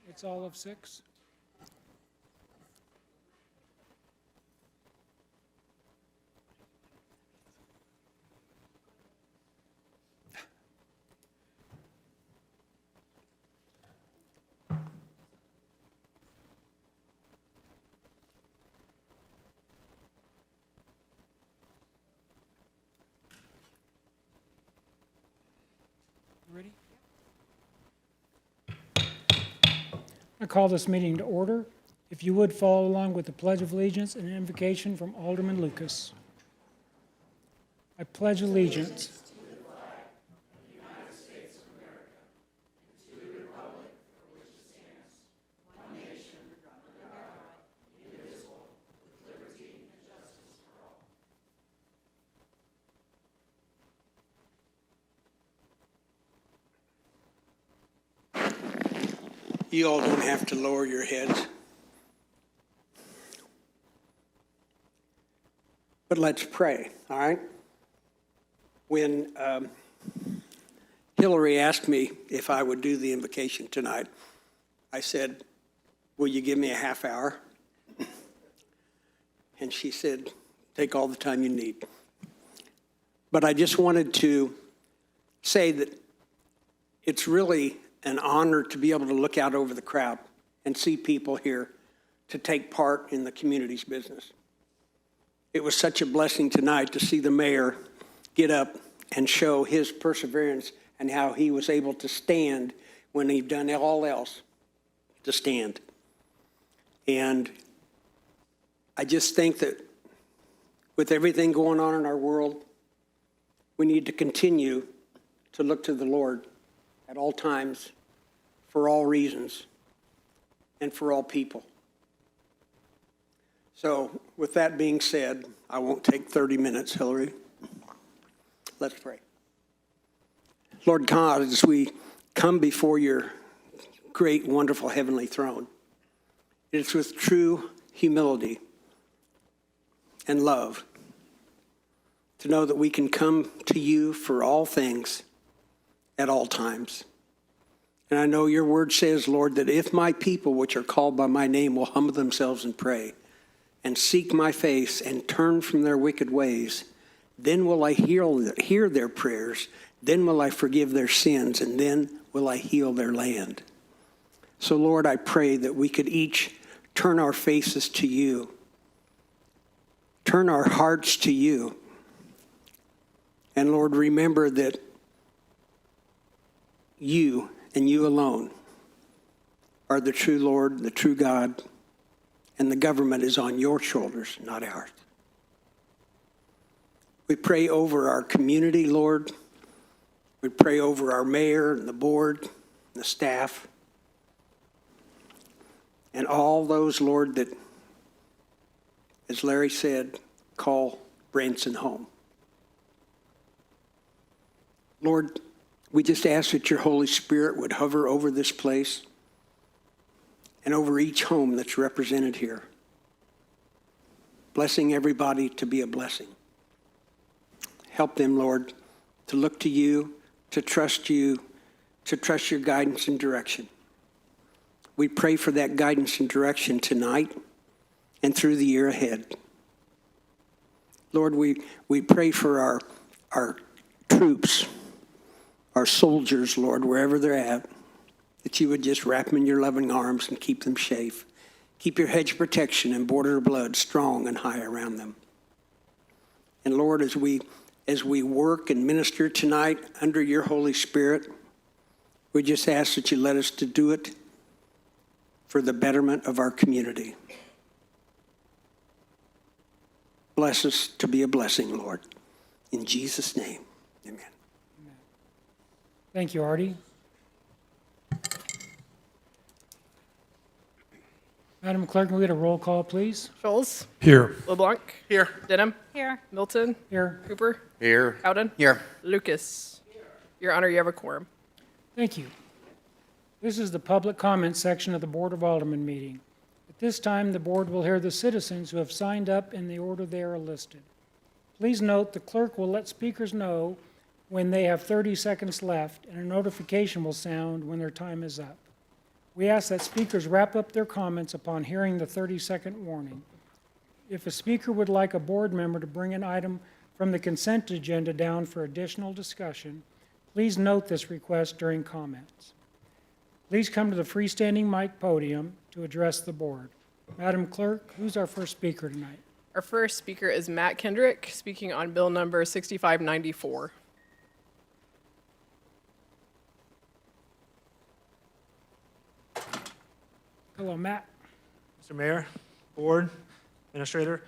It's all of 6? Ready? I call this meeting to order. If you would follow along with the Pledge of Allegiance and an invocation from Alderman Lucas. I pledge allegiance You all don't have to lower your heads. But let's pray, all right? When Hillary asked me if I would do the invocation tonight, I said, will you give me a half hour? And she said, take all the time you need. But I just wanted to say that it's really an honor to be able to look out over the crowd and see people here to take part in the community's business. It was such a blessing tonight to see the mayor get up and show his perseverance and how he was able to stand when he'd done all else to stand. And I just think that with everything going on in our world, we need to continue to look to the Lord at all times, for all reasons, and for all people. So with that being said, I won't take 30 minutes, Hillary. Let's pray. Lord God, as we come before your great, wonderful heavenly throne, it's with true humility and love to know that we can come to you for all things at all times. And I know your word says, Lord, that if my people, which are called by my name, will humble themselves and pray and seek my face and turn from their wicked ways, then will I hear their prayers, then will I forgive their sins, and then will I heal their land. So, Lord, I pray that we could each turn our faces to you, turn our hearts to you. And, Lord, remember that you and you alone are the true Lord, the true God, and the government is on your shoulders, not ours. We pray over our community, Lord. We pray over our mayor and the board, and the staff, and all those, Lord, that, as Larry said, call Branson home. Lord, we just ask that your Holy Spirit would hover over this place and over each home that's represented here, blessing everybody to be a blessing. Help them, Lord, to look to you, to trust your guidance and direction. We pray for that guidance and direction tonight and through the year ahead. Lord, we pray for our troops, our soldiers, Lord, wherever they're at, that you would just wrap them in your loving arms and keep them safe. Keep your hedge of protection and border of blood strong and high around them. And Lord, as we work and minister tonight under your Holy Spirit, we just ask that you let us to do it for the betterment of our community. Bless us to be a blessing, Lord. In Jesus' name, amen. Thank you, Artie. Madam Clerk, can we get a roll call, please? Scholes. Here. LeBlanc. Here. Denham. Here. Milton. Here. Cooper. Here. Howden. Here. Lucas. Your Honor, you have a quorum. Thank you. This is the public comment section of the Board of Aldermen meeting. At this time, the board will hear the citizens who have signed up in the order they are listed. Please note the clerk will let speakers know when they have 30 seconds left, and a notification will sound when their time is up. We ask that speakers wrap up their comments upon hearing the 30-second warning. If a speaker would like a board member to bring an item from the consent agenda down for additional discussion, please note this request during comments. Please come to the freestanding mic podium to address the board. Madam Clerk, who's our first speaker tonight? Our first speaker is Matt Kendrick, speaking on bill number 6594. Hello, Matt. Mr. Mayor, Board, Administrator.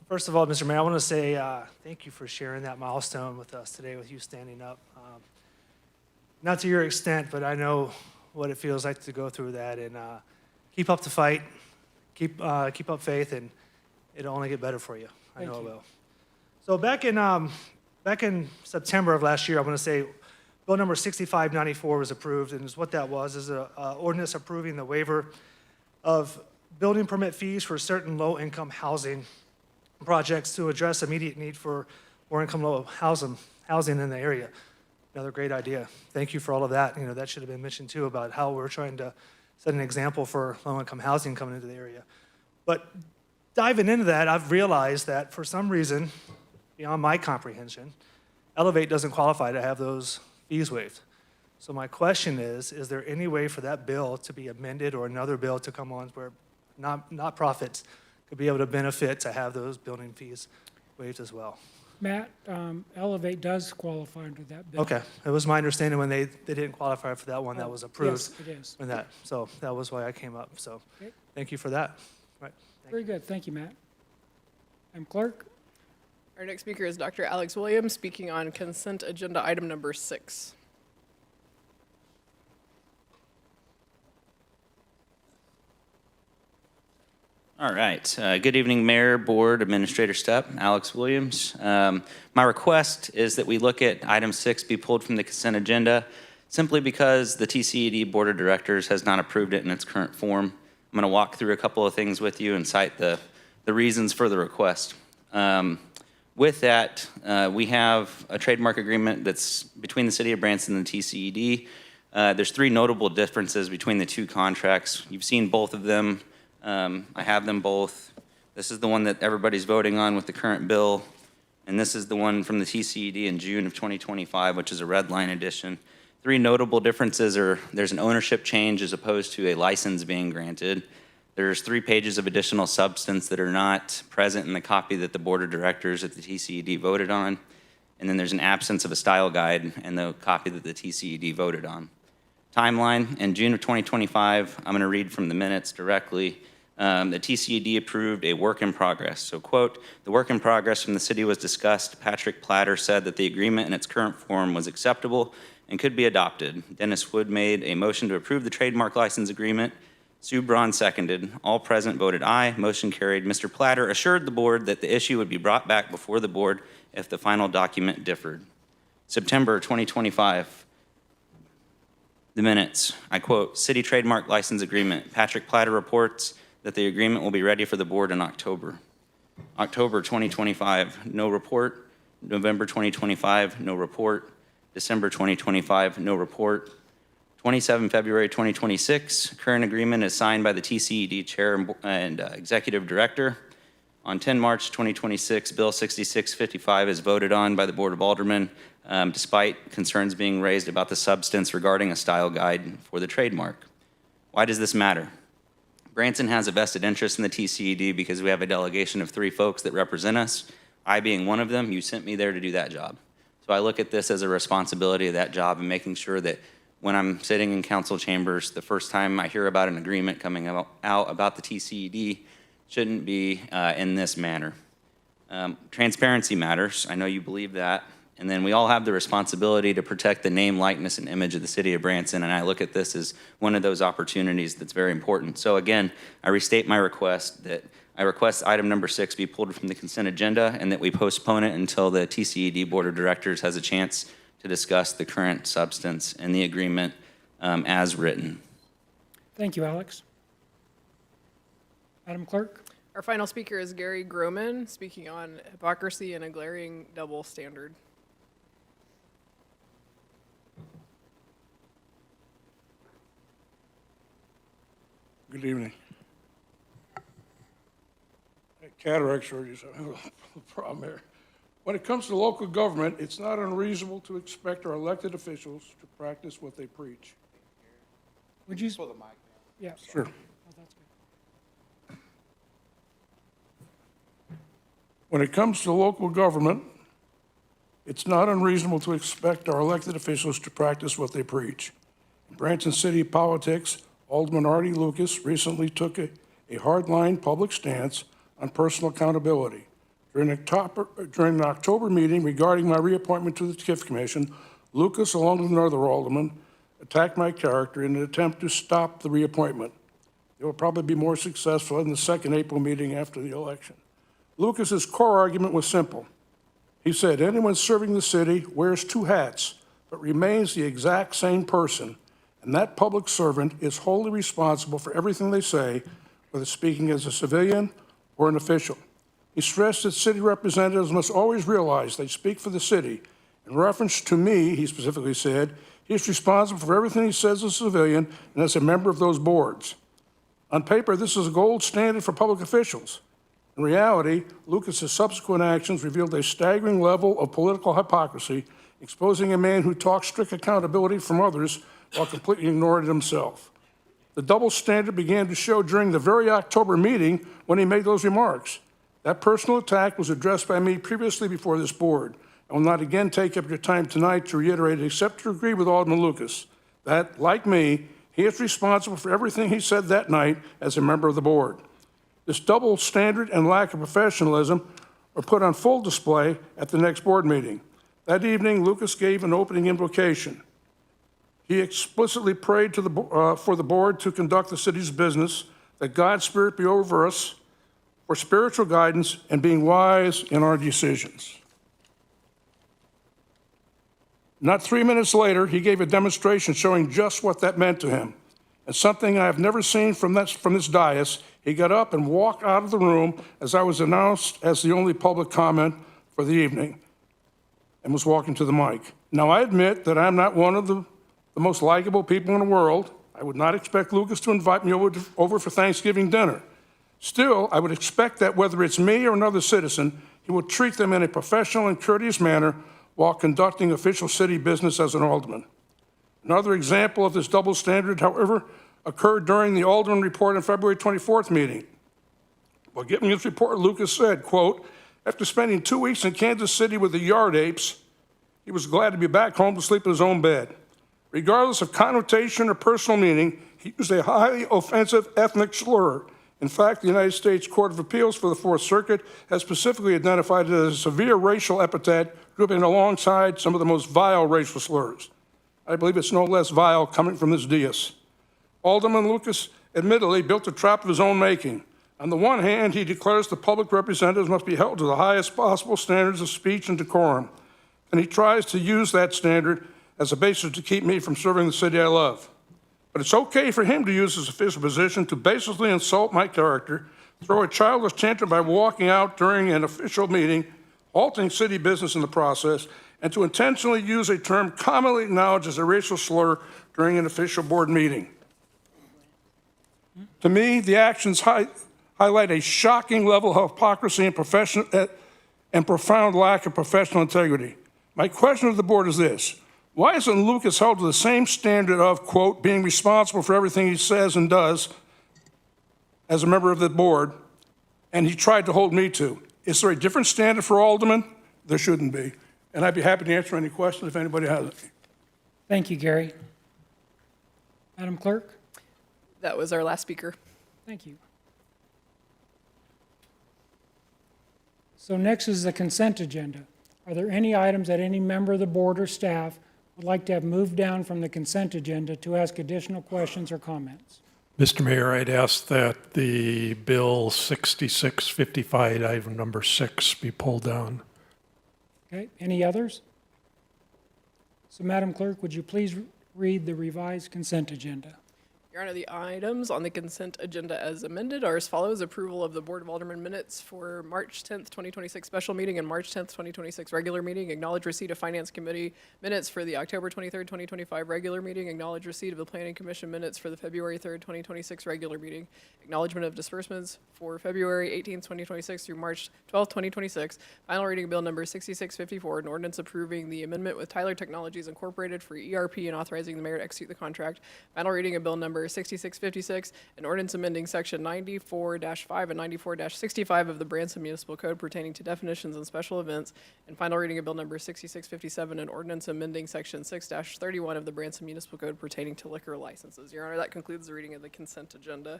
First of all, Mr. Mayor, I want to say thank you for sharing that milestone with us today, with you standing up. Not to your extent, but I know what it feels like to go through that, and keep up the fight, keep up faith, and it'll only get better for you. I know it will. So back in September of last year, I want to say bill number 6594 was approved, and what that was is an ordinance approving the waiver of building permit fees for certain low-income housing projects to address immediate need for more income low housing in the area. Another great idea. Thank you for all of that. You know, that should have been mentioned too, about how we're trying to set an example for low-income housing coming into the area. But diving into that, I've realized that for some reason, beyond my comprehension, Elevate doesn't qualify to have those fees waived. So my question is there any way for that bill to be amended or another bill to come on where not-profits could be able to benefit to have those building fees waived as well? Matt, Elevate does qualify under that bill. Okay, it was my understanding when they didn't qualify for that one that was approved. Yes, it is. When that, so that was why I came up. So Okay. thank you for that. Right. Very good. Thank you, Matt. Madam Clerk? Our next speaker is Dr. Alex Williams, speaking on consent agenda item number 6. All right. Good evening, Mayor, Board, Administrator Stepp, Alex Williams. My request is that we look at item 6 be pulled from the consent agenda simply because the TCED Board of Directors has not approved it in its current form. I'm going to walk through a couple of things with you and cite the reasons for the request. With that, we have a trademark agreement that's between the City of Branson and the TCED. There's 3 notable differences between the 2 contracts. You've seen both of them. I have them both. This is the one that everybody's voting on with the current bill, and this is the one from the TCED in June of 2025, which is a red line edition. 3 notable differences are there's an ownership change as opposed to a license being granted. There's 3 pages of additional substance that are not present in the copy that the Board of Directors at the TCED voted on, and then there's an absence of a style guide in the copy that the TCED voted on. Timeline, in June of 2025, I'm going to read from the minutes directly. The TCED approved a work in progress. So, quote, the work in progress from the city was discussed. Patrick Platter said that the agreement in its current form was acceptable and could be adopted. Dennis Wood made a motion to approve the trademark license agreement. Sue Braun seconded. All present voted aye. Motion carried. Mr. Platter assured the board that the issue would be brought back before the board if the final document differed. September 2025. The minutes, I quote, City Trademark License Agreement. Patrick Platter reports that the agreement will be ready for the board in October. October 2025, no report. November 2025, no report. December 2025, no report. 27 February 2026, current agreement is signed by the TCED Chair and Executive Director. On 10 March 2026, Bill 6655 is voted on by the Board of Aldermen, despite concerns being raised about the substance regarding a style guide for the trademark. Why does this matter? Branson has a vested interest in the TCED because we have a delegation of 3 folks that represent us. I being one of them, you sent me there to do that job. So I look at this as a responsibility of that job and making sure that when I'm sitting in council chambers, the first time I hear about an agreement coming out about the TCED shouldn't be in this manner. Transparency matters. I know you believe that. And then we all have the responsibility to protect the name, likeness, and image of the city of Branson, and I look at this as one of those opportunities that's very important. So again, I restate my request that I request item number 6 be pulled from the consent agenda and that we postpone it until the TCED Board of Directors has a chance to discuss the current substance and the agreement as written. Thank you, Alex. Madam Clerk? Our final speaker is Gary Groman, speaking on hypocrisy and a glaring double standard. Good evening. Cataract surgery is a problem here. When it comes to local government, it's not unreasonable to expect our elected officials to practice what they preach. Would you? Yeah. Sure. Oh, that's good. When it comes to local government, it's not unreasonable to expect our elected officials to practice what they preach. In Branson city politics, Alderman Artie Lucas recently took a hardline public stance on personal accountability. During an October meeting regarding my reappointment to the TIF Commission, Lucas, along with another alderman, attacked my character in an attempt to stop the reappointment. They will probably be more successful in the second April meeting after the election. Lucas's core argument was simple. He said, anyone serving the city wears two hats, but remains the exact same person, and that public servant is wholly responsible for everything they say, whether speaking as a civilian or an official. He stressed that city representatives must always realize they speak for the city. In reference to me, he specifically said, he is responsible for everything he says as a civilian and as a member of those boards. On paper, this is a gold standard for public officials. In reality, Lucas's subsequent actions revealed a staggering level of political hypocrisy, exposing a man who talks strict accountability from others while completely ignoring it himself. The double standard began to show during the very October meeting when he made those remarks. That personal attack was addressed by me previously before this board. I will not again take up your time tonight to reiterate it, except to agree with Alderman Lucas that, like me, he is responsible for everything he said that night as a member of the board. This double standard and lack of professionalism were put on full display at the next board meeting. That evening, Lucas gave an opening invocation. He explicitly prayed for the board to conduct the city's business, that God's Spirit be over us for spiritual guidance and being wise in our decisions. Not 3 minutes later, he gave a demonstration showing just what that meant to him. And something I have never seen from this dais, he got up and walked out of the room as I was announced as the only public comment for the evening and was walking to the mic. Now, I admit that I'm not one of the most likable people in the world. I would not expect Lucas to invite me over for Thanksgiving dinner. Still, I would expect that whether it's me or another citizen, he would treat them in a professional and courteous manner while conducting official city business as an alderman. Another example of this double standard, however, occurred during the Alderman report on February 24th meeting. While giving his report, Lucas said, quote, after spending 2 weeks in Kansas City with the Yard Apes, he was glad to be back home to sleep in his own bed. Regardless of connotation or personal meaning, he used a highly offensive ethnic slur. In fact, the United States Court of Appeals for the Fourth Circuit has specifically identified it as a severe racial epithet grouping alongside some of the most vile racial slurs. I believe it's no less vile coming from this dais. Alderman Lucas admittedly built a trap of his own making. On the one hand, he declares the public representatives must be held to the highest possible standards of speech and decorum, and he tries to use that standard as a basis to keep me from serving the city I love. But it's okay for him to use his official position to basically insult my character, throw a childish tantrum by walking out during an official meeting, halting city business in the process, and to intentionally use a term commonly acknowledged as a racial slur during an official board meeting. To me, the actions highlight a shocking level of hypocrisy and profound lack of professional integrity. My question to the board is this. Why isn't Lucas held to the same standard of, quote, being responsible for everything he says and does as a member of the board, and he tried to hold me to? Is there a different standard for aldermen? There shouldn't be. And I'd be happy to answer any questions if anybody has any. Thank you, Gary. Madam Clerk? That was our last speaker. Thank you. So next is the consent agenda. Are there any items that any member of the board or staff would like to have moved down from the consent agenda to ask additional questions or comments? Mr. Mayor, I'd ask that the Bill 6655, item number 6, be pulled down. Okay, any others? So Madam Clerk, would you please read the revised consent agenda? Your Your Honor, the items on the consent agenda as amended are as follows. Approval of the Board of Aldermen minutes for March 10th, 2026 special meeting and March 10th, 2026 regular meeting. Acknowledge receipt of Finance Committee minutes for the October 23rd, 2025 regular meeting. Acknowledge receipt of the Planning Commission minutes for the February 3rd, 2026 regular meeting. Acknowledgement of disbursements for February 18th, 2026 through March 12th, 2026. Final reading of Bill Number 6654, an ordinance approving the amendment with Tyler Technologies Incorporated for ERP and authorizing the mayor to execute the contract. Final reading of Bill Number 6656, an ordinance amending Section 94-5 and 94-65 of the Branson Municipal Code pertaining to definitions and special events. And final reading of Bill Number 6657, an ordinance amending Section 6-31 of the Branson Municipal Code pertaining to liquor licenses. Your Honor, that concludes the reading of the consent agenda.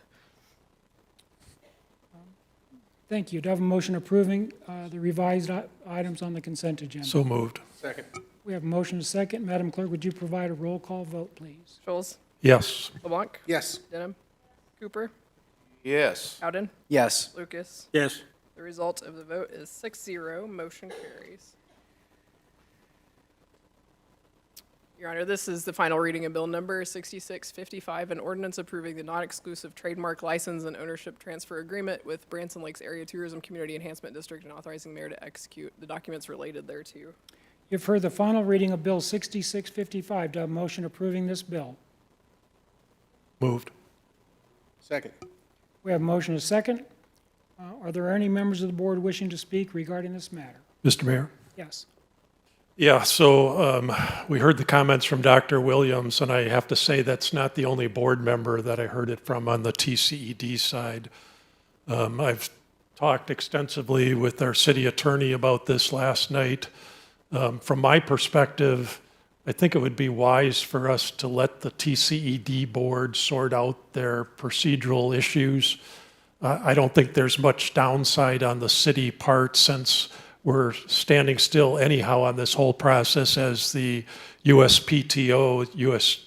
Thank you. Do I have a motion approving the revised items on the consent agenda? So moved. We have a motion and a second. Madam Clerk, would you provide a roll call vote, please? Schulz, Yes. LeBlanc, Yes. Denham, Cooper, Yes. Howden, Yes. Lucas. Yes. The result of the vote is 6-0. Motion carries. Your Honor, this is the final reading of Bill Number 6655, an ordinance approving the non-exclusive trademark license and ownership transfer agreement with Branson Lakes Area Tourism Community Enhancement District and authorizing the mayor to execute the documents related thereto. You've heard the final reading of Bill 6655. Do I have a motion approving this bill? Moved. Second. We have a motion and a second. Are there any members of the board wishing to speak regarding this matter? Mr. Mayor? Yes. Yeah, so we heard the comments from Dr. Williams, and I have to say that's not the only board member that I heard it from on the TCED side. I've talked extensively with our city attorney about this last night. From my perspective, I think it would be wise for us to let the TCED board sort out their procedural issues. I don't think there's much downside on the city part since we're standing still anyhow on this whole process as the USPTO, U.S.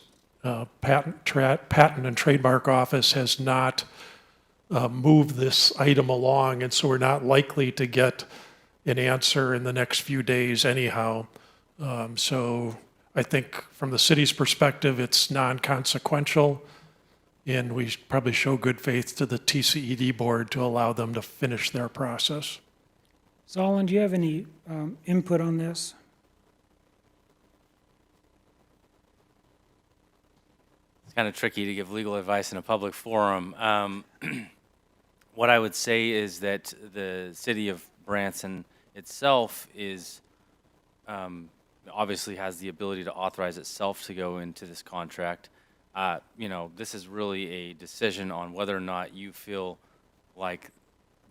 Patent and Trademark Office has not moved this item along, and so we're not likely to get an answer in the next few days anyhow. So I think from the city's perspective, it's non-consequential, and we probably show good faith to the TCED board to allow them to finish their process. Solon, do you have any input on this? It's kind of tricky to give legal advice in a public forum. What I would say is that the city of Branson itself is obviously has the ability to authorize itself to go into this contract. This is really a decision on whether or not you feel like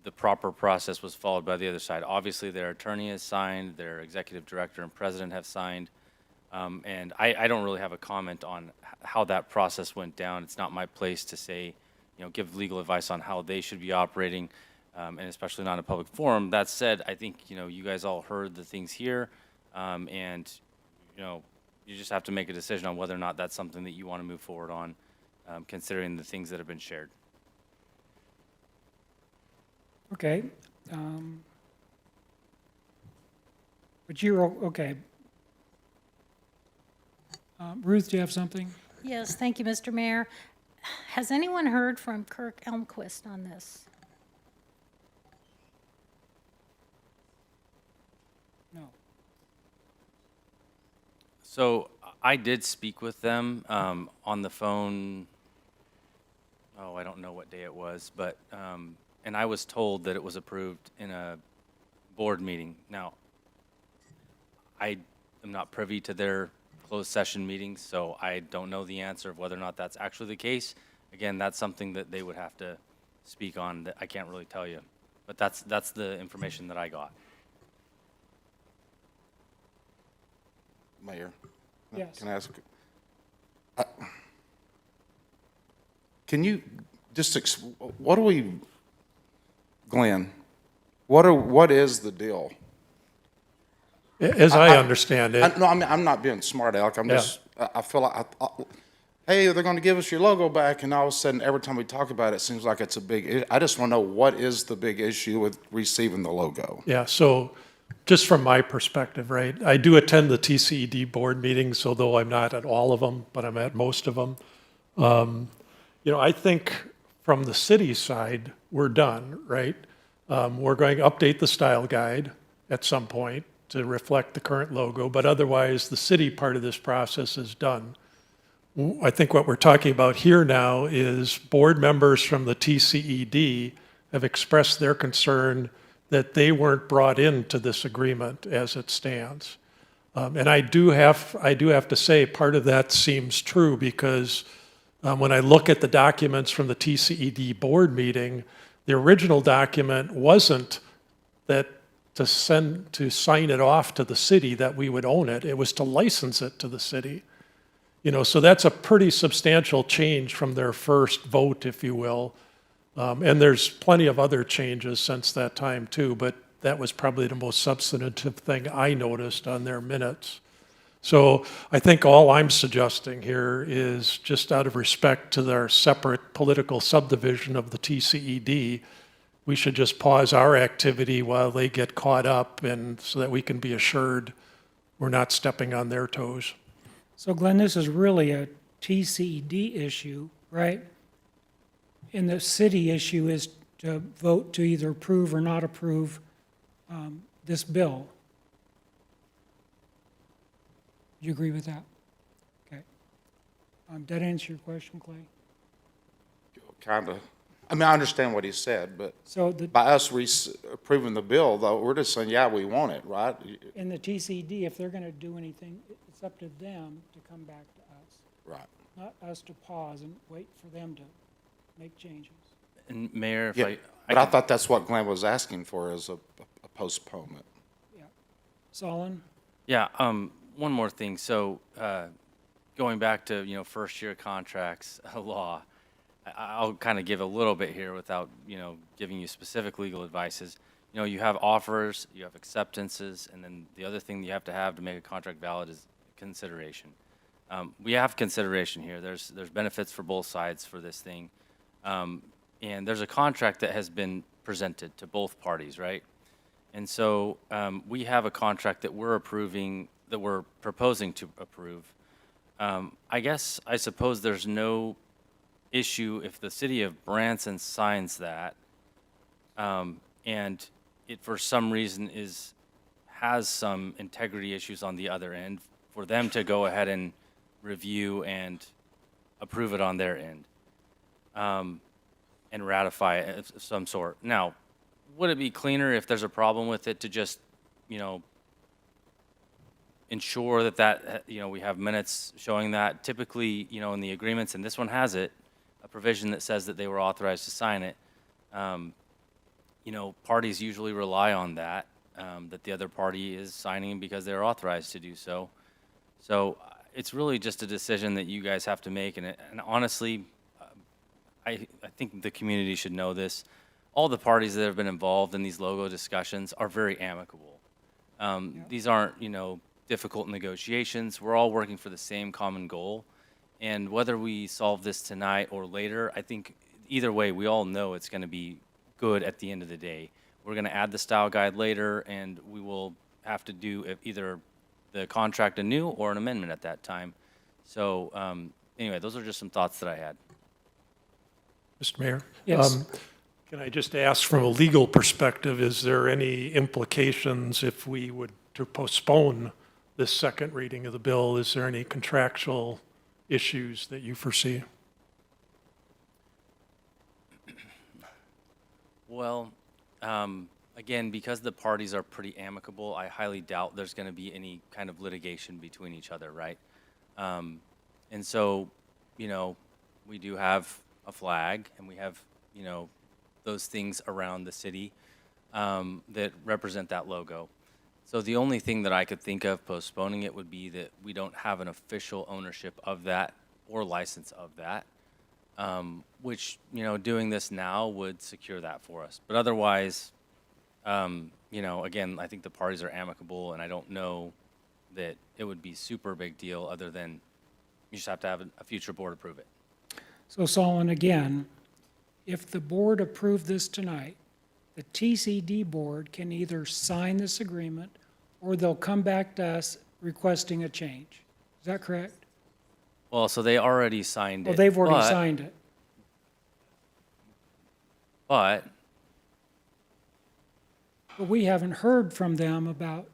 the proper process was followed by the other side. Obviously, their attorney has signed, their executive director and president have signed, and I don't really have a comment on how that process went down. It's not my place to say, give legal advice on how they should be operating, and especially not in a public forum. That said, I think, you guys all heard the things here, and, you just have to make a decision on whether or not that's something that you want to move forward on, considering the things that have been shared. Okay. But you're, okay. Ruth, do you have something? Yes, thank you, Mr. Mayor. Has anyone heard from Kirk Elmquist on this? No. So I did speak with them on the phone. Oh, I don't know what day it was, but and I was told that it was approved in a board meeting. Now, I am not privy to their closed session meetings, so I don't know the answer of whether or not that's actually the case. Again, that's something that they would have to speak on that I can't really tell you. But that's the information that I got. Mayor? Yes. Can I ask? Can you just, what do we, Glenn, what is the deal? As I understand it, No, I'm not being smart, Alec. I'm just, I feel like, hey, they're going to give us your logo back, and all of a sudden, every time we talk about it, it seems like it's a big, I just want to know what is the big issue with receiving the logo? yeah, so just from my perspective, right, I do attend the TCED board meetings, although I'm not at all of them, but I'm at most of them. I think from the city side, we're done, right? We're going to update the style guide at some point to reflect the current logo, but otherwise, the city part of this process is done. I think what we're talking about here now is board members from the TCED have expressed their concern that they weren't brought into this agreement as it stands. And I do have to say, part of that seems true because when I look at the documents from the TCED board meeting, the original document wasn't that to sign it off to the city that we would own it. It was to license it to the city. So that's a pretty substantial change from their first vote, if you will. And there's plenty of other changes since that time too, but that was probably the most substantive thing I noticed on their minutes. So I think all I'm suggesting here is just out of respect to their separate political subdivision of the TCED, we should just pause our activity while they get caught up and so that we can be assured we're not stepping on their toes. So Glenn, this is really a TCED issue, right? And the city issue is to vote to either approve or not approve this bill. Do you agree with that? Okay. Did that answer your question, Clay? Kind of. I mean, I understand what he said, but So by us approving the bill, though, we're just saying, yeah, we want it, right? in the TCED, if they're going to do anything, it's up to them to come back to us, Right. not us to pause and wait for them to make changes. And Mayor, if Yeah, I but I can- thought that's what Glenn was asking for, is a postponement. Yeah. Solon? Yeah, one more thing. So, going back to, first year contracts law, I'll kind of give a little bit here without, giving you specific legal advices. You have offers, you have acceptances, and then the other thing you have to make a contract valid is consideration. We have consideration here. There's benefits for both sides for this thing. And there's a contract that has been presented to both parties, right? And so we have a contract that we're proposing to approve. I suppose there's no issue if the city of Branson signs that, and it for some reason has some integrity issues on the other end, for them to go ahead and review and approve it on their end, and ratify it of some sort. Now, would it be cleaner if there's a problem with it to just, ensure that we have minutes showing that? Typically, in the agreements, and this one has it, a provision that says that they were authorized to sign it. Parties usually rely on that, that the other party is signing because they're authorized to do so. So it's really just a decision that you guys have to make. And honestly, I think the community should know this. All the parties that have been involved in these logo discussions are very amicable. These aren't, difficult negotiations. We're all working for the same common goal. And whether we solve this tonight or later, I think either way, we all know it's going to be good at the end of the day. We're going to add the style guide later, and we will have to do either the contract anew or an amendment at that time. So anyway, those are just some thoughts that I had. Mr. Mayor? Yes. Can I just ask from a legal perspective, is there any implications if we would to postpone this second reading of the bill? Is there any contractual issues that you foresee? Well, again, because the parties are pretty amicable, I highly doubt there's going to be any kind of litigation between each other, right? And so, we do have a flag, and we have, those things around the city that represent that logo. So the only thing that I could think of postponing it would be that we don't have an official ownership of that or license of that, which, doing this now would secure that for us. But otherwise, again, I think the parties are amicable, and I don't know that it would be super big deal other than you just have to have a future board approve it. So Solon, again, if the board approved this tonight, the TCD board can either sign this agreement or they'll come back to us requesting a change. Is that correct? Well, so they already signed it. Well, they've already but signed it. But But we haven't heard from them about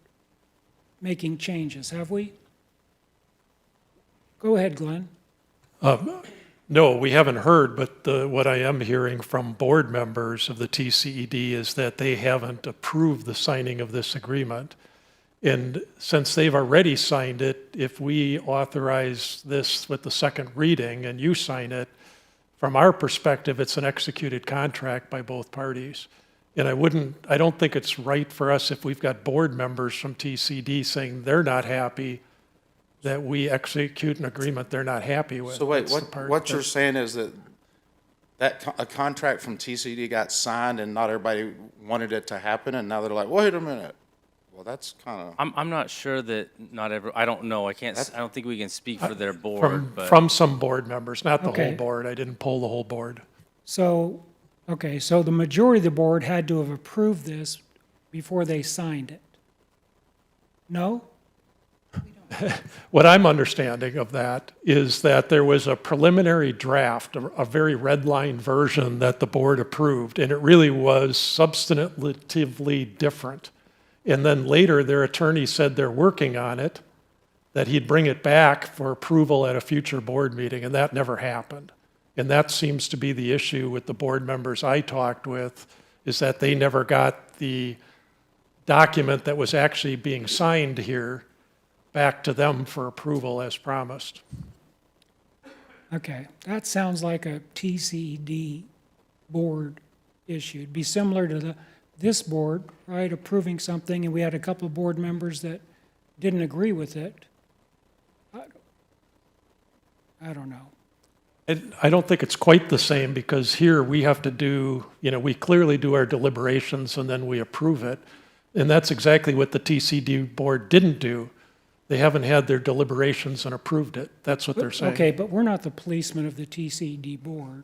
making changes, have we? Go ahead, Glenn. No, we haven't heard, but what I am hearing from board members of the TCED is that they haven't approved the signing of this agreement. And since they've already signed it, if we authorize this with the second reading and you sign it, from our perspective, it's an executed contract by both parties. And I don't think it's right for us if we've got board members from TCD saying they're not happy that we execute an agreement they're not happy with. So wait, That's the part what you're that- saying is that a contract from TCD got signed and not everybody wanted it to happen, and now they're like, wait a minute. Well, that's kind of, I'm not sure that not every, I don't know, I don't think we can speak for their board, From, but. from some board members, not the Okay. whole board. I didn't poll the whole board. So, okay, so the majority of the board had to have approved this before they signed it. No? What I'm understanding of that is that there was a preliminary draft, a very red line version that the board approved, and it really was substantively different. And then later, their attorney said they're working on it, that he'd bring it back for approval at a future board meeting, and that never happened. And that seems to be the issue with the board members I talked with, is that they never got the document that was actually being signed here back to them for approval as promised. Okay, that sounds like a TCED board issue. It'd be similar to this board, right, approving something, and we had a couple of board members that didn't agree with it. I don't know. I don't think it's quite the same because here we have to do, we clearly do our deliberations and then we approve it. And that's exactly what the TCD board didn't do. They haven't had their deliberations and approved it. That's what they're saying. Okay, but we're not the policemen of the TCED board,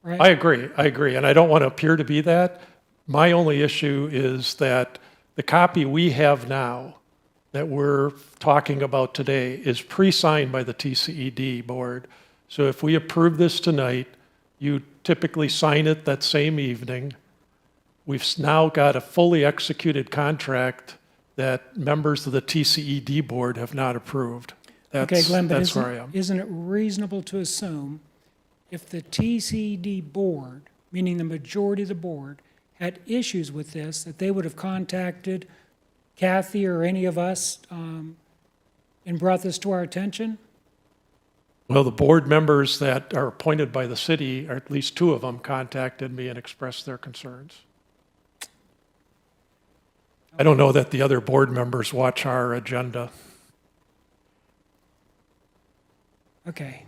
right? I agree. And I don't want to appear to be that. My only issue is that the copy we have now that we're talking about today is pre-signed by the TCED board. So if we approve this tonight, you typically sign it that same evening. We've now got a fully executed contract that members of the TCED board have not approved. Okay, Glenn, but That's where I am. isn't it reasonable to assume if the TCED board, meaning the majority of the board, had issues with this, that they would have contacted Kathy or any of us and brought this to our attention? Well, the board members that are appointed by the city, or at least two of them, contacted me and expressed their concerns. I don't know that the other board members watch our agenda. Okay.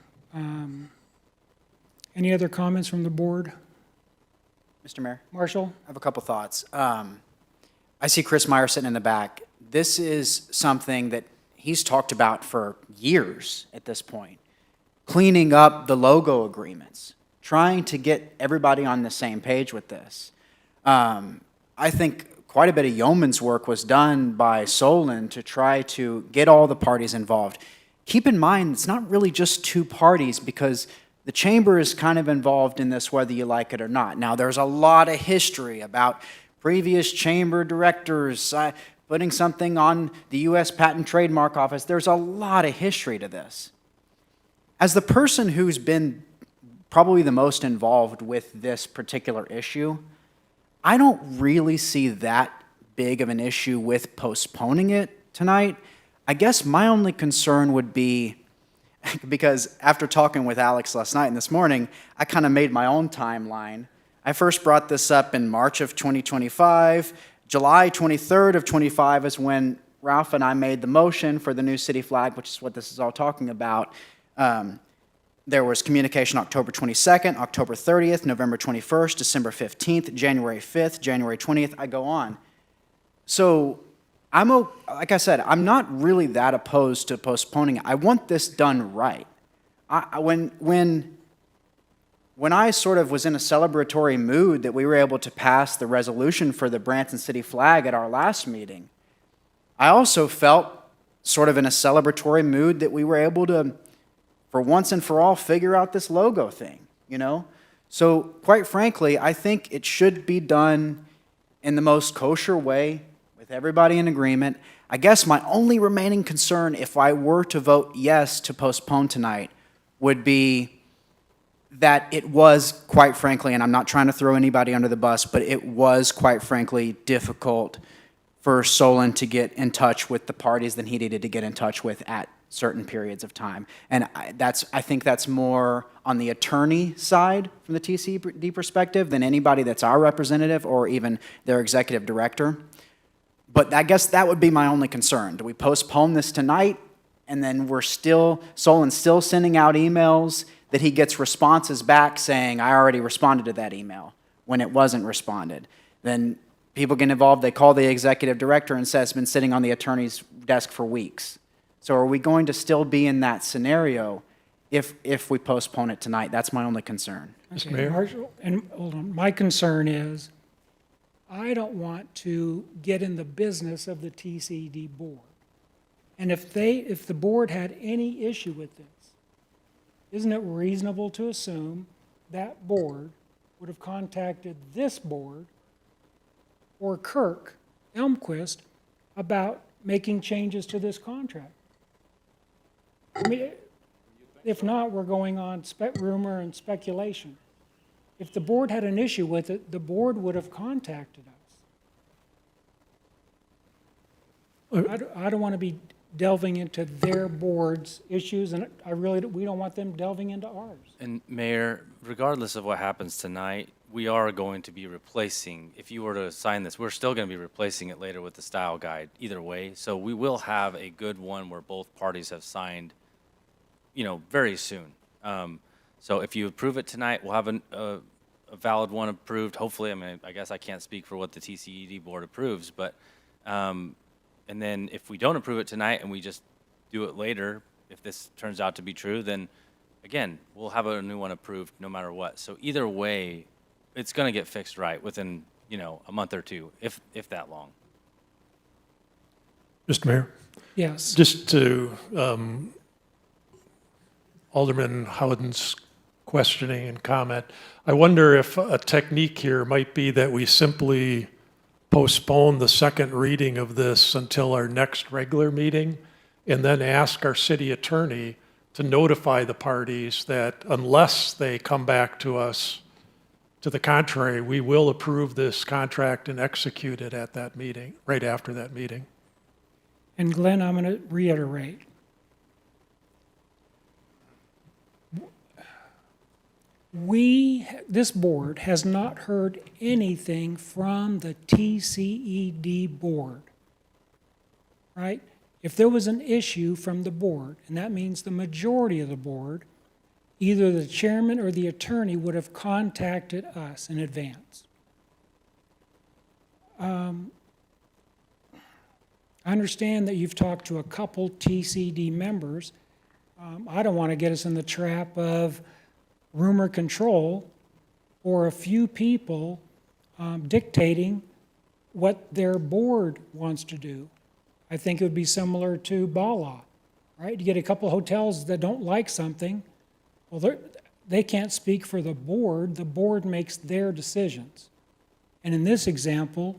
Any other comments from the board? Mr. Mayor, Marshall? I have a couple thoughts. I see Chris Meyer sitting in the back. This is something that he's talked about for years at this point. Cleaning up the logo agreements, trying to get everybody on the same page with this. I think quite a bit of yeoman's work was done by Solon to try to get all the parties involved. Keep in mind, it's not really just two parties because the chamber is kind of involved in this whether you like it or not. Now, there's a lot of history about previous chamber directors putting something on the U.S. Patent Trademark Office. There's a lot of history to this. As the person who's been probably the most involved with this particular issue, I don't really see that big of an issue with postponing it tonight. I guess my only concern would be, because after talking with Alex last night and this morning, I kind of made my own timeline. I first brought this up in March of 2025. July 23rd of 25 is when Ralph and I made the motion for the new city flag, which is what this is all talking about. There was communication October 22nd, October 30th, November 21st, December 15th, January 5th, January 20th. I go on. So like I said, I'm not really that opposed to postponing it. I want this done right. When I sort of was in a celebratory mood that we were able to pass the resolution for the Branson city flag at our last meeting, I also felt sort of in a celebratory mood that we were able to, for once and for all, figure out this logo thing, So quite frankly, I think it should be done in the most kosher way, with everybody in agreement. I guess my only remaining concern, if I were to vote yes to postpone tonight, would be that it was, quite frankly, and I'm not trying to throw anybody under the bus, but it was, quite frankly, difficult for Solon to get in touch with the parties than he needed to get in touch with at certain periods of time. And I think that's more on the attorney side from the TCD perspective than anybody that's our representative or even their executive director. But I guess that would be my only concern. Do we postpone this tonight and then Solon's still sending out emails that he gets responses back saying, I already responded to that email, when it wasn't responded? Then people get involved, they call the executive director and say it's been sitting on the attorney's desk for weeks. So are we going to still be in that scenario if we postpone it tonight? That's my only concern. Mr. Okay, Mayor? Marshall, and hold on, my concern is, I don't want to get in the business of the TCD board. And if the board had any issue with this, isn't it reasonable to assume that board would have contacted this board or Kirk Elmquist about making changes to this contract? I mean, if not, we're going on rumor and speculation. If the board had an issue with it, the board would have contacted us. I don't want to be delving into their board's issues, and we don't want them delving into ours. And Mayor, regardless of what happens tonight, we are going to be replacing, if you were to sign this, we're still going to be replacing it later with the style guide either way. So we will have a good one where both parties have signed, very soon. So if you approve it tonight, we'll have a valid one approved. Hopefully, I guess I can't speak for what the TCED board approves, but, and then if we don't approve it tonight and we just do it later, if this turns out to be true, then again, we'll have a new one approved no matter what. So either way, it's going to get fixed right within, a month or two, if that long. Mr. Mayor? Yes. Just to Alderman Howden's questioning and comment, I wonder if a technique here might be that we simply postpone the second reading of this until our next regular meeting, and then ask our city attorney to notify the parties that unless they come back to us to the contrary, we will approve this contract and execute it at that meeting, right after that meeting. And Glenn, I'm going to reiterate. This board has not heard anything from the TCED board, right? If there was an issue from the board, and that means the majority of the board, either the chairman or the attorney would have contacted us in advance. I understand that you've talked to a couple TCD members. I don't want to get us in the trap of rumor control or a few people dictating what their board wants to do. I think it would be similar to Bala, right? You get a couple hotels that don't like something, well, they can't speak for the board makes their decisions. And in this example,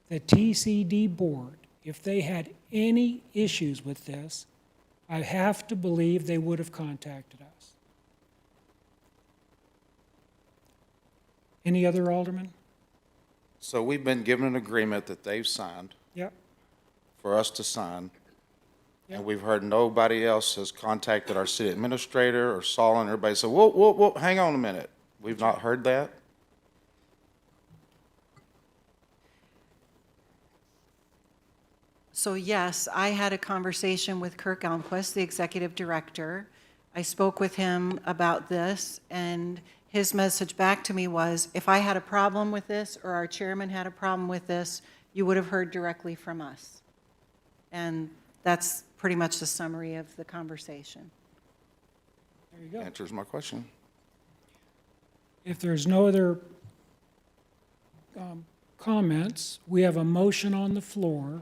the TCD board, if they had any issues with this, I have to believe they would have contacted us. Any other aldermen? So we've been given an agreement that they've signed Yep. for us to sign. Yep. And we've heard nobody else has contacted our city administrator or Solon. Everybody said, whoa, hang on a minute. We've not heard that? So yes, I had a conversation with Kirk Elmquist, the executive director. I spoke with him about this, and his message back to me was, if I had a problem with this or our chairman had a problem with this, you would have heard directly from us. And that's pretty much the summary of the conversation. There you go. Answers my question. If there's no other comments, we have a motion on the floor.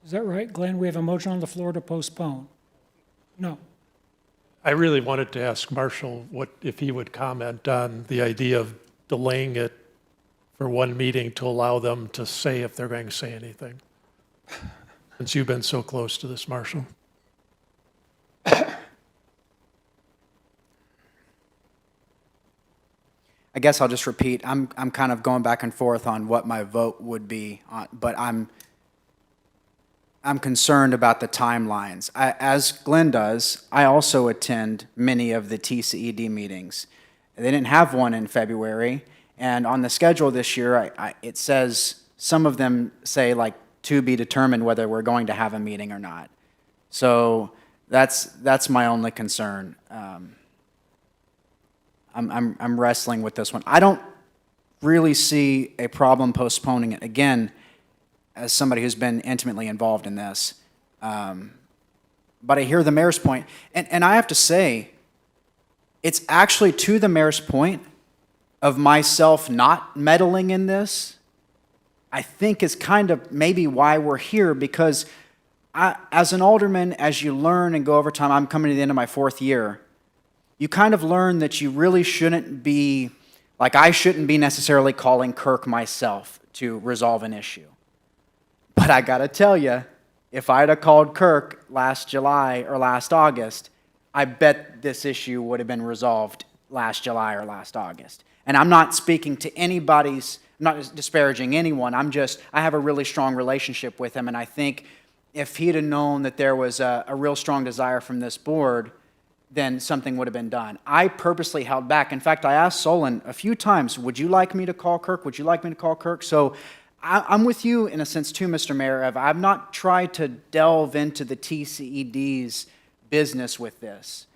Is that right, Glenn? We have a motion on the floor to postpone? No. I really wanted to ask Marshall if he would comment on the idea of delaying it for one meeting to allow them to say if they're going to say anything. Since you've been so close to this, Marshall. I guess I'll just repeat, I'm kind of going back and forth on what my vote would be, but I'm concerned about the timelines. As Glenn does, I also attend many of the TCED meetings. They didn't have one in February, and on the schedule this year, it says, some of them say like to be determined whether we're going to have a meeting or not. So that's my only concern. I'm wrestling with this one. I don't really see a problem postponing it. Again, as somebody who's been intimately involved in this. But I hear the mayor's point. And I have to say, it's actually to the mayor's point of myself not meddling in this, I think is kind of maybe why we're here, because as an alderman, as you learn and go over time, I'm coming to the end of my 4th year, you kind of learn that you really shouldn't be, like I shouldn't be necessarily calling Kirk myself to resolve an issue. But I gotta tell you, if I'd have called Kirk last July or last August, I bet this issue would have been resolved last July or last August. And I'm not speaking to anybody's, I'm not disparaging anyone, I have a really strong relationship with him, and I think if he'd have known that there was a real strong desire from this board, then something would have been done. I purposely held back. In fact, I asked Solon a few times, would you like me to call Kirk? Would you like me to call Kirk? So I'm with you in a sense too, Mr. Mayor. I've not tried to delve into the TCED's business with this.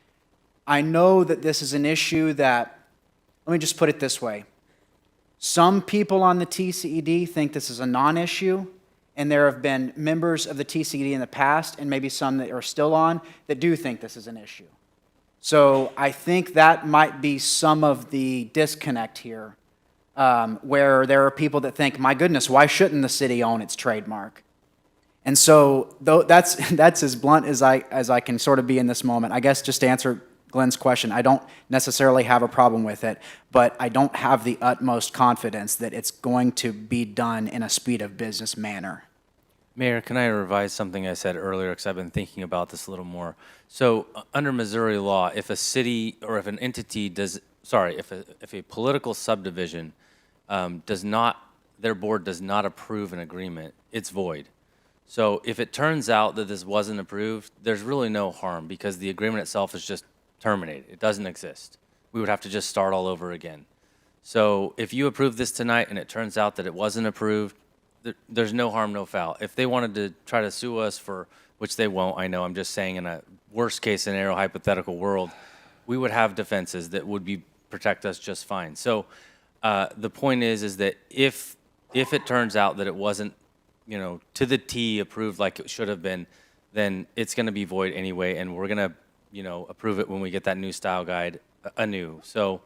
I know that this is an issue that, let me just put it this way. Some people on the TCED think this is a non-issue, and there have been members of the TCED in the past, and maybe some that are still on, that do think this is an issue. So I think that might be some of the disconnect here, where there are people that think, my goodness, why shouldn't the city own its trademark? And so that's as blunt as I can sort of be in this moment. I guess just to answer Glenn's question, I don't necessarily have a problem with it, but I don't have the utmost confidence that it's going to be done in a speed of business manner. Mayor, can I revise something I said earlier, because I've been thinking about this a little more. So under Missouri law, if a city or if an entity does, if a political subdivision their board does not approve an agreement, it's void. So if it turns out that this wasn't approved, there's really no harm, because the agreement itself is just terminated. It doesn't exist. We would have to just start all over again. So if you approve this tonight and it turns out that it wasn't approved, there's no harm, no foul. If they wanted to try to sue us for, which they won't, I know, I'm just saying in a worst case scenario, hypothetical world, we would have defenses that would protect us just fine. So the point is that if it turns out that it wasn't, to the T approved like it should have been, then it's going to be void anyway, and we're going to, approve it when we get that new style guide anew. So,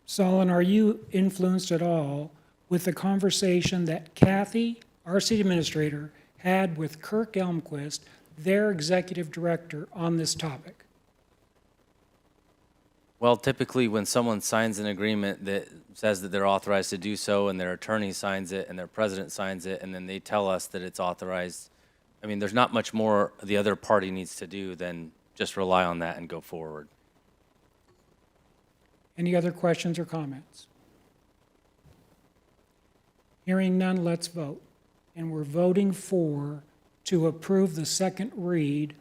Solon, are you influenced at all with the conversation that Kathy, our city administrator, had with Kirk Elmquist, their executive director, on this topic? well, typically when someone signs an agreement that says that they're authorized to do so, and their attorney signs it, and their president signs it, and then they tell us that it's authorized, I mean, there's not much more the other party needs to do than just rely on that and go forward. Any other questions or comments? Hearing none, let's vote. And we're voting to approve the second read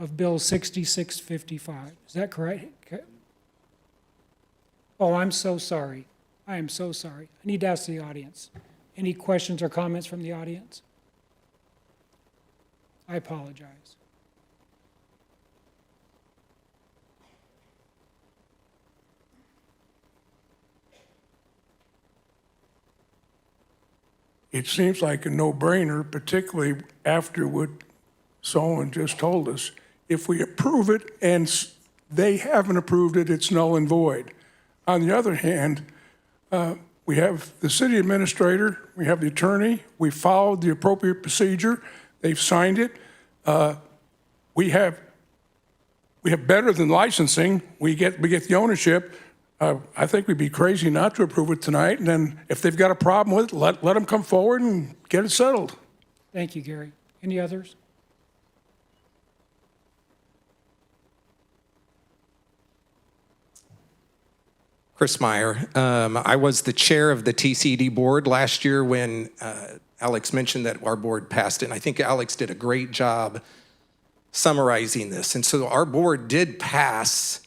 of Bill 6655. Is that correct? Oh, I'm so sorry. I am so sorry. I need to ask the audience. Any questions or comments from the audience? I apologize. It seems like a no-brainer, particularly after what Solon just told us. If we approve it and they haven't approved it, it's null and void. On the other hand, we have the city administrator, we have the attorney, we followed the appropriate procedure, they've signed it. We have we have better than licensing. We get the ownership. I think we'd be crazy not to approve it tonight. And then if they've got a problem with it, let them come forward and get it settled. Thank you, Gary. Any others? Chris Meyer. I was the chair of the TCD board last year when Alex mentioned that our board passed it. And I think Alex did a great job summarizing this. And so our board did pass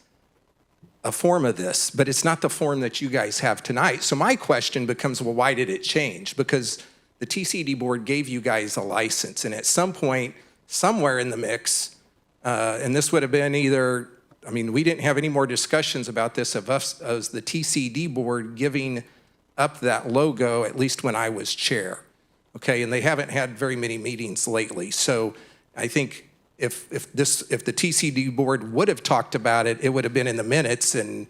a form of this, but it's not the form that you guys have tonight. So my question becomes, well, why did it change? Because the TCD board gave you guys a license. And at some point, somewhere in the mix, and this would have been either, I mean, we didn't have any more discussions about this of us as the TCD board giving up that logo, at least when I was chair. Okay, and they haven't had very many meetings lately. So I think if the TCD board would have talked about it, it would have been in the minutes. And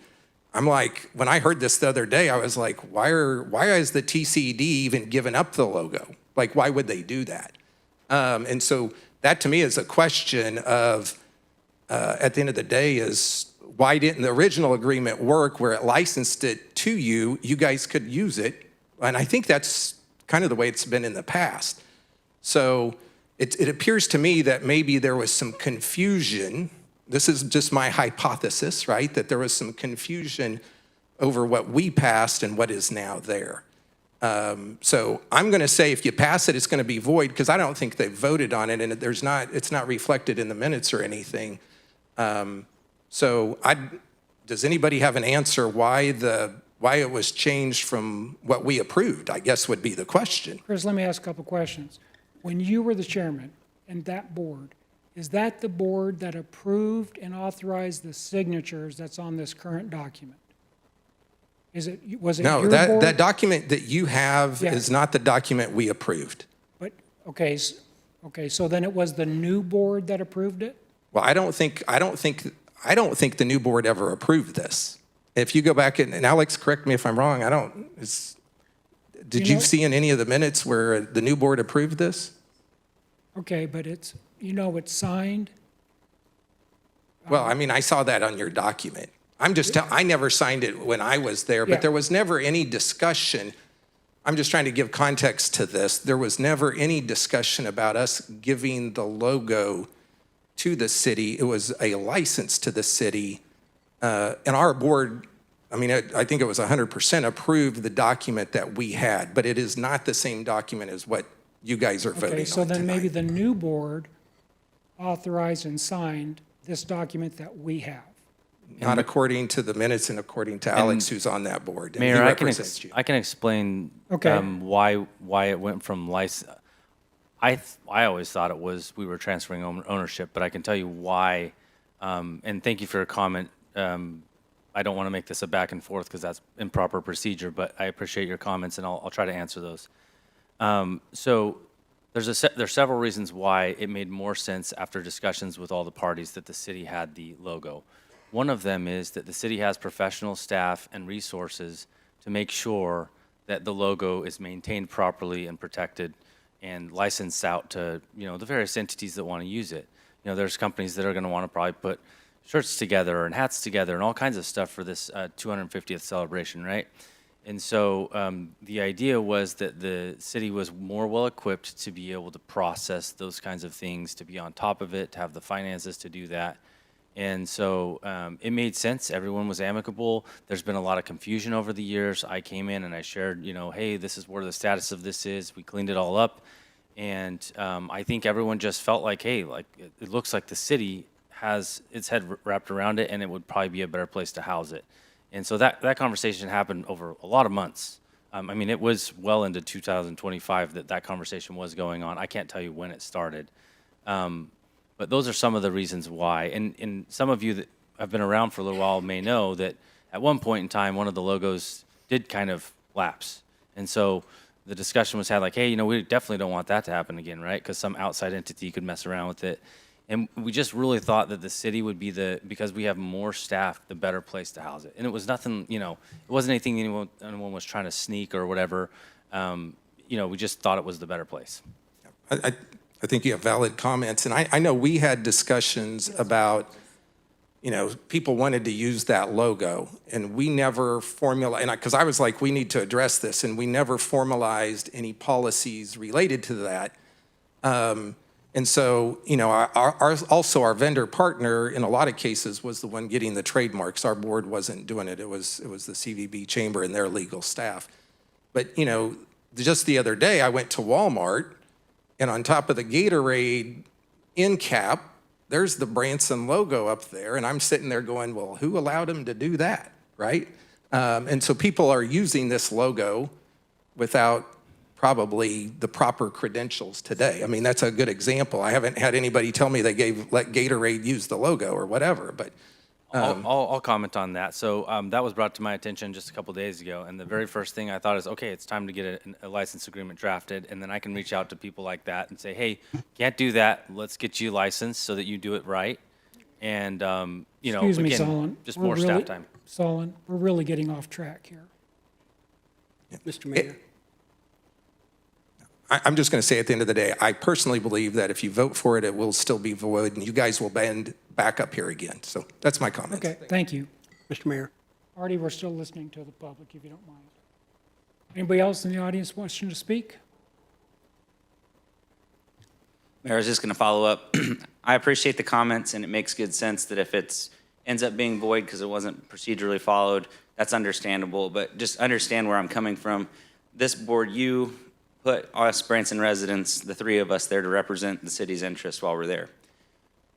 I'm like, when I heard this the other day, I was like, why is the TCD even giving up the logo? Like, why would they do that? And so that to me is a question of, at the end of the day, is why didn't the original agreement work where it licensed it to you? You guys could use it. And I think that's kind of the way it's been in the past. So it appears to me that maybe there was some confusion. This is just my hypothesis, right? That there was some confusion over what we passed and what is now there. So I'm going to say if you pass it, it's going to be void because I don't think they voted on it and it's not reflected in the minutes or anything. Does anybody have an answer why it was changed from what we approved, I guess would be the question. Chris, let me ask a couple questions. When you were the chairman and that board, is that the board that approved and authorized the signatures that's on this current document? Was it your board? No, that document that you have Yeah. is not the document we approved. But, okay, so then it was the new board that approved it? Well, I don't think the new board ever approved this. If you go back and Alex, correct me if I'm wrong, did you see in any of the minutes where the new board approved this? Okay, but it's signed? Well, I mean, I saw that on your document. I never signed it when I was there, but Yeah. there was never any discussion. I'm just trying to give context to this. There was never any discussion about us giving the logo to the city. It was a license to the city. And our board, I mean, I think it was 100% approved the document that we had, but it is not the same document as what you guys are voting on Okay, so then tonight. maybe the new board authorized and signed this document that we have. Not according to the minutes and according to Alex, who's on that board. And he Mayor, represents you. I can explain Okay. why it went from license. I always thought it was we were transferring ownership, but I can tell you why. And thank you for your comment. I don't want to make this a back and forth because that's improper procedure, but I appreciate your comments and I'll try to answer those. So there's several reasons why it made more sense after discussions with all the parties that the city had the logo. One of them is that the city has professional staff and resources to make sure that the logo is maintained properly and protected and licensed out to, the various entities that want to use it. There's companies that are going to want to probably put shirts together and hats together and all kinds of stuff for this 250th celebration, right? And so the idea was that the city was more well-equipped to be able to process those kinds of things, to be on top of it, to have the finances to do that. And so it made sense. Everyone was amicable. There's been a lot of confusion over the years. I came in and I shared, hey, this is where the status of this is. We cleaned it all up. And I think everyone just felt like, hey, it looks like the city has its head wrapped around it and it would probably be a better place to house it. And so that conversation happened over a lot of months. I mean, it was well into 2025 that conversation was going on. I can't tell you when it started. But those are some of the reasons why. And some of you that have been around for a little while may know that at one point in time, one of the logos did kind of lapse. And so the discussion was had like, hey, we definitely don't want that to happen again, right? Because some outside entity could mess around with it. And we just really thought that the city would be because we have more staff, the better place to house it. And it was nothing, it wasn't anything anyone was trying to sneak or whatever. We just thought it was the better place. I think you have valid comments. And I know we had discussions about people wanted to use that logo, and we never formulated, because I was like, we need to address this, and we never formalized any policies related to that. And so, also our vendor partner, in a lot of cases, was the one getting the trademarks. Our board wasn't doing it. It was the CVB chamber and their legal staff. But, just the other day, I went to Walmart, and on top of the Gatorade end cap, there's the Branson logo up there, and I'm sitting there going, well, who allowed them to do that, right? And so people are using this logo without probably the proper credentials today. I mean, that's a good example. I haven't had anybody tell me they let Gatorade use the logo or whatever, but. I'll comment on that. So that was brought to my attention just a couple days ago, and the very first thing I thought is, okay, it's time to get a license agreement drafted, and then I can reach out to people like that and say, hey, can't do that. Let's get you licensed so that you do it right. And Excuse me, again, Solon. just We're more really- staff time. Solon, we're really getting off track here. Mr. Mayor. I'm just going to say at the end of the day, I personally believe that if you vote for it, it will still be void, and you guys will bend back up here again. So that's my comment. Okay, thank you. Mr. Mayor. Artie, we're still listening to the public, if you don't mind. Anybody else in the audience wishing to speak? Mayor, I was just going to follow up. I appreciate the comments, and it makes good sense that if it ends up being void because it wasn't procedurally followed, that's understandable. But just understand where I'm coming from. This board, you put us Branson residents, the three of us, there to represent the city's interests while we're there.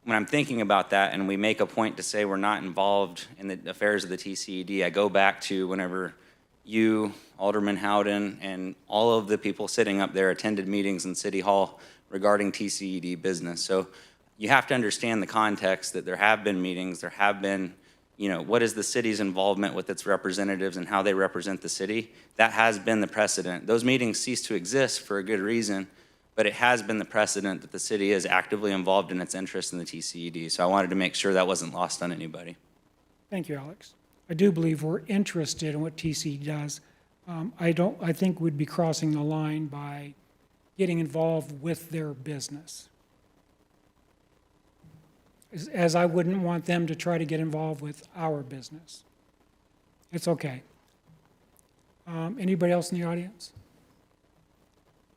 When I'm thinking about that and we make a point to say we're not involved in the affairs of the TCED, I go back to whenever you, Alderman Howden, and all of the people sitting up there attended meetings in City Hall regarding TCED business. So you have to understand the context that there have been meetings, there have been, what is the city's involvement with its representatives and how they represent the city? That has been the precedent. Those meetings cease to exist for a good reason, but it has been the precedent that the city is actively involved in its interest in the TCED. So I wanted to make sure that wasn't lost on anybody. Thank you, Alex. I do believe we're interested in what TC does. I think we'd be crossing the line by getting involved with their business. As I wouldn't want them to try to get involved with our business. It's okay. Anybody else in the audience?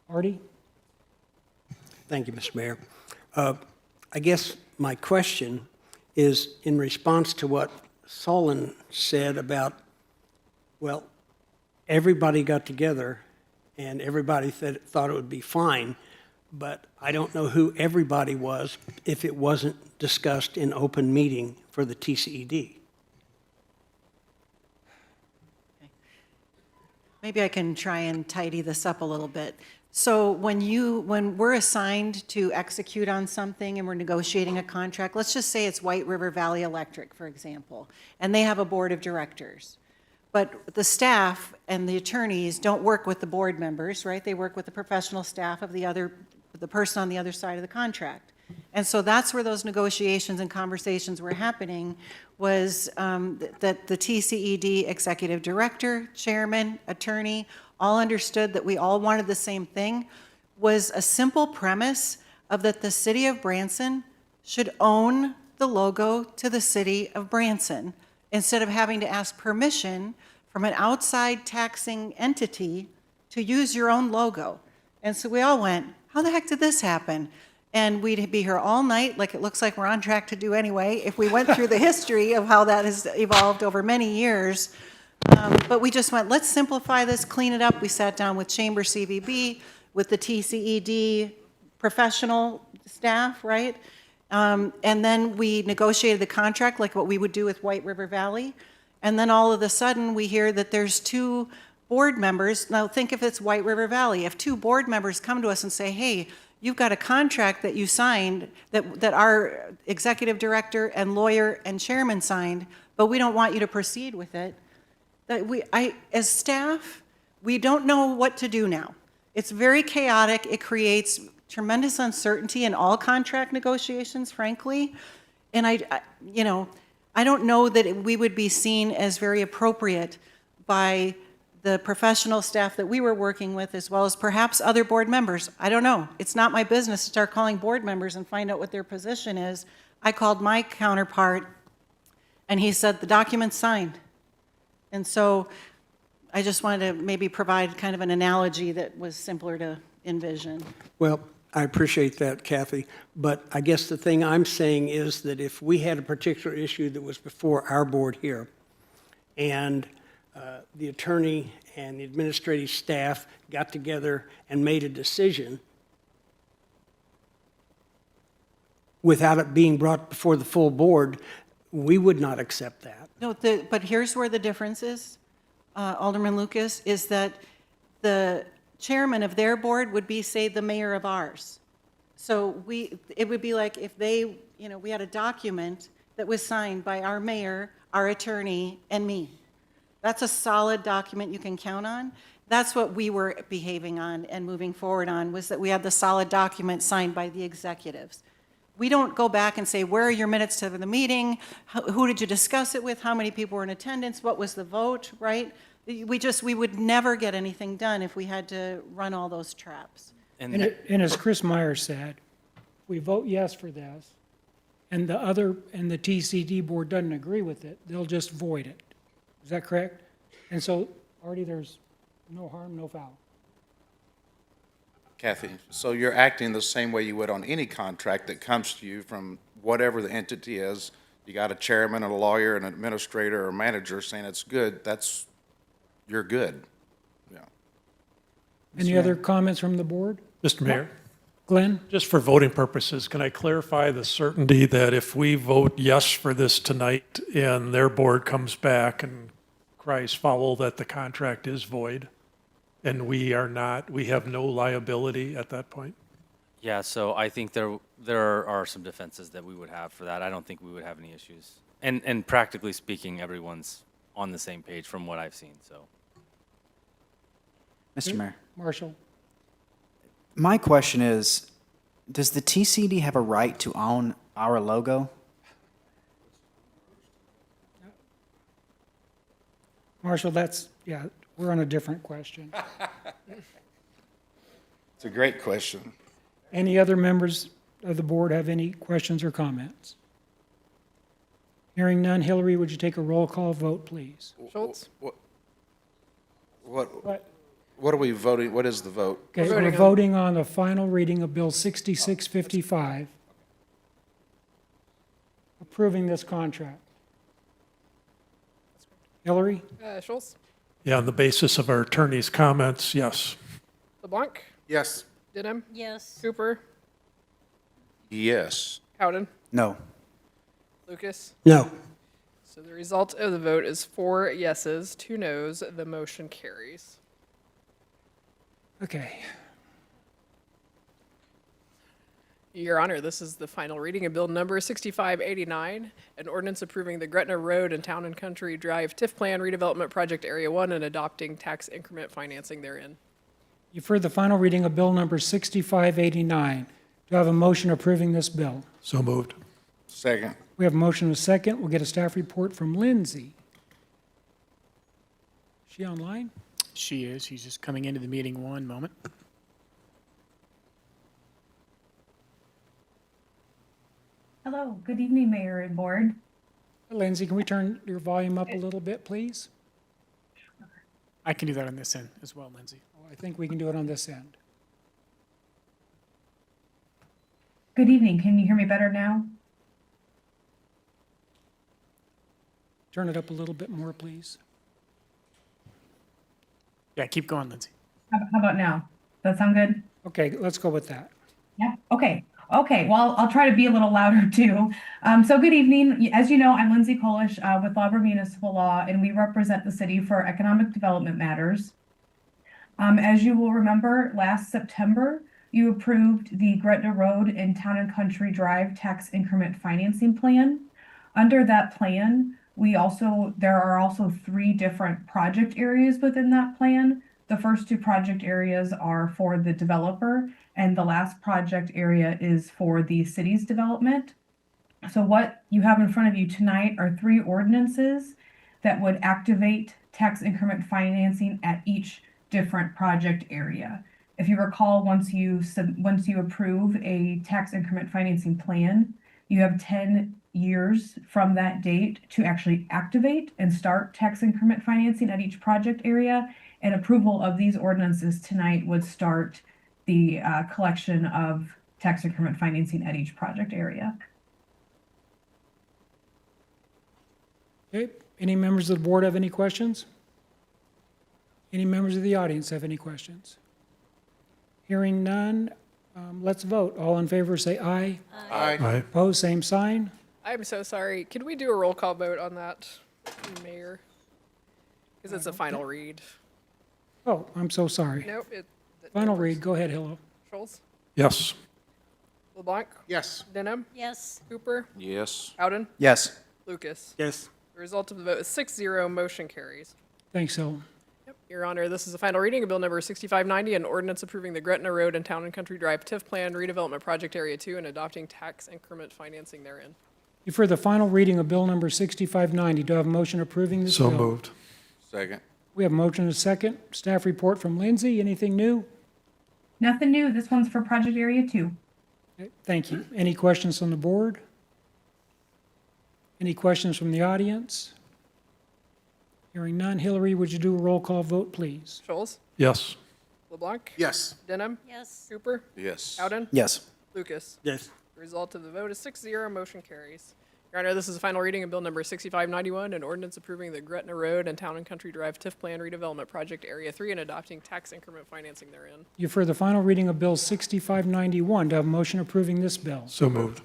Artie? Thank you, Mr. Mayor. I guess my question is in response to what Solon said about, well, everybody got together and everybody thought it would be fine, but I don't know who everybody was if it wasn't discussed in open meeting for the TCED. Maybe I can try and tidy this up a little bit. So when we're assigned to execute on something and we're negotiating a contract, let's just say it's White River Valley Electric, for example, and they have a board of directors. But the staff and the attorneys don't work with the board members, right? They work with the professional staff of the person on the other side of the contract. And so that's where those negotiations and conversations were happening, was that the TCED executive director, chairman, attorney, all understood that we all wanted the same thing, was a simple premise of that the city of Branson should own the logo to the city of Branson instead of having to ask permission from an outside taxing entity to use your own logo. And so we all went, how the heck did this happen? And we'd be here all night, like it looks like we're on track to do anyway, if we went through the history of how that has evolved over many years. But we just went, let's simplify this, clean it up. We sat down with Chamber CVB, with the TCED professional staff, right? And then we negotiated the contract like what we would do with White River Valley. And then all of a sudden, we hear that there's two board members. Now think if it's White River Valley. If two board members come to us and say, hey, you've got a contract that you signed, that our executive director and lawyer and chairman signed, but we don't want you to proceed with it, that as staff, we don't know what to do now. It's very chaotic. It creates tremendous uncertainty in all contract negotiations, frankly. And I don't know that we would be seen as very appropriate by the professional staff that we were working with, as well as perhaps other board members. I don't know. It's not my business to start calling board members and find out what their position is. I called my counterpart And he said, the document's signed. And so I just wanted to maybe provide kind of an analogy that was simpler to envision. Well, I appreciate that, Kathy, but I guess the thing I'm saying is that if we had a particular issue that was before our board here, and the attorney and the administrative staff got together and made a decision without it being brought before the full board, we would not accept that. No, but here's where the difference is, Alderman Lucas, is that the chairman of their board would be, say, the mayor of ours. So it would be like if they, we had a document that was signed by our mayor, our attorney, and me. That's a solid document you can count on. That's what we were behaving on and moving forward on, was that we had the solid document signed by the executives. We don't go back and say, where are your minutes to the meeting? Who did you discuss it with? How many people were in attendance? What was the vote, right? We would never get anything done if we had to run all those traps. And as Chris Meyer said, we vote yes for this, and the TCD board doesn't agree with it, they'll just void it. Is that correct? And so, Artie, there's no harm, no foul. Kathy, so you're acting the same way you would on any contract that comes to you from whatever the entity is. You got a chairman, a lawyer, an administrator, or a manager saying it's good, you're good. Yeah. Any other comments from the board? Mr. Mayor, Glenn? just for voting purposes, can I clarify the certainty that if we vote yes for this tonight and their board comes back and cries foul that the contract is void and we have no liability at that point? Yeah, so I think there are some defenses that we would have for that. I don't think we would have any issues. And practically speaking, everyone's on the same page from what I've seen, so. Mr. Mayor, Marshall? my question is, does the TCD have a right to own our logo? Marshall, we're on a different question. It's a great question. Any other members of the board have any questions or comments? Hearing none, Hillary, would you take a roll call vote, please? Schultz? What are we voting, what is the vote? Okay, we're voting on the final reading of Bill 6655, approving this contract. Hillary? Schultz? Yeah, on the basis of our attorney's comments, yes. LeBlanc? Yes. Denham? Yes. Cooper? Yes. Howden? No. Lucas? No. So the result of the vote is 4 yeses, 2 noes. The motion carries. Okay. Your Honor, this is the final reading of Bill number 6589, an ordinance approving the Gretna Road and Town and Country Drive TIF Plan Redevelopment Project Area 1 and adopting tax increment financing therein. You've heard the final reading of Bill number 6589. Do I have a motion approving this bill? So moved. Second. We have a motion and a second. We'll get a staff report from Lindsay. Is she online? She is. She's just coming into the meeting. One moment. Hello, good evening, Mayor and Board. Lindsay, can we turn your volume up a little bit, please? I can do that on this end as well, Lindsay. Oh, I think we can do it on this end. Good evening, can you hear me better now? Turn it up a little bit more, please. Yeah, keep going, Lindsay. How about now? Does that sound good? Okay, let's go with that. Yeah, okay. Okay, well, I'll try to be a little louder too. So good evening. As you know, I'm Lindsay Kolish with Auburn Municipal Law, and we represent the city for economic development matters. As you will remember, last September, you approved the Gretna Road and Town and Country Drive tax increment financing plan. Under that plan, there are also 3 different project areas within that plan. The first 2 project areas are for the developer, and the last project area is for the city's development. So what you have in front of you tonight are 3 ordinances that would activate tax increment financing at each different project area. If you recall, once you approve a tax increment financing plan, you have 10 years from that date to actually activate and start tax increment financing at each project area. And approval of these ordinances tonight would start the collection of tax increment financing at each project area. Okay, any members of the board have any questions? Any members of the audience have any questions? Hearing none, let's vote. All in favor, say aye. Aye. Aye. Opposed, same sign. I'm so sorry. Could we do a roll call vote on that, Mayor? Because it's a final read. Oh, I'm so sorry. Nope. Final read, go ahead, Hillo. Schultz, Yes. LeBlanc, Yes. Denham, Yes. Cooper, Yes. Howden, Yes. Lucas. Yes. The result of the vote is 6-0, motion carries. Thanks, Hillo. Yep, Your Honor, this is a final reading of Bill number 6590, an ordinance approving the Gretna Road and Town and Country Drive TIF Plan redevelopment project area 2 and adopting tax increment financing therein. You've heard the final reading of bill number 6590. Do I have a motion approving this bill? So moved. Second. We have a motion and a second. Staff report from Lindsay. Anything new? Nothing new. This one's for project area 2. Okay, thank you. Any questions from the board? Any questions from the audience? Hearing none. Hillary, would you do a roll call vote, please? Schultz, Yes. LeBlanc, Yes. Denham, Yes. Cooper, Yes. Howden, Yes. Lucas. Yes. The result of the vote is 6-0, motion carries. Your Honor, this is a final reading of Bill number 6591, an ordinance approving the Gretna Road and Town and Country Drive TIF Plan redevelopment project area 3 and adopting tax increment financing therein. You've heard the final reading of bill 6591. Do I have a motion approving this bill? So moved.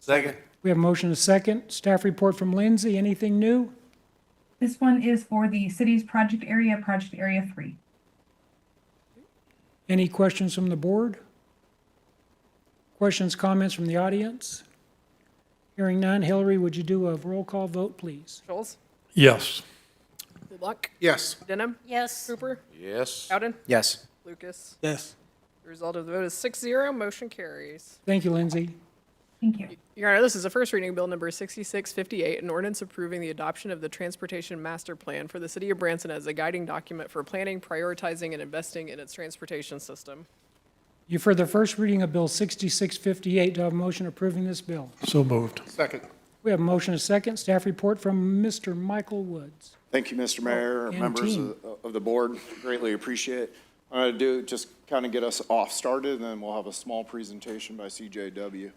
Second. We have a motion and a second. Staff report from Lindsay. Anything new? This one is for the city's project area 3. Any questions from the board? Questions, comments from the audience? Hearing none. Hillary, would you do a roll call vote, please? Schultz, Yes. LeBlanc, Yes. Denham, Yes. Cooper, Yes. Howden, Yes. Lucas. Yes. The result of the vote is 6-0, motion carries. Thank you, Lindsay. Thank you. Your Honor, this is a first reading of Bill number 6658, an ordinance approving the adoption of the Transportation Master Plan for the City of Branson as a guiding document for planning, prioritizing, and investing in its transportation system. You've heard the first reading of bill 6658. Do I have a motion approving this bill? So moved. Second. We have a motion and a second. Staff report from Mr. Michael Woods. Thank you, Mr. Mayor, and members team. of the board. Greatly appreciate it. I'm going to do just kind of get us off started, and then we'll have a small presentation by CJW.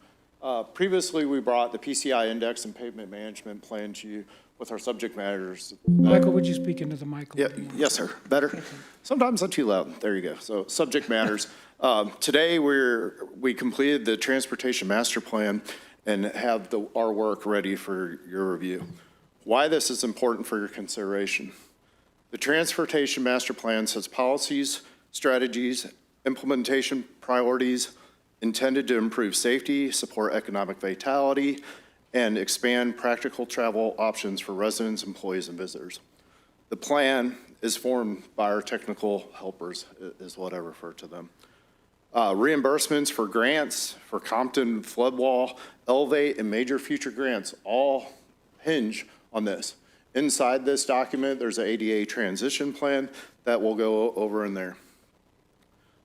Previously, we brought the PCI index and pavement management plan to you with our subject matters. Michael, would you speak into the mic? a Yeah, little more? yes, sir. Better? Sometimes I'm too loud. There you go. So subject matters. Today, we completed the Transportation Master Plan and have our work ready for your review. Why this is important for your consideration. The Transportation Master Plan sets policies, strategies, implementation priorities intended to improve safety, support economic vitality, and expand practical travel options for residents, employees, and visitors. The plan is formed by our technical helpers, is what I refer to them. Reimbursements for grants for Compton flood wall, Elevate, and major future grants all hinge on this. Inside this document, there's an ADA transition plan that we'll go over in there.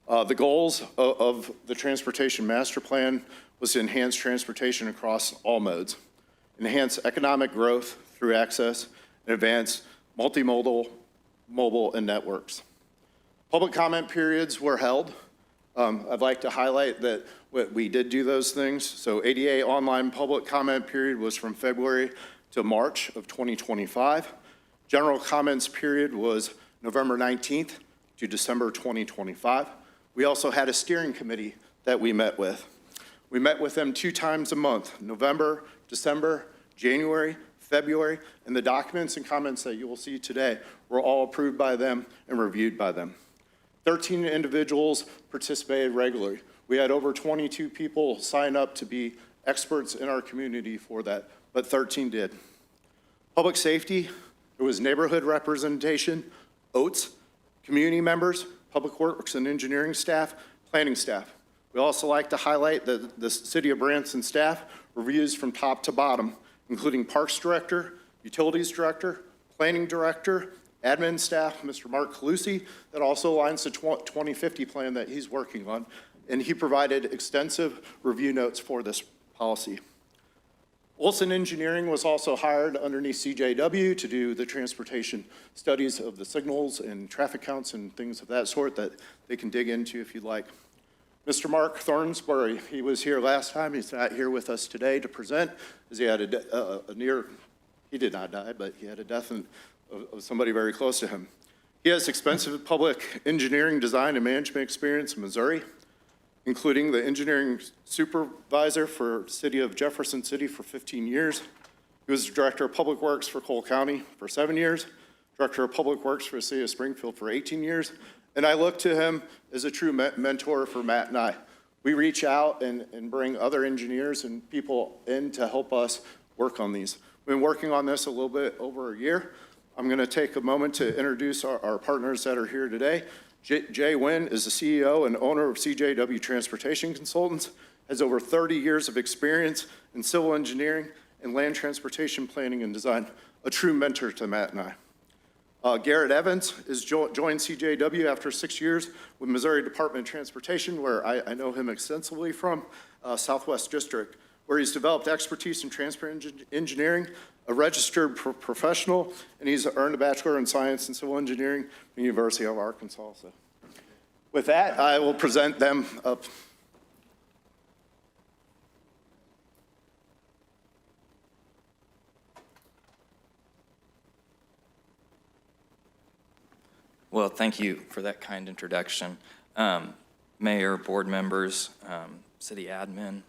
The goals of the Transportation Master Plan was to enhance transportation across all modes, enhance economic growth through access, and advance multimodal, mobile, and networks. Public comment periods were held. I'd like to highlight that we did do those things. So ADA online public comment period was from February to March of 2025. General comments period was November 19th to December 2025. We also had a steering committee that we met with. We met with them 2 times a month, November, December, January, February, and the documents and comments that you will see today were all approved by them and reviewed by them. 13 individuals participated regularly. We had over 22 people sign up to be experts in our community for that, but 13 did. Public safety, there was neighborhood representation, OATS, community members, public works and engineering staff, planning staff. We also like to highlight that the City of Branson staff reviews from top to bottom, including Parks Director, Utilities Director, Planning Director, admin staff, Mr. Mark Calusi, that also aligns the 2050 plan that he's working on, and he provided extensive review notes for this policy. Olson Engineering was also hired underneath CJW to do the transportation studies of the signals and traffic counts and things of that sort that they can dig into if you'd like. Mr. Mark Thornsbury, he was here last time. He's not here with us today to present, as he had he did not die, but he had a death of somebody very close to him. He has extensive public engineering, design, and management experience in Missouri, including the engineering supervisor for the city of Jefferson City for 15 years. He was director of public works for Cole County for 7 years, director of public works for the city of Springfield for 18 years. And I look to him as a true mentor for Matt and I. We reach out and bring other engineers and people in to help us work on these. We've been working on this a little bit over a year. I'm going to take a moment to introduce our partners that are here today. Jay Wynn is the CEO and owner of CJW Transportation Consultants, has over 30 years of experience in civil engineering and land transportation planning and design, a true mentor to Matt and I. Garrett Evans has joined CJW after 6 years with Missouri Department of Transportation, where I know him extensively from, Southwest District, where he's developed expertise in transport engineering, a registered professional, and he's earned a Bachelor in Science and Civil Engineering from the University of Arkansas. So with that, I will present them up. Well, thank you for that kind introduction. Mayor, board members, city admin,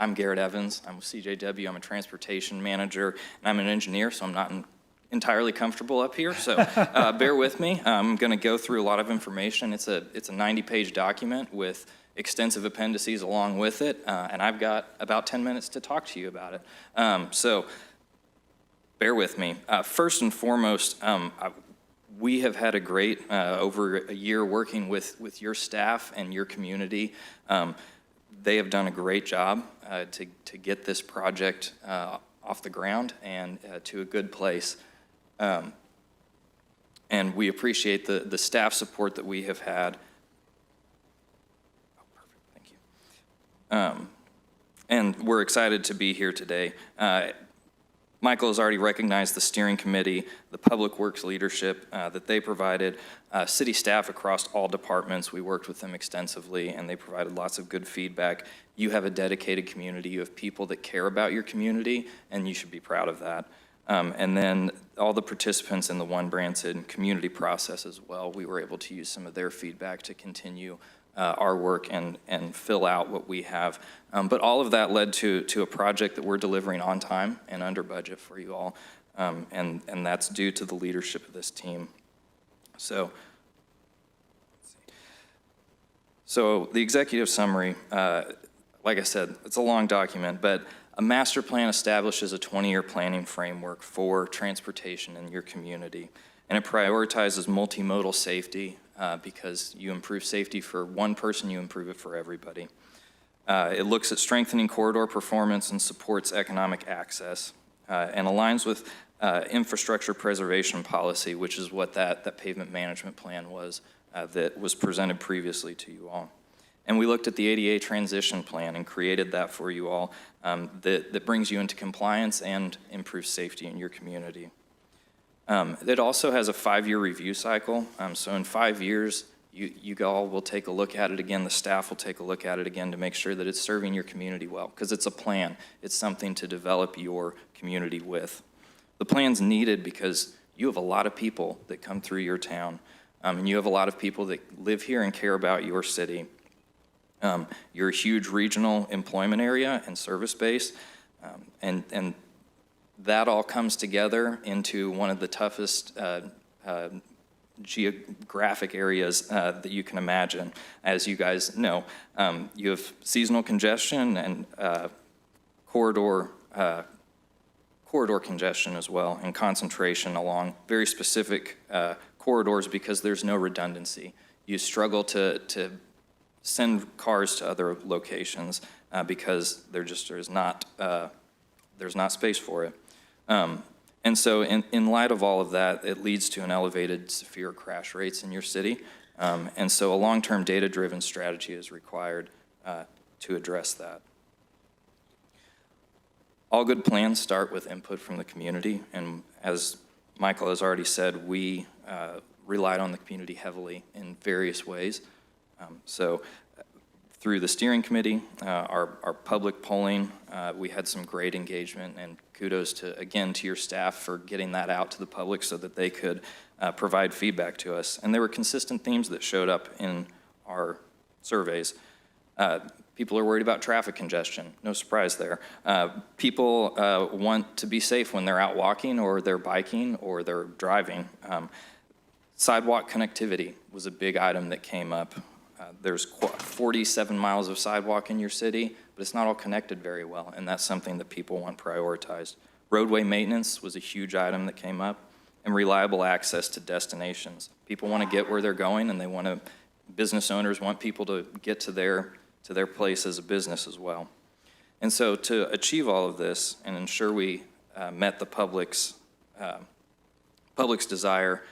I'm Garrett Evans. I'm with CJW. I'm a transportation manager, and I'm an engineer, so I'm not entirely comfortable up here, so bear with me. I'm going to go through a lot of information. It's a 90-page document with extensive appendices along with it, and I've got about 10 minutes to talk to you about it. So bear with me. First and foremost, we have had a great over a year working with your staff and your community. They have done a great job to get this project off the ground and to a good place. And we appreciate the staff support that we have had. Oh, perfect, thank you. And we're excited to be here today. Michael has already recognized the steering committee, the public works leadership that they provided, city staff across all departments. We worked with them extensively, and they provided lots of good feedback. You have a dedicated community. You have people that care about your community, and you should be proud of that. And then all the participants in the One Branson community process as well, we were able to use some of their feedback to continue our work and fill out what we have. But all of that led to a project that we're delivering on time and under budget for you all. And that's due to the leadership of this team. So the executive summary, like I said, it's a long document, but a master plan establishes a 20-year planning framework for transportation in your community. And it prioritizes multimodal safety because you improve safety for one person, you improve it for everybody. It looks at strengthening corridor performance and supports economic access and aligns with infrastructure preservation policy, which is what that pavement management plan was that was presented previously to you all. And we looked at the ADA transition plan and created that for you all that brings you into compliance and improves safety in your community. It also has a 5-year review cycle. So in 5 years, you all will take a look at it again. The staff will take a look at it again to make sure that it's serving your community well, because it's a plan. It's something to develop your community with. The plan's needed because you have a lot of people that come through your town, and you have a lot of people that live here and care about your city. You're a huge regional employment area and service base, and that all comes together into one of the toughest geographic areas that you can imagine. As you guys know, you have seasonal congestion and corridor congestion as well, and concentration along very specific corridors because there's no redundancy. You struggle to send cars to other locations because there's not space for it. And so in light of all of that, it leads to an elevated severe crash rates in your city. And so a long-term data-driven strategy is required to address that. All good plans start with input from the community, and as Michael has already said, we relied on the community heavily in various ways. Through the steering committee, our public polling, we had some great engagement, and kudos again to your staff for getting that out to the public so that they could provide feedback to us. And there were consistent themes that showed up in our surveys. People are worried about traffic congestion, no surprise there. People want to be safe when they're out walking or they're biking or they're driving. Sidewalk connectivity was a big item that came up. There's 47 miles of sidewalk in your city, but it's not all connected very well, and that's something that people want prioritized. Roadway maintenance was a huge item that came up, and reliable access to destinations. People want to get where they're going, and business owners want people to get to their place as a business as well. And so to achieve all of this and ensure we met the public's desire,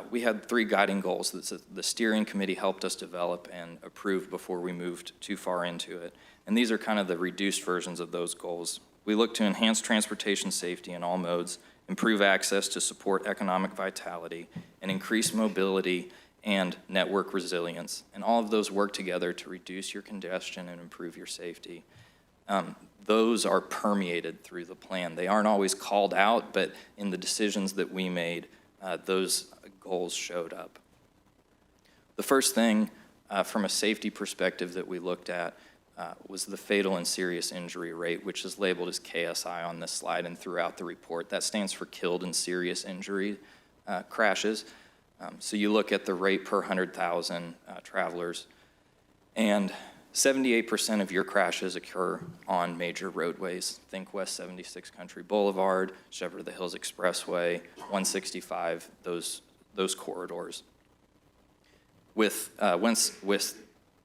we had 3 guiding goals that the steering committee helped us develop and approve before we moved too far into it. And these are kind of the reduced versions of those goals. We look to enhance transportation safety in all modes, improve access to support economic vitality, and increase mobility and network resilience. And all of those work together to reduce your congestion and improve your safety. Those are permeated through the plan. They aren't always called out, but in the decisions that we made, those goals showed up. The first thing from a safety perspective that we looked at was the fatal and serious injury rate, which is labeled as KSI on this slide and throughout the report. That stands for killed and serious injury crashes. So you look at the rate per 100,000 travelers, and 78% of your crashes occur on major roadways. Think West 76 Country Boulevard, Shepherd of the Hills Expressway, 165, those corridors. With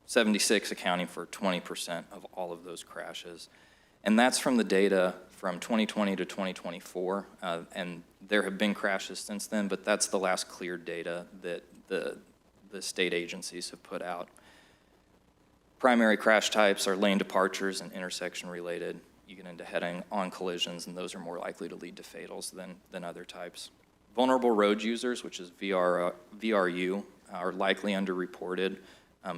76 accounting for 20% of all of those crashes. And that's from the data from 2020 to 2024, and there have been crashes since then, but that's the last cleared data that the state agencies have put out. Primary crash types are lane departures and intersection related. You get into head-on collisions, and those are more likely to lead to fatals than other types. Vulnerable road users, which is VRU, are likely underreported,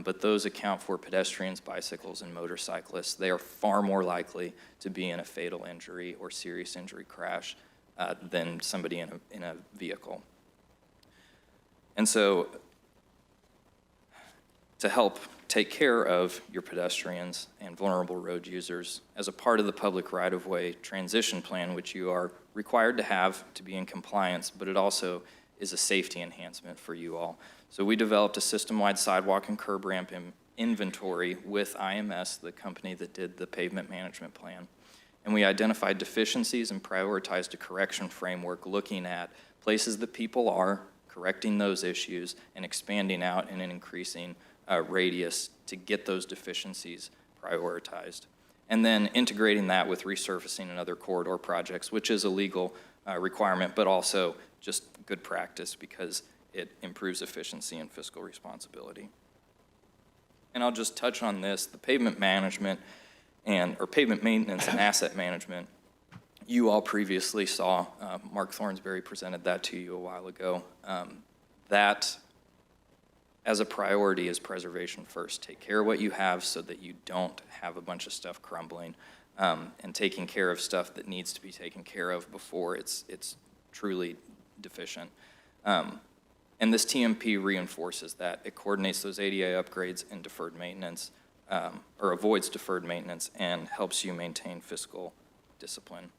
but those account for pedestrians, bicycles, and motorcyclists. They are far more likely to be in a fatal injury or serious injury crash than somebody in a vehicle. And so to help take care of your pedestrians and vulnerable road users as a part of the public right-of-way transition plan, which you are required to have to be in compliance, but it also is a safety enhancement for you all. So we developed a system-wide sidewalk and curb ramp inventory with IMS, the company that did the pavement management plan. And we identified deficiencies and prioritized a correction framework looking at places that people are, correcting those issues, and expanding out in an increasing radius to get those deficiencies prioritized. And then integrating that with resurfacing and other corridor projects, which is a legal requirement, but also just good practice because it improves efficiency and fiscal responsibility. And I'll just touch on this, the pavement management or pavement maintenance and asset management. You all previously saw, Mark Thornsberry presented that to you a while ago. That as a priority is preservation first. Take care of what you have so that you don't have a bunch of stuff crumbling, and taking care of stuff that needs to be taken care of before it's truly deficient. And this TMP reinforces that. It coordinates those ADA upgrades and deferred maintenance, or avoids deferred maintenance and helps you maintain fiscal discipline.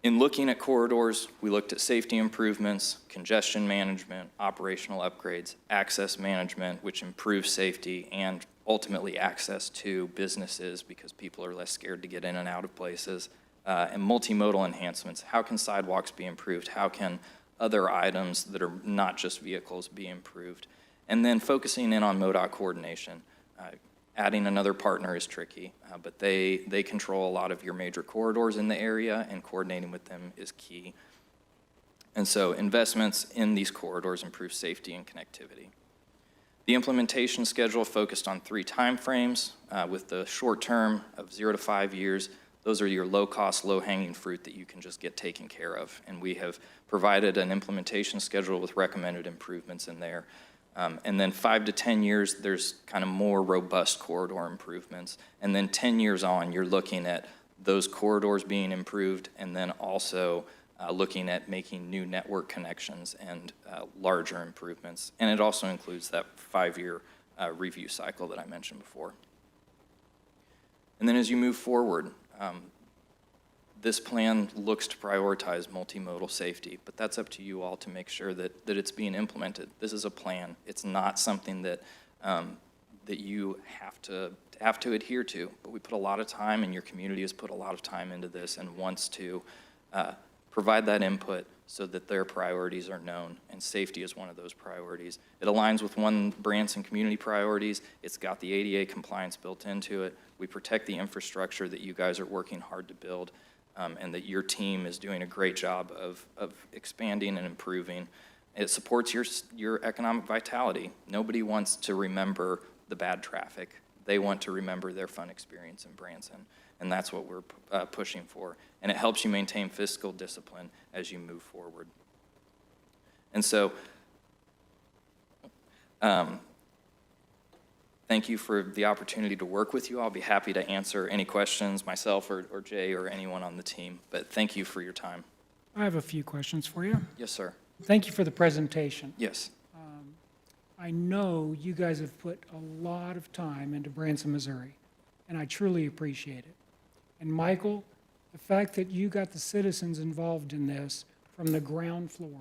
In looking at corridors, we looked at safety improvements, congestion management, operational upgrades, access management, which improves safety and ultimately access to businesses because people are less scared to get in and out of places, and multimodal enhancements. How can sidewalks be improved? How can other items that are not just vehicles be improved? And then focusing in on MoDOT coordination. Adding another partner is tricky, but they control a lot of your major corridors in the area, and coordinating with them is key. And so investments in these corridors improve safety and connectivity. The implementation schedule focused on 3 time frames, with the short term of 0 to 5 years. Those are your low-cost, low-hanging fruit that you can just get taken care of. And we have provided an implementation schedule with recommended improvements in there. And then 5 to 10 years, there's kind of more robust corridor improvements. And then 10 years on, you're looking at those corridors being improved, and then also looking at making new network connections and larger improvements. And it also includes that 5-year review cycle that I mentioned before. And then as you move forward, this plan looks to prioritize multimodal safety, but that's up to you all to make sure that it's being implemented. This is a plan. It's not something that that you have to adhere to, but we put a lot of time, and your community has put a lot of time into this and wants to provide that input so that their priorities are known, and safety is one of those priorities. It aligns with one Branson community priorities. It's got the ADA compliance built into it. We protect the infrastructure that you guys are working hard to build, and that your team is doing a great job of expanding and improving. It supports your economic vitality. Nobody wants to remember the bad traffic. They want to remember their fun experience in Branson, and that's what we're pushing for. And it helps you maintain fiscal discipline as you move forward. And so, thank you for the opportunity to work with you. I'll be happy to answer any questions, myself or Jay or anyone on the team, but thank you for your time. I have a few questions for you. Yes, sir. Thank you for the presentation. Yes. I know you guys have put a lot of time into Branson, Missouri, and I truly appreciate it. And Michael, the fact that you got the citizens involved in this from the ground floor,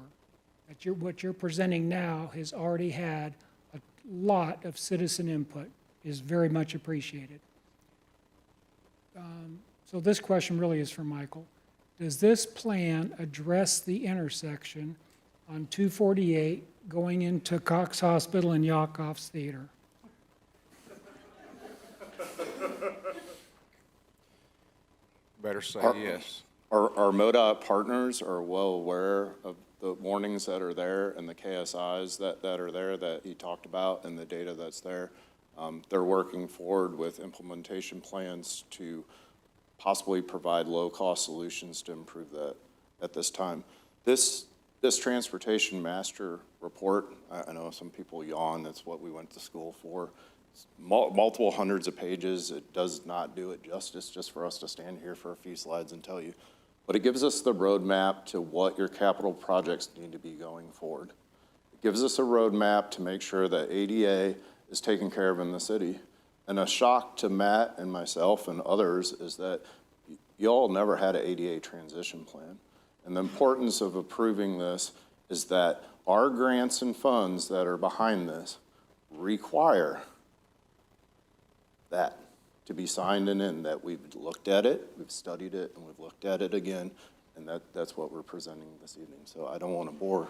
that what you're presenting now has already had a lot of citizen input, is very much appreciated. So this question really is for Michael. Does this plan address the intersection on 248 going into Cox Hospital and Yakov's Theater? Better say yes. Our MoDOT partners are well aware of the warnings that are there and the KSIs that are there that he talked about and the data that's there. They're working forward with implementation plans to possibly provide low-cost solutions to improve that at this time. This transportation master report, I know some people yawn, that's what we went to school for. It's multiple hundreds of pages. It does not do it justice just for us to stand here for a few slides and tell you. But it gives us the roadmap to what your capital projects need to be going forward. It gives us a roadmap to make sure that ADA is taken care of in the city. And a shock to Matt and myself and others is that y'all never had an ADA transition plan. And the importance of approving this is that our grants and funds that are behind this require that to be signed and in, that we've looked at it, we've studied it, and we've looked at it again, and that's what we're presenting this evening. So I don't want to bore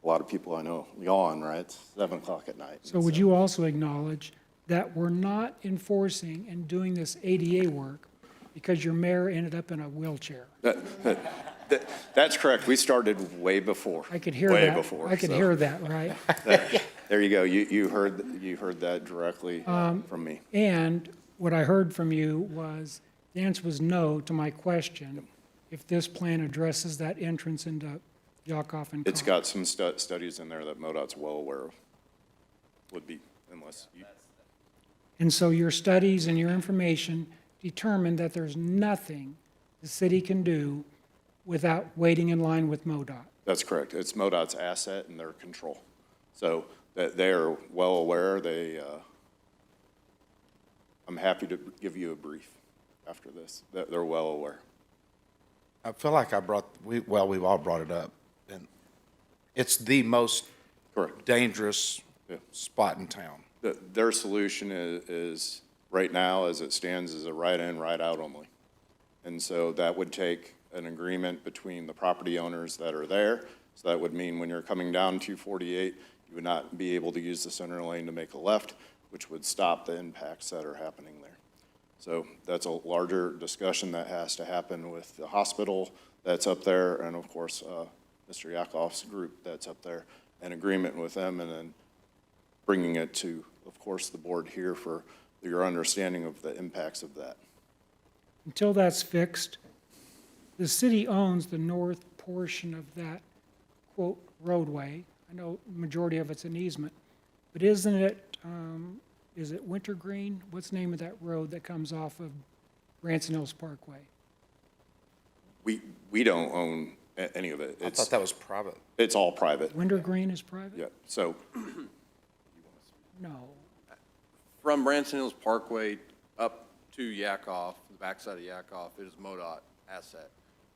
a lot of people I know yawn, right? It's 7 o'clock at night. So would you also acknowledge that we're not enforcing and doing this ADA work because your mayor ended up in a wheelchair? That's correct. We started way before. I could hear way that. Before, I could hear that, right? There you go. You heard that directly from me. And what I heard from you was, the answer was no to my question, if this plan addresses that entrance into Yakov and It's Cox. got some studies in there that MoDOT's well aware of. Would be, unless you. And so your studies and your information determined that there's nothing the city can do without waiting in line with MoDOT. That's correct. It's MoDOT's asset and their control. So that they are well aware. I'm happy to give you a brief after this. They're well aware. I feel like we've all brought it up, and it's the most dangerous spot in town. Their solution is right now, as it stands, is a right in, right out only. And so that would take an agreement between the property owners that are there. So that would mean when you're coming down 248, you would not be able to use the center lane to make a left, which would stop the impacts that are happening there. So that's a larger discussion that has to happen with the hospital that's up there, and of course, Mr. Yakov's group that's up there, an agreement with them, and then bringing it to, of course, the board here for your understanding of the impacts of that. Until that's fixed, the city owns the north portion of that, quote, roadway. I know the majority of it's an easement, but isn't it, is it Wintergreen? What's the name of that road that comes off of Branson Hills Parkway? We don't own any of it. I thought that was private. It's all private. Wintergreen is private? Yeah, so No. From Branson Hills Parkway up to Yakov, the backside of Yakov, it is MoDOT asset.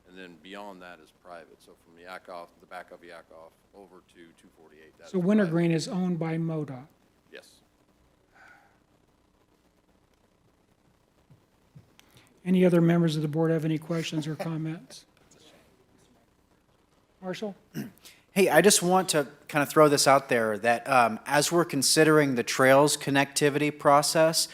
And then beyond that is private. So from Yakov, the back of Yakov, over to 248. that So is private. Wintergreen is owned by MoDOT. Yes. Any other members of the board have any questions or comments? Marshall? Hey, I just want to kind of throw this out there that as we're considering the trails connectivity process,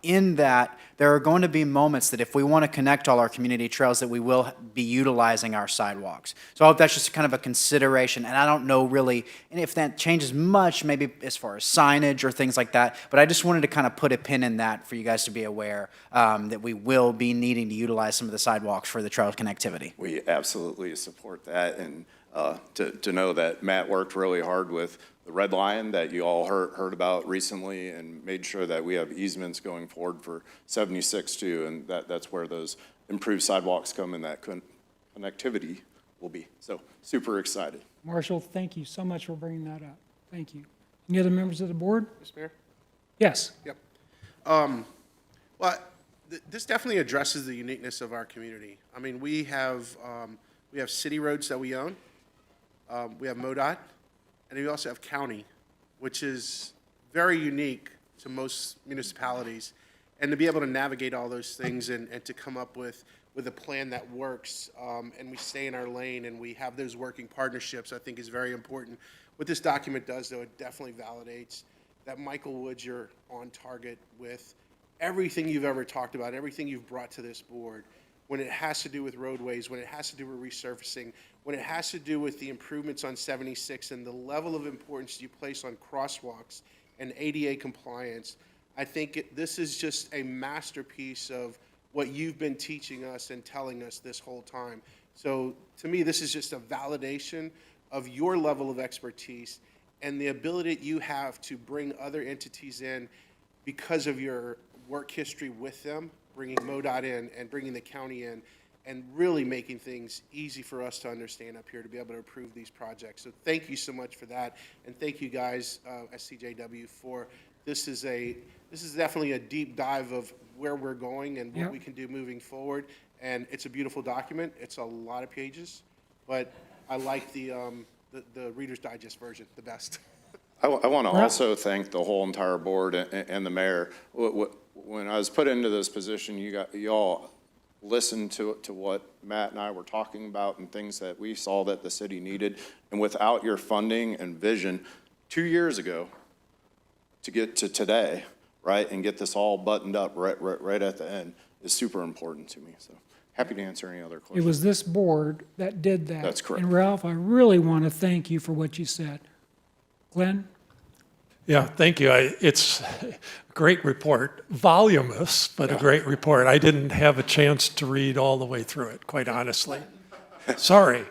in that there are going to be moments that if we want to connect all our community trails that we will be utilizing our sidewalks. So I hope that's just kind of a consideration, and I don't know really and if that changes much, maybe as far as signage or things like that, but I just wanted to kind of put a pin in that for you guys to be aware that we will be needing to utilize some of the sidewalks for the trail connectivity. we absolutely support that. And to know that Matt worked really hard with the Red Lion that you all heard about recently and made sure that we have easements going forward for 76 too. And that's where those improved sidewalks come and that connectivity will be. So super excited. Marshall, thank you so much for bringing that up. Thank you. Any other members of the board? Mr. Mayor? Yes. Yep. Well, this definitely addresses the uniqueness of our community. I mean, we have city roads that we own. We have MoDOT, and we also have county, which is very unique to most municipalities. And to be able to navigate all those things and to come up with a plan that works, and we stay in our lane and we have those working partnerships, I think is very important. What this document does, though, it definitely validates that Michael Woods, you're on target with everything you've ever talked about, everything you've brought to this board. When it has to do with roadways, when it has to do with resurfacing, when it has to do with the improvements on 76 and the level of importance you place on crosswalks and ADA compliance, I think this is just a masterpiece of what you've been teaching us and telling us this whole time. So to me, this is just a validation of your level of expertise and the ability that you have to bring other entities in because of your work history with them, bringing MoDOT in and bringing the county in, and really making things easy for us to understand up here to be able to approve these projects. So thank you so much for that, and thank you guys at CJW for this is definitely a deep dive of where we're going and what we can do moving forward. And it's a beautiful document. It's a lot of pages, but I like the Reader's Digest version the best. I want to also thank the whole entire board and the mayor. When I was put into this position, you all listened to what Matt and I were talking about and things that we saw that the city needed. And without your funding and vision 2 years ago to get to today, right, and get this all buttoned up right at the end is super important to me. So happy to answer any other questions. It was this board that did that. That's correct. And Ralph, I really want to thank you for what you said. Glenn? Yeah, thank you. It's a great report, voluminous, but a great report. I didn't have a chance to read all the way through it, quite honestly. Sorry.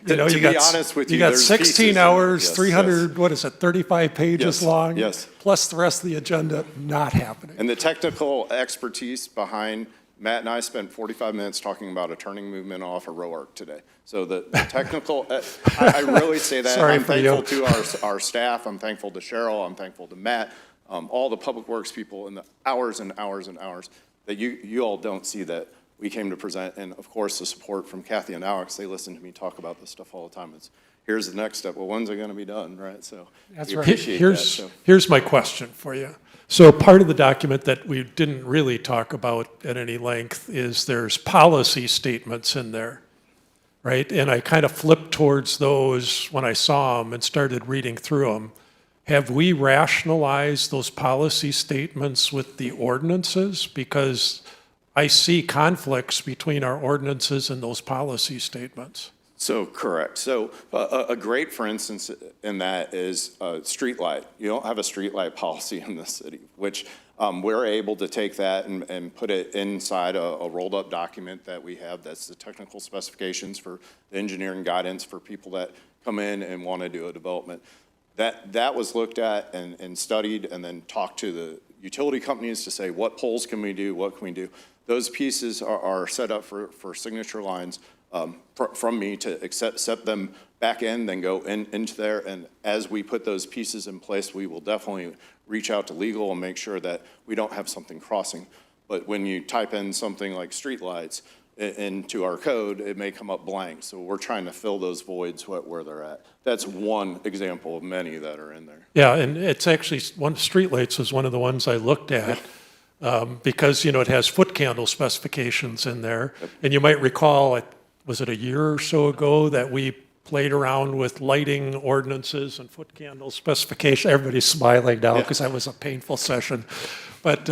To be honest with you, got there's 16 pieces hours, yes, 300, what is it, 35 pages long? Yes. Plus the rest of the agenda not happening. And the technical expertise behind, Matt and I spent 45 minutes talking about a turning movement off a row arc today. So the technical, I really say that. Sorry I'm for thankful you. to our staff. I'm thankful to Cheryl. I'm thankful to Matt, all the public works people, and the hours and hours and hours that you all don't see that we came to present. And of course, the support from Kathy and Alex. They listen to me talk about this stuff all the time. It's here's the next step. Well, when's it going to be done, right? So That's we right. appreciate that. So. Here's my question for you. So part of the document that we didn't really talk about at any length is there's policy statements in there, right? And I kind of flipped towards those when I saw them and started reading through them. Have we rationalized those policy statements with the ordinances? Because I see conflicts between our ordinances and those policy statements. So correct. So a great, for instance, in that is street light. You don't have a street light policy in the city, which we're able to take that and put it inside a rolled up document that we have. That's the technical specifications for the engineering guidance for people that come in and want to do a development. That was looked at and studied and then talked to the utility companies to say, what poles can we do? What can we do? Those pieces are set up for signature lines from me to accept them back in, then go into there. And as we put those pieces in place, we will definitely reach out to legal and make sure that we don't have something crossing. But when you type in something like streetlights into our code, it may come up blank. So we're trying to fill those voids where they're at. That's one example of many that are in there. Yeah, and it's actually, streetlights is one of the ones I looked at. Because, you know, it has foot candle specifications in there. And you might recall, was it a year or so ago that we played around with lighting ordinances and foot candle specification? Everybody's smiling now because that was a painful session. But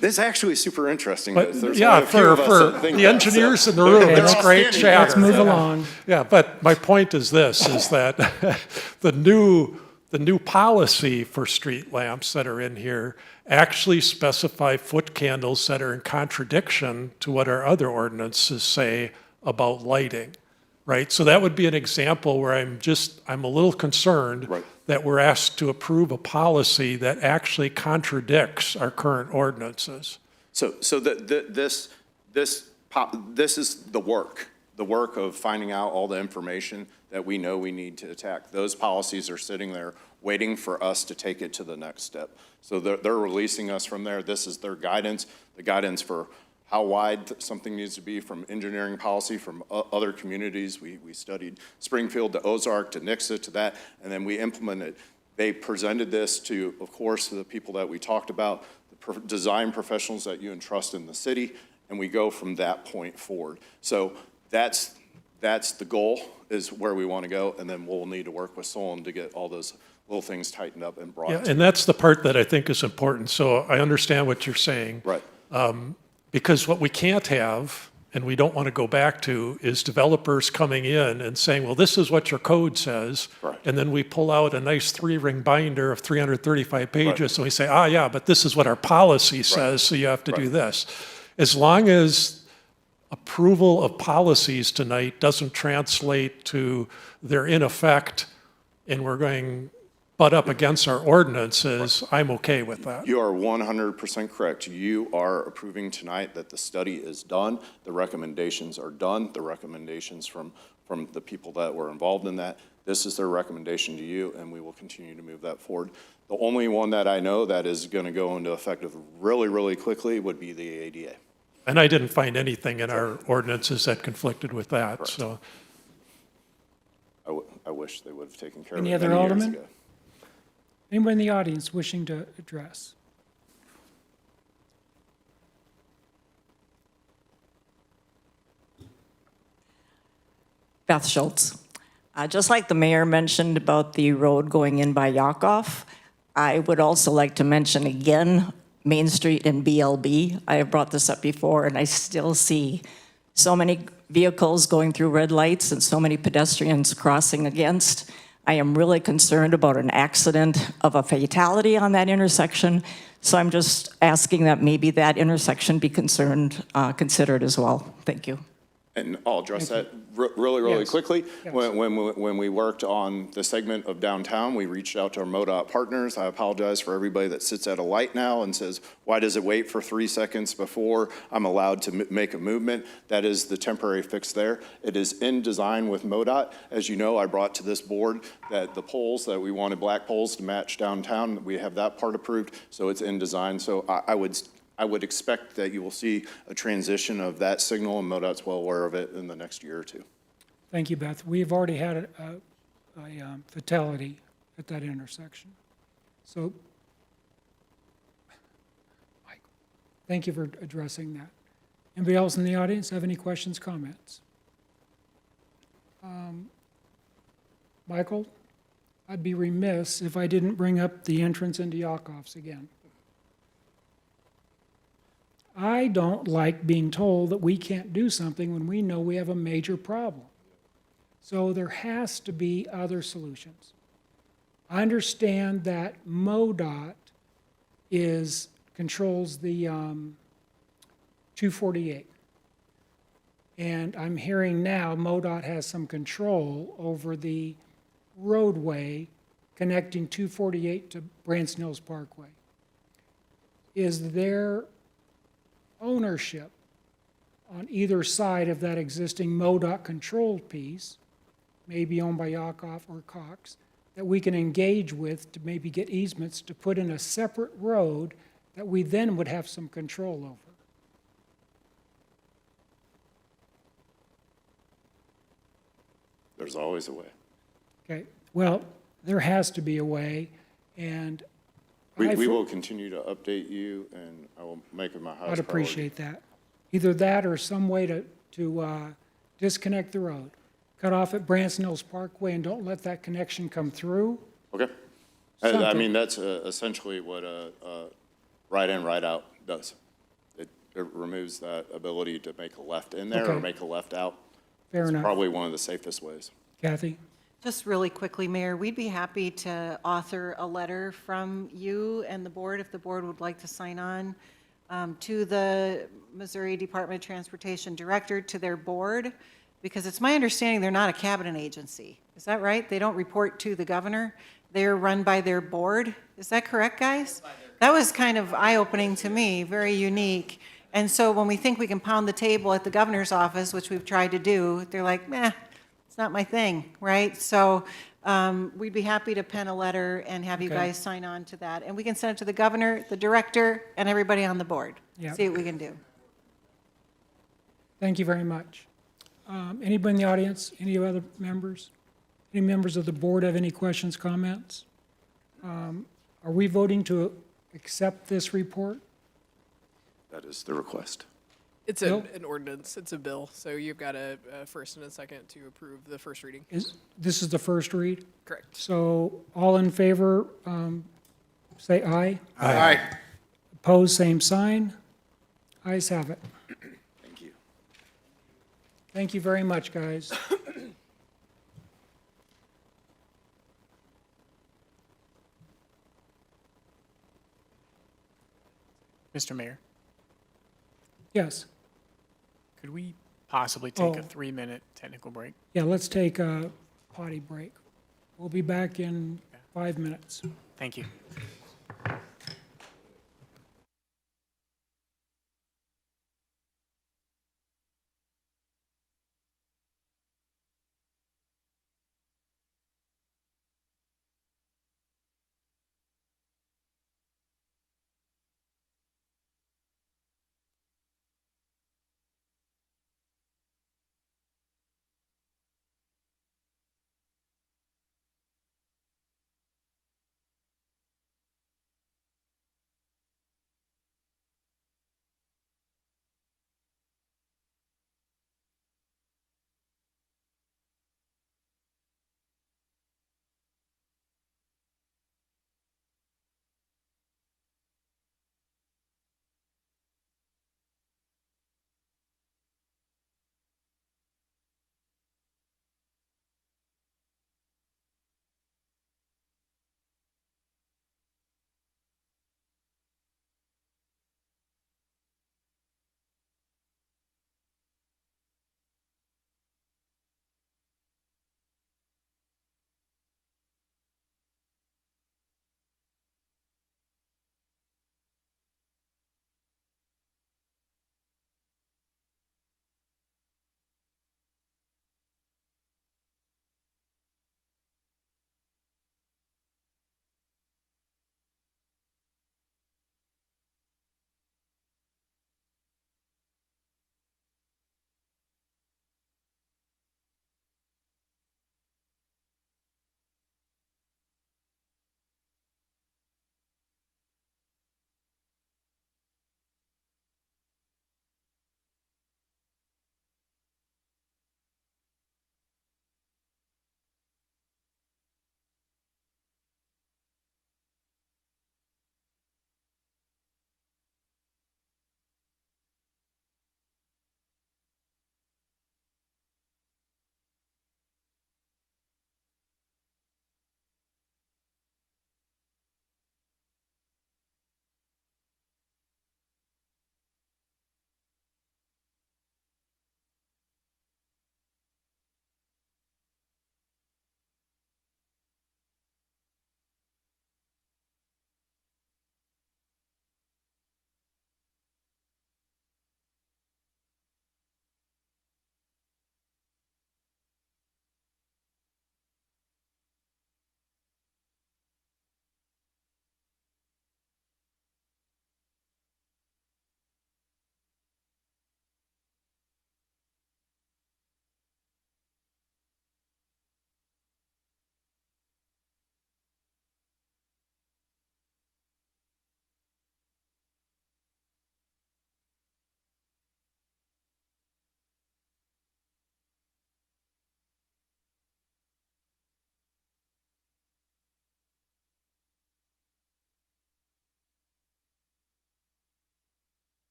this is actually super interesting. Yeah, for the engineers in the room, it's great chat. Let's move along. Yeah, but my point is this, is that the new policy for street lamps that are in here actually specify foot candles that are in contradiction to what our other ordinances say about lighting, right? So that would be an example where I'm a little concerned that we're asked to approve a policy that actually contradicts our current ordinances. So this is the work of finding out all the information that we know we need to attack. Those policies are sitting there waiting for us to take it to the next step. So they're releasing us from there. This is their guidance, the guidance for how wide something needs to be from engineering policy from other communities. We studied Springfield to Ozark to Nixa to that, and then we implemented. They presented this to, of course, the people that we talked about, the design professionals that you entrust in the city, and we go from that point forward. So that's the goal, is where we want to go, and then we'll need to work with Solon to get all those little things tightened up and brought. Yeah, and that's the part that I think is important. So I understand what you're saying. Right. Because what we can't have, and we don't want to go back to, is developers coming in and saying, well, this is what your code says. Right. And then we pull out a nice 3-ring binder of 335 pages, Right. and we say, yeah, but this is what our policy says, so you have to do this. As long as approval of policies tonight doesn't translate to they're in effect and we're going butt up against our ordinances, I'm okay with that. You are 100% correct. You are approving tonight that the study is done, the recommendations are done, the recommendations from the people that were involved in that. This is their recommendation to you, and we will continue to move that forward. The only one that I know that is going to go into effect really, really quickly would be the ADA. And I didn't find anything in our ordinances that conflicted with that, Correct. so. I wish they would have taken care of Any it other many years aldermen? ago. Anybody in the audience wishing to address? Beth Schultz. Just like the mayor mentioned about the road going in by Yakov, I would also like to mention again Main Street and BLB. I have brought this up before, and I still see so many vehicles going through red lights and so many pedestrians crossing against. I am really concerned about an accident of a fatality on that intersection. So I'm just asking that maybe that intersection be considered as well. Thank you. And I'll address that really Yes. quickly. Yes. When we worked on the segment of downtown, we reached out to our MoDOT partners. I apologize for everybody that sits at a light now and says, why does it wait for 3 seconds before I'm allowed to make a movement? That is the temporary fix there. It is in design with MoDOT. As you know, I brought to this board that the poles, that we wanted black poles to match downtown. We have that part approved, so it's in design. So I would expect that you will see a transition of that signal, and MoDOT's well aware of it in the next year or two. Thank you, Beth. We've already had a fatality at that intersection. So, Michael, thank you for addressing that. Anybody else in the audience have any questions, comments? Michael, I'd be remiss if I didn't bring up the entrance into Yakov's again. I don't like being told that we can't do something when we know we have a major problem. So there has to be other solutions. I understand that MoDOT controls the 248. And I'm hearing now MoDOT has some control over the roadway connecting 248 to Branson Hills Parkway. Is there ownership on either side of that existing MoDOT controlled piece, maybe owned by Yakov or Cox, that we can engage with to maybe get easements to put in a separate road that we then would have some control over? There's always a way. Okay, well, there has to be a way, and We will continue to update you, and I will make it my highest I'd priority. appreciate that. Either that or some way to disconnect the road. Cut off at Branson Hills Parkway and don't let that connection come through. Okay. I Something. mean, that's essentially what a right in, right out does. It removes that ability to make a left in there or Okay. make a left out. Fair It's enough. probably one of the safest ways. Kathy? Just really quickly, Mayor, we'd be happy to author a letter from you and the board, if the board would like to sign on, to the Missouri Department of Transportation Director, to their board, because it's my understanding they're not a cabinet agency. Is that right? They don't report to the governor? They're run by their board? Is that correct, guys? That was kind of eye-opening to me, very unique. And so when we think we can pound the table at the governor's office, which we've tried to do, they're like, meh, it's not my thing, right? So we'd be happy to pen a letter and have you Okay. guys sign on to that. And we can send it to the governor, the director, and everybody on the board. Yep. See what we can do. Thank you very much. Anybody in the audience, any other members? Any members of the board have any questions, comments? Are we voting to accept this report? That is the request. It's Bill? an ordinance, it's a bill, so you've got a first and a second to approve the first reading. This is the first read? Correct. So all in favor, say aye. Aye. Opposed, same sign. Ayes have it. Thank you. Thank you very much, guys. Mr. Mayor, Yes. could we possibly take a Oh. 3-minute technical break? Yeah, let's take a potty break. We'll be back in 5 minutes. Thank you.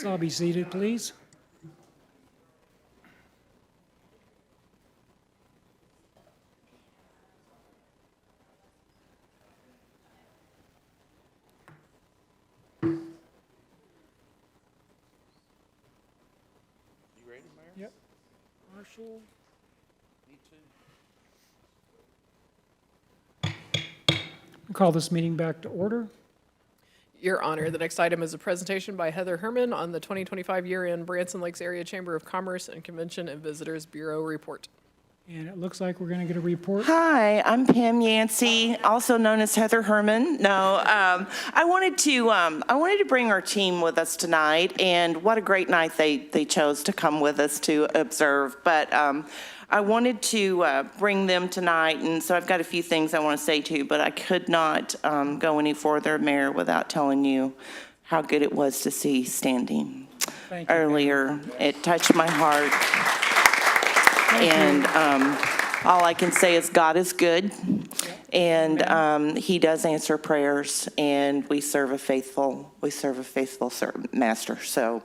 Let's all be seated, please. Yep. Marshall. Call this meeting back to order. Your Honor, the next item is a presentation by Heather Herman on the 2025 year-end Branson Lakes Area Chamber of Commerce and Convention and Visitors Bureau report. And it looks like we're going to get a report. Hi, I'm Pam Yancey, also known as Heather Herman. No, I wanted to bring our team with us tonight, and what a great night they chose to come with us to observe. But I wanted to bring them tonight, and so I've got a few things I want to say to you, but I could not go any further, Mayor, without telling you how good it was to see standing earlier. It touched my heart. And all I can say is God is good, and He does answer prayers, and we serve a faithful master. So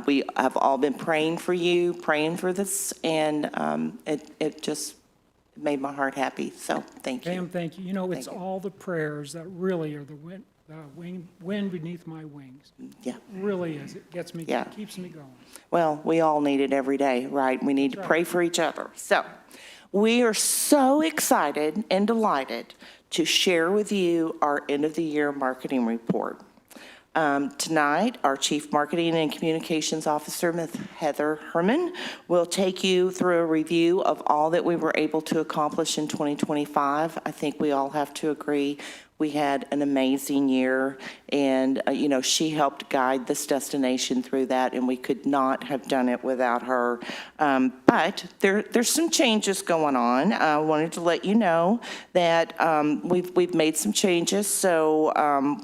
we have all been praying for you, praying for this, and it just made my heart happy. So thank you. Pam, thank you. You know, it's all the prayers that really are the wind beneath my wings. Yeah. It really is. It gets me, Yeah. it keeps me going. Well, we all need it every day, right? We need to pray for each other. So we are so excited and delighted to share with you our end of the year marketing report. Tonight, our Chief Marketing and Communications Officer, Ms. Heather Herman, will take you through a review of all that we were able to accomplish in 2025. I think we all have to agree we had an amazing year, and she helped guide this destination through that, and we could not have done it without her. But there's some changes going on. I wanted to let you know that we've made some changes. So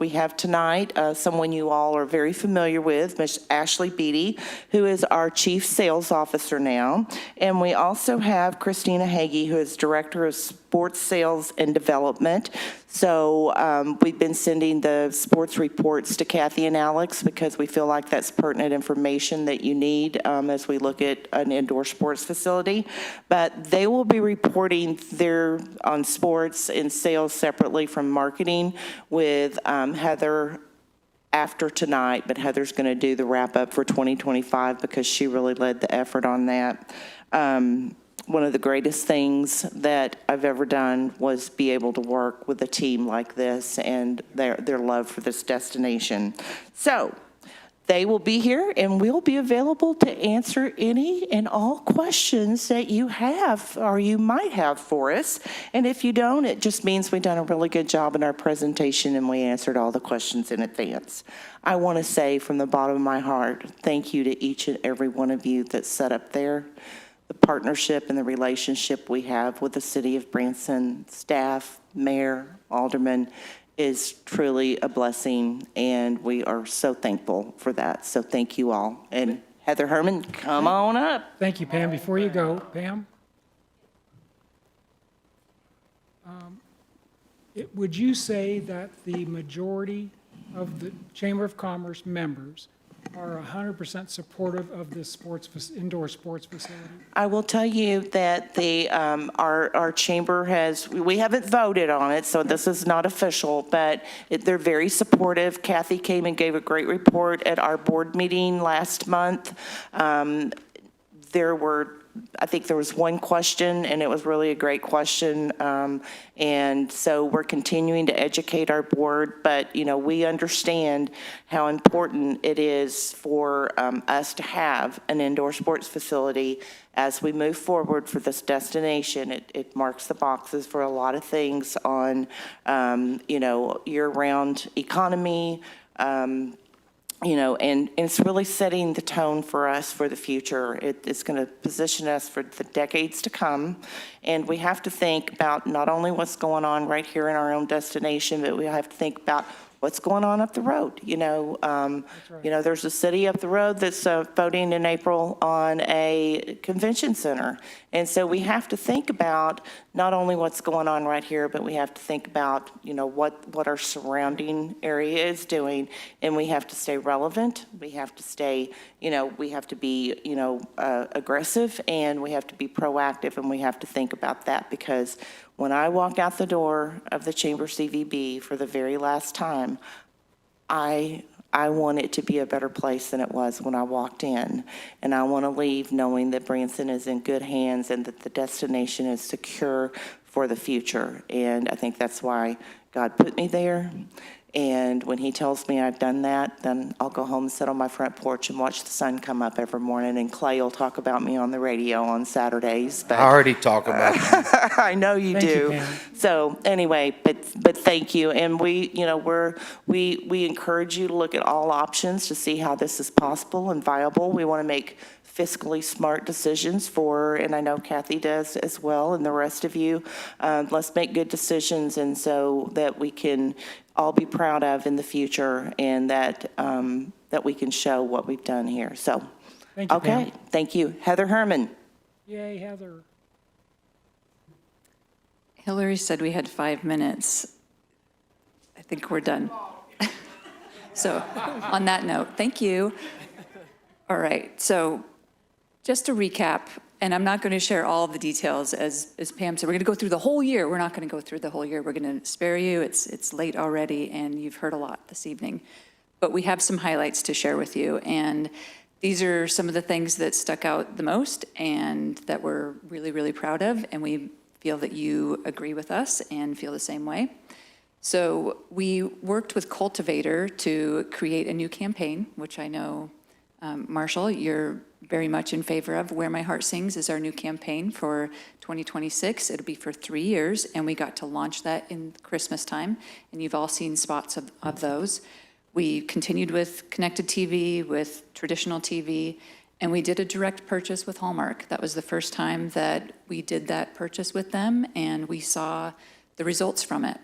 we have tonight someone you all are very familiar with, Ms. Ashley Beatty, who is our Chief Sales Officer now, and we also have Christina Hagee, who is Director of Sports Sales and Development. So we've been sending the sports reports to Kathy and Alex because we feel like that's pertinent information that you need as we look at an indoor sports facility. But they will be reporting on sports and sales separately from marketing with Heather after tonight, but Heather's going to do the wrap up for 2025 because she really led the effort on that. One of the greatest things that I've ever done was be able to work with a team like this and their love for this destination. So they will be here and we'll be available to answer any and all questions that you have or you might have for us. And if you don't, it just means we've done a really good job in our presentation and we answered all the questions in advance. I want to say from the bottom of my heart, thank you to each and every one of you that sat up there. The partnership and the relationship we have with the city of Branson, staff, mayor, aldermen, is truly a blessing, and we are so thankful for that. So thank you all. And Heather Herman, come on up. Thank you, Pam. Before you go, Pam, would you say that the majority of the Chamber of Commerce members are 100% supportive of this indoor sports facility? I will tell you that our chamber we haven't voted on it, so this is not official, but they're very supportive. Kathy came and gave a great report at our board meeting last month. I think there was one question, and it was really a great question. And so we're continuing to educate our board, but we understand how important it is for us to have an indoor sports facility as we move forward for this destination. It marks the boxes for a lot of things on, year-round economy, and it's really setting the tone for us for the future. It's going to position us for the decades to come. And we have to think about not only what's going on right here in our own destination, but we have to think about what's going on up the road. There's a city up the road that's voting in April on a convention center. And so we have to think about not only what's going on right here, but we have to think about, what our surrounding area is doing. And we have to stay relevant. We have to stay, we have to be, aggressive, and we have to be proactive, and we have to think about that, because when I walk out the door of the Chamber CVB for the very last time, I want it to be a better place than it was when I walked in. And I want to leave knowing that Branson is in good hands and that the destination is secure for the future. And I think that's why God put me there. And when he tells me I've done that, then I'll go home and sit on my front porch and watch the sun come up every morning. And Clay will talk about me on the radio on Saturdays. But I already talk about you. I know you Thank you, do. Pam. So anyway, but thank you. And we encourage you to look at all options to see how this is possible and viable. We want to make fiscally smart decisions and I know Kathy does as well, and the rest of you. Let's make good decisions, and so that we can all be proud of in the future, and that we can show what we've done here. So, Thank you, okay, Pam. thank you. Heather Herman. Yay, Heather. Hillary said we had 5 minutes. I think we're done. So on that note, thank you. All right, so just to recap, and I'm not going to share all of the details, as Pam said, we're going to go through the whole year. We're not going to go through the whole year. We're going to spare you. It's late already, and you've heard a lot this evening. But we have some highlights to share with you, and these are some of the things that stuck out the most and that we're really, really proud of, and we feel that you agree with us and feel the same way. So we worked with Cultivator to create a new campaign, which I know, Marshall, you're very much in favor of. Where My Heart Sings is our new campaign for 2026. It'll be for 3 years, and we got to launch that in Christmas time, and you've all seen spots of those. We continued with connected TV, with traditional TV, and we did a direct purchase with Hallmark. That was the first time that we did that purchase with them, and we saw the results from it.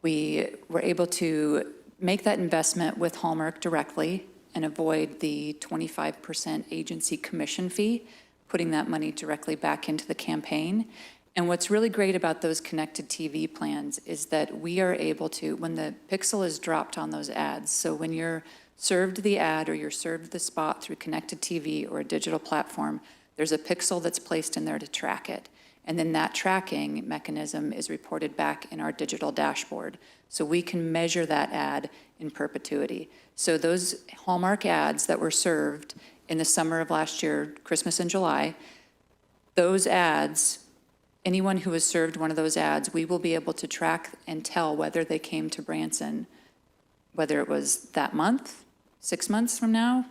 We were able to make that investment with Hallmark directly and avoid the 25% agency commission fee, putting that money directly back into the campaign. And what's really great about those connected TV plans is that we are able to, when the pixel is dropped on those ads, so when you're served the ad or you're served the spot through connected TV or a digital platform, there's a pixel that's placed in there to track it. And then that tracking mechanism is reported back in our digital dashboard. So we can measure that ad in perpetuity. So those Hallmark ads that were served in the summer of last year, Christmas and July, those ads, anyone who has served one of those ads, we will be able to track and tell whether they came to Branson, whether it was that month, 6 months from now,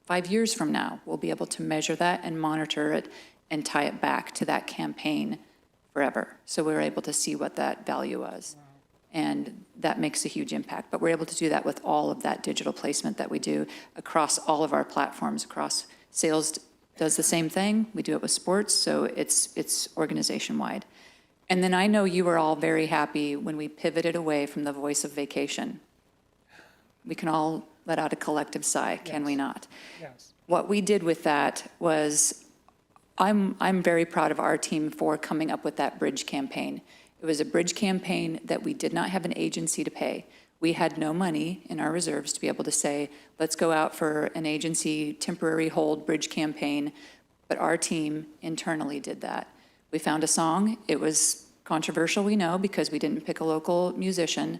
5 years from now. We'll be able to measure that and monitor it and tie it back to that campaign forever. So we're able to see what that value was. And that makes a huge impact. But we're able to do that with all of that digital placement that we do across all of our platforms. Across sales does the same thing. We do it with sports, so it's organization-wide. And then I know you were all very happy when we pivoted away from the voice of vacation. We can all let out a collective sigh, can we not? Yes. What we did with that was, I'm very proud of our team for coming up with that bridge campaign. It was a bridge campaign that we did not have an agency to pay. We had no money in our reserves to be able to say, let's go out for an agency temporary hold bridge campaign, but our team internally did that. We found a song. It was controversial, we know, because we didn't pick a local musician,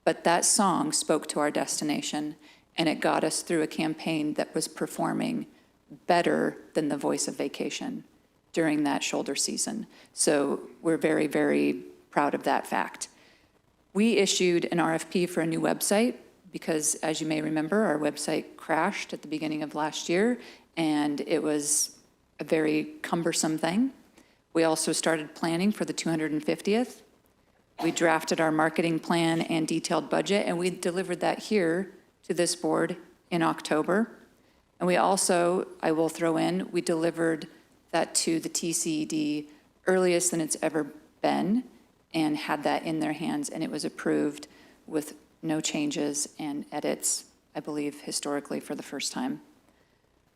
but that song spoke to our destination, and it got us through a campaign that was performing better than the voice of vacation during that shoulder season. So we're very, very proud of that fact. We issued an RFP for a new website because, as you may remember, our website crashed at the beginning of last year, and it was a very cumbersome thing. We also started planning for the 250th. We drafted our marketing plan and detailed budget, and we delivered that here to this board in October. And we also, I will throw in, we delivered that to the TCED earliest than it's ever been and had that in their hands, and it was approved with no changes and edits, I believe historically for the first time.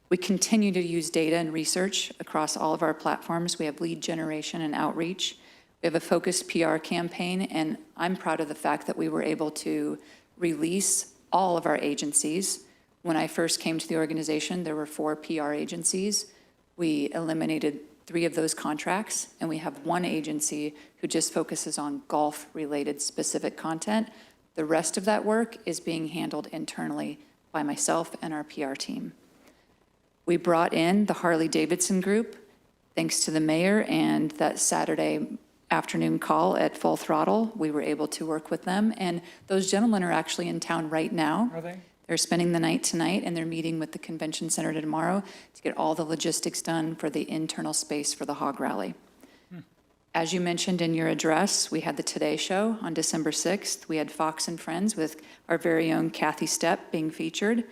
We continue to use data and research across all of our platforms. We have lead generation and outreach. We have a focused PR campaign, and I'm proud of the fact that we were able to release all of our agencies. When I first came to the organization, there were 4 PR agencies. We eliminated 3 of those contracts, and we have 1 agency who just focuses on golf-related specific content. The rest of that work is being handled internally by myself and our PR team. We brought in the Harley-Davidson group, thanks to the mayor and that Saturday afternoon call at Full Throttle. We were able to work with them, and those gentlemen are actually in town right now. Are they? They're spending the night tonight, and they're meeting with the convention center tomorrow to get all the logistics done for the internal space for the Hog Rally. As you mentioned in your address, we had the Today Show on December 6th. We had Fox and Friends with our very own Kathy Stepp being featured.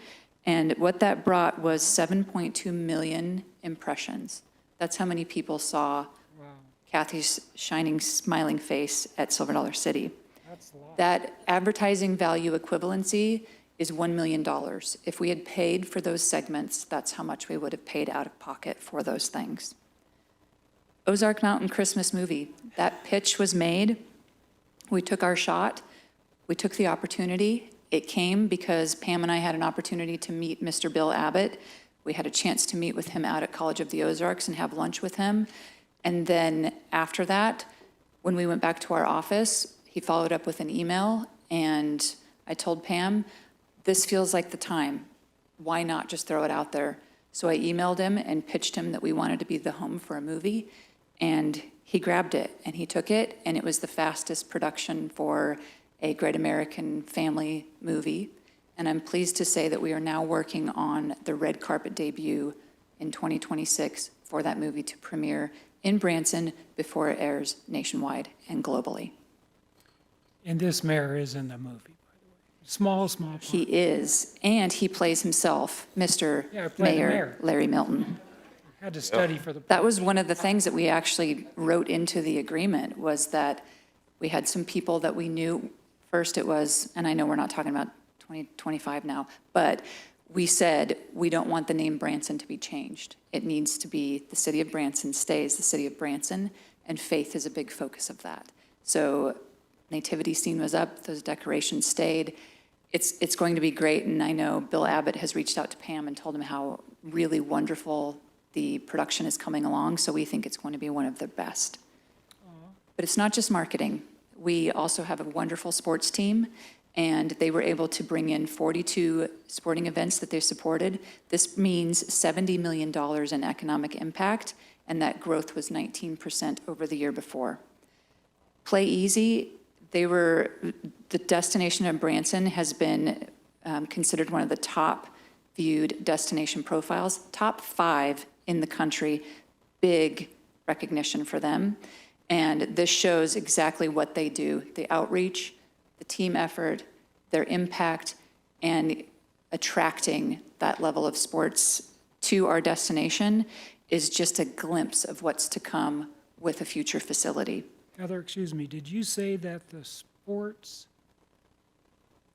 And what that brought was 7.2 million impressions. That's how many people saw Kathy's shining, smiling face at Silver Dollar City. That's a lot. That advertising value equivalency is $1 million. If we had paid for those segments, that's how much we would have paid out of pocket for those things. Ozark Mountain Christmas movie, that pitch was made. We took our shot. We took the opportunity. It came because Pam and I had an opportunity to meet Mr. Bill Abbott. We had a chance to meet with him out at College of the Ozarks and have lunch with him. And then after that, when we went back to our office, he followed up with an email, and I told Pam, this feels like the time. Why not just throw it out there? So I emailed him and pitched him that we wanted to be the home for a movie, and he grabbed it and he took it, and it was the fastest production for a Great American Family movie. And I'm pleased to say that we are now working on the red carpet debut in 2026 for that movie to premiere in Branson before it airs nationwide and globally. And this mayor is in the movie, by the way. Small part. He is, and he plays himself, Mr. Yeah, I played the Mayor mayor. Larry Milton. Had to study for the. That was one of the things that we actually wrote into the agreement, was that we had some people that we knew. First it was, and I know we're not talking about 2025 now, but we said we don't want the name Branson to be changed. It needs to be the city of Branson stays the city of Branson, and faith is a big focus of that. So nativity scene was up, those decorations stayed. It's going to be great, and I know Bill Abbott has reached out to Pam and told him how really wonderful the production is coming along, so we think it's going to be one of the best. But it's not just marketing. We also have a wonderful sports team, and they were able to bring in 42 sporting events that they supported. This means $70 million in economic impact, and that growth was 19% over the year before. Play Easy, the destination of Branson has been considered one of the top viewed destination profiles, top 5 in the country, big recognition for them. And this shows exactly what they do, the outreach, the team effort, their impact, and attracting that level of sports to our destination is just a glimpse of what's to come with a future facility. Heather, excuse me, did you say that the sports,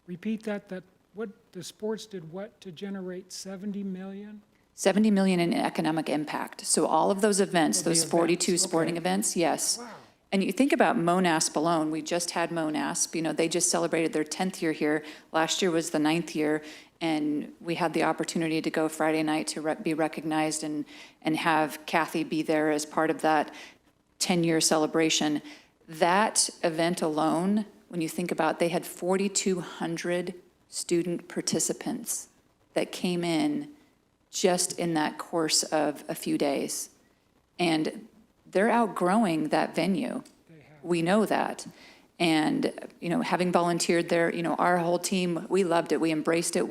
repeat that what, the sports did what to generate 70 million? 70 million in economic impact. So all of those events, Oh, the those 42 events, sporting okay. events, yes. Wow. And you think about MONASP alone, we just had MONASP, they just celebrated their 10th year here. Last year was the 9th year, and we had the opportunity to go Friday night to be recognized and have Kathy be there as part of that 10-year celebration. That event alone, when you think about, they had 4,200 student participants that came in just in that course of a few days. And they're outgrowing that venue. We know that. And, having volunteered there, our whole team, we loved it. We embraced it.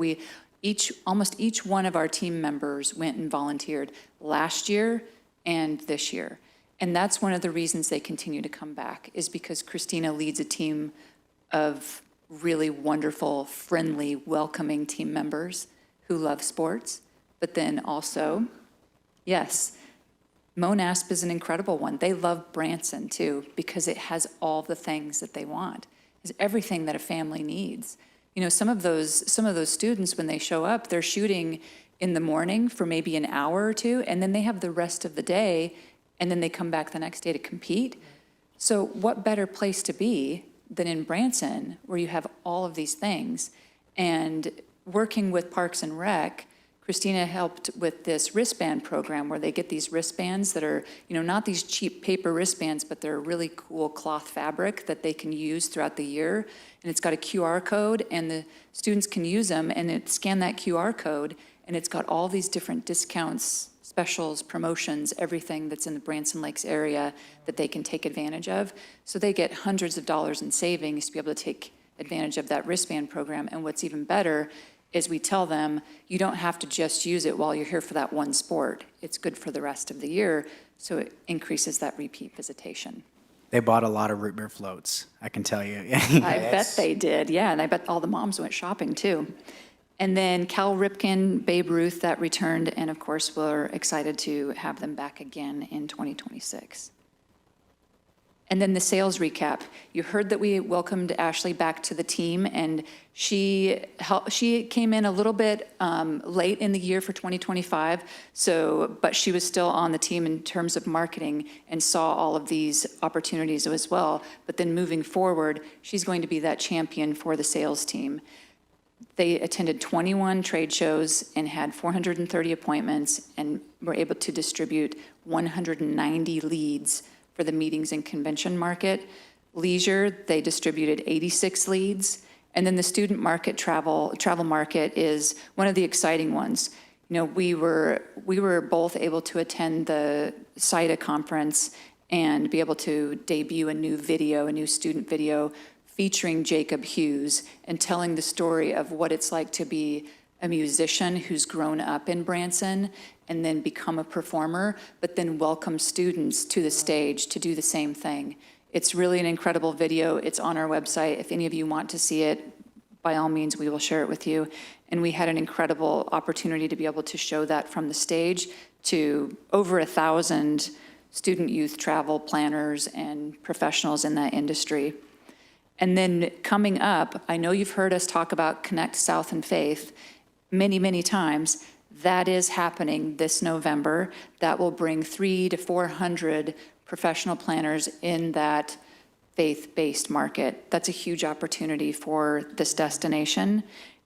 Almost each one of our team members went and volunteered last year and this year. And that's one of the reasons they continue to come back, is because Christina leads a team of really wonderful, friendly, welcoming team members who love sports. But then also, yes, MONASP is an incredible one. They love Branson too, because it has all the things that they want. It's everything that a family needs. You know, some of those students, when they show up, they're shooting in the morning for maybe an hour or two, and then they have the rest of the day, and then they come back the next day to compete. So what better place to be than in Branson, where you have all of these things? And working with Parks and Rec, Christina helped with this wristband program where they get these wristbands that are, you know, not these cheap paper wristbands, but they're really cool cloth fabric that they can use throughout the year. And it's got a QR code, and the students can use them, and scan that QR code, and it's got all these different discounts, specials, promotions, everything that's in the Branson Lakes area that they can take advantage of. So they get hundreds of dollars in savings to be able to take advantage of that wristband program. And what's even better is we tell them, you don't have to just use it while you're here for that one sport. It's good for the rest of the year, so it increases that repeat visitation. They bought a lot of root beer floats, I can tell you. I bet they did, yeah, and I bet all the moms went shopping too. And then Cal Ripken, Babe Ruth, that returned, and of course, we're excited to have them back again in 2026. And then the sales recap. You heard that we welcomed Ashley back to the team, and she came in a little bit late in the year for 2025, but she was still on the team in terms of marketing and saw all of these opportunities as well. But then moving forward, she's going to be that champion for the sales team. They attended 21 trade shows and had 430 appointments and were able to distribute 190 leads for the meetings and convention market. Leisure, they distributed 86 leads. And then the student market, travel market is one of the exciting ones. You know, we were both able to attend the CIDA conference and be able to debut a new student video featuring Jacob Hughes and telling the story of what it's like to be a musician who's grown up in Branson and then become a performer, but then welcome students to the stage to do the same thing. It's really an incredible video. It's on our website. If any of you want to see it, by all means, we will share it with you. And we had an incredible opportunity to be able to show that from the stage to over 1,000 student youth travel planners and professionals in that industry. And then coming up, I know you've heard us talk about Connect South and Faith many, many times. That is happening this November. That will bring 300 to 400 professional planners in that faith-based market. That's a huge opportunity for this destination.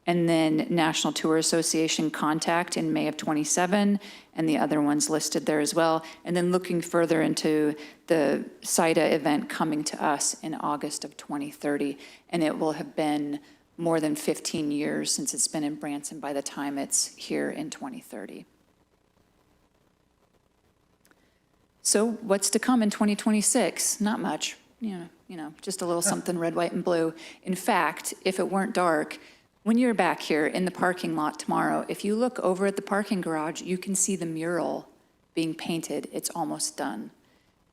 And then National Tour Association Contact in May of 27, and the other ones listed there as well. And then looking further into the CIDA event coming to us in August of 2030. And it will have been more than 15 years since it's been in Branson by the time it's here in 2030. So what's to come in 2026? Not much, you know, just a little something red, white, and blue. In fact, if it weren't dark, when you're back here in the parking lot tomorrow, if you look over at the parking garage, you can see the mural being painted. It's almost done.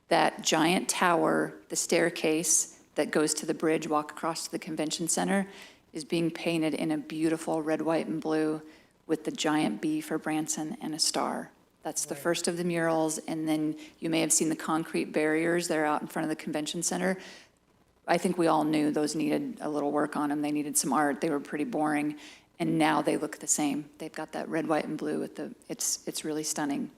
That giant tower, the staircase that goes to the bridge, walk across to the convention center, is being painted in a beautiful red, white, and blue with the giant B for Branson and a star. That's the first of the murals, and then you may have seen the concrete barriers that are out in front of the convention center. I think we all knew those needed a little work on them. They needed some art. They were pretty boring, and now they look the same. They've got that red, white, and blue with it's really stunning.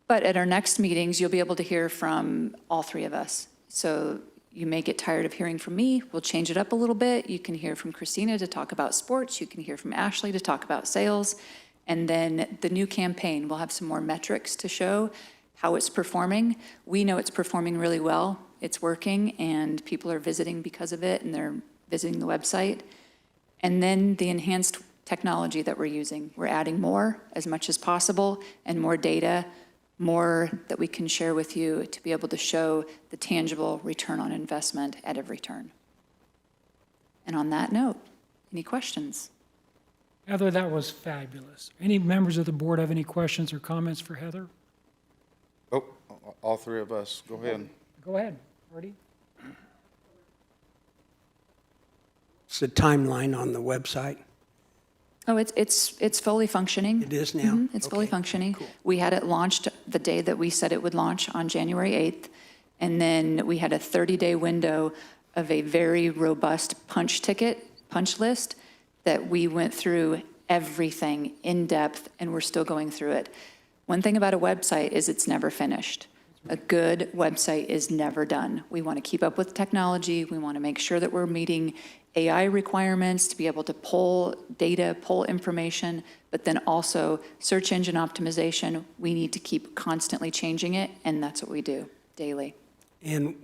But at our next meetings, you'll be able to hear from all three of us. So you may get tired of hearing from me. We'll change it up a little bit. You can hear from Christina to talk about sports. You can hear from Ashley to talk about sales. And then the new campaign, we'll have some more metrics to show how it's performing. We know it's performing really well. It's working, and people are visiting because of it, and they're visiting the website. And then the enhanced technology that we're using. We're adding more as much as possible, and more data, more that we can share with you to be able to show the tangible return on investment at every turn. And on that note, any questions? Heather, that was fabulous. Any members of the board have any questions or comments for Heather? Oh, all three of us. Go ahead. Go ahead, Artie. It's the timeline on the website. Oh, it's fully functioning. It is now? Mm-hmm. It's fully functioning. We had it launched the day that we said it would launch on January 8th. And then we had a 30-day window of a very robust punch punch list that we went through everything in depth, and we're still going through it. One thing about a website is it's never finished. A good website is never done. We want to keep up with technology. We want to make sure that we're meeting AI requirements to be able to pull data, pull information, but then also search engine optimization. We need to keep constantly changing it, and that's what we do daily. And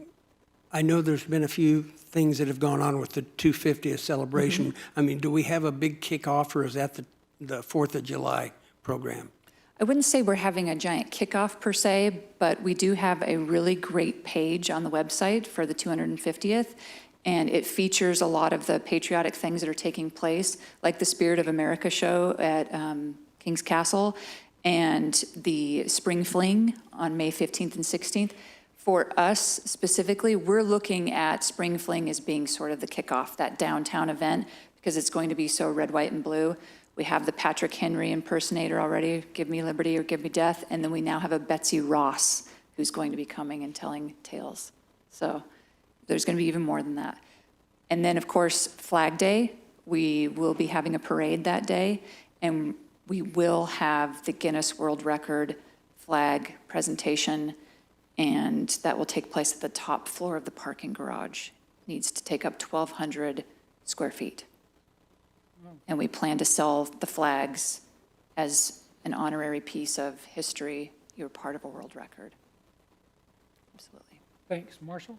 I know there's been a few things that have gone on with the 250th celebration. I mean, do we have a big kickoff, or is that the 4th of July program? I wouldn't say we're having a giant kickoff per se, but we do have a really great page on the website for the 250th, and it features a lot of the patriotic things that are taking place, like the Spirit of America show at King's Castle and the Spring Fling on May 15th and 16th. For us specifically, we're looking at Spring Fling as being sort of the kickoff, that downtown event, because it's going to be so red, white, and blue. We have the Patrick Henry impersonator already, Give Me Liberty or Give Me Death, and then we now have a Betsy Ross who's going to be coming and telling tales. So there's going to be even more than that. And then, of course, Flag Day, we will be having a parade that day, and we will have the Guinness World Record flag presentation, and that will take place at the top floor of the parking garage. It needs to take up 1,200 square feet. And we plan to sell the flags as an honorary piece of history. You're part of a world record. Absolutely. Thanks. Marshall?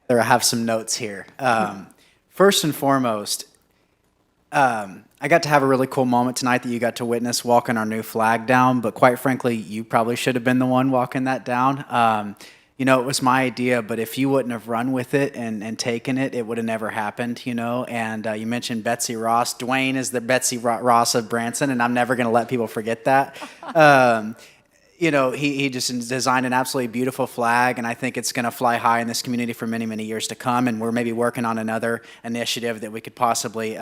I have some notes here. First and foremost, I got to have a really cool moment tonight that you got to witness walking our new flag down, but quite frankly, you probably should have been the one walking that down. You know, it was my idea, but if you wouldn't have run with it and taken it, it would have never happened, you know. And you mentioned Betsy Ross. Dwayne is the Betsy Ross of Branson, and I'm never going to let people forget that. You know, he just designed an absolutely beautiful flag, and I think it's going to fly high in this community for many, many years to come. And we're maybe working on another initiative that we could possibly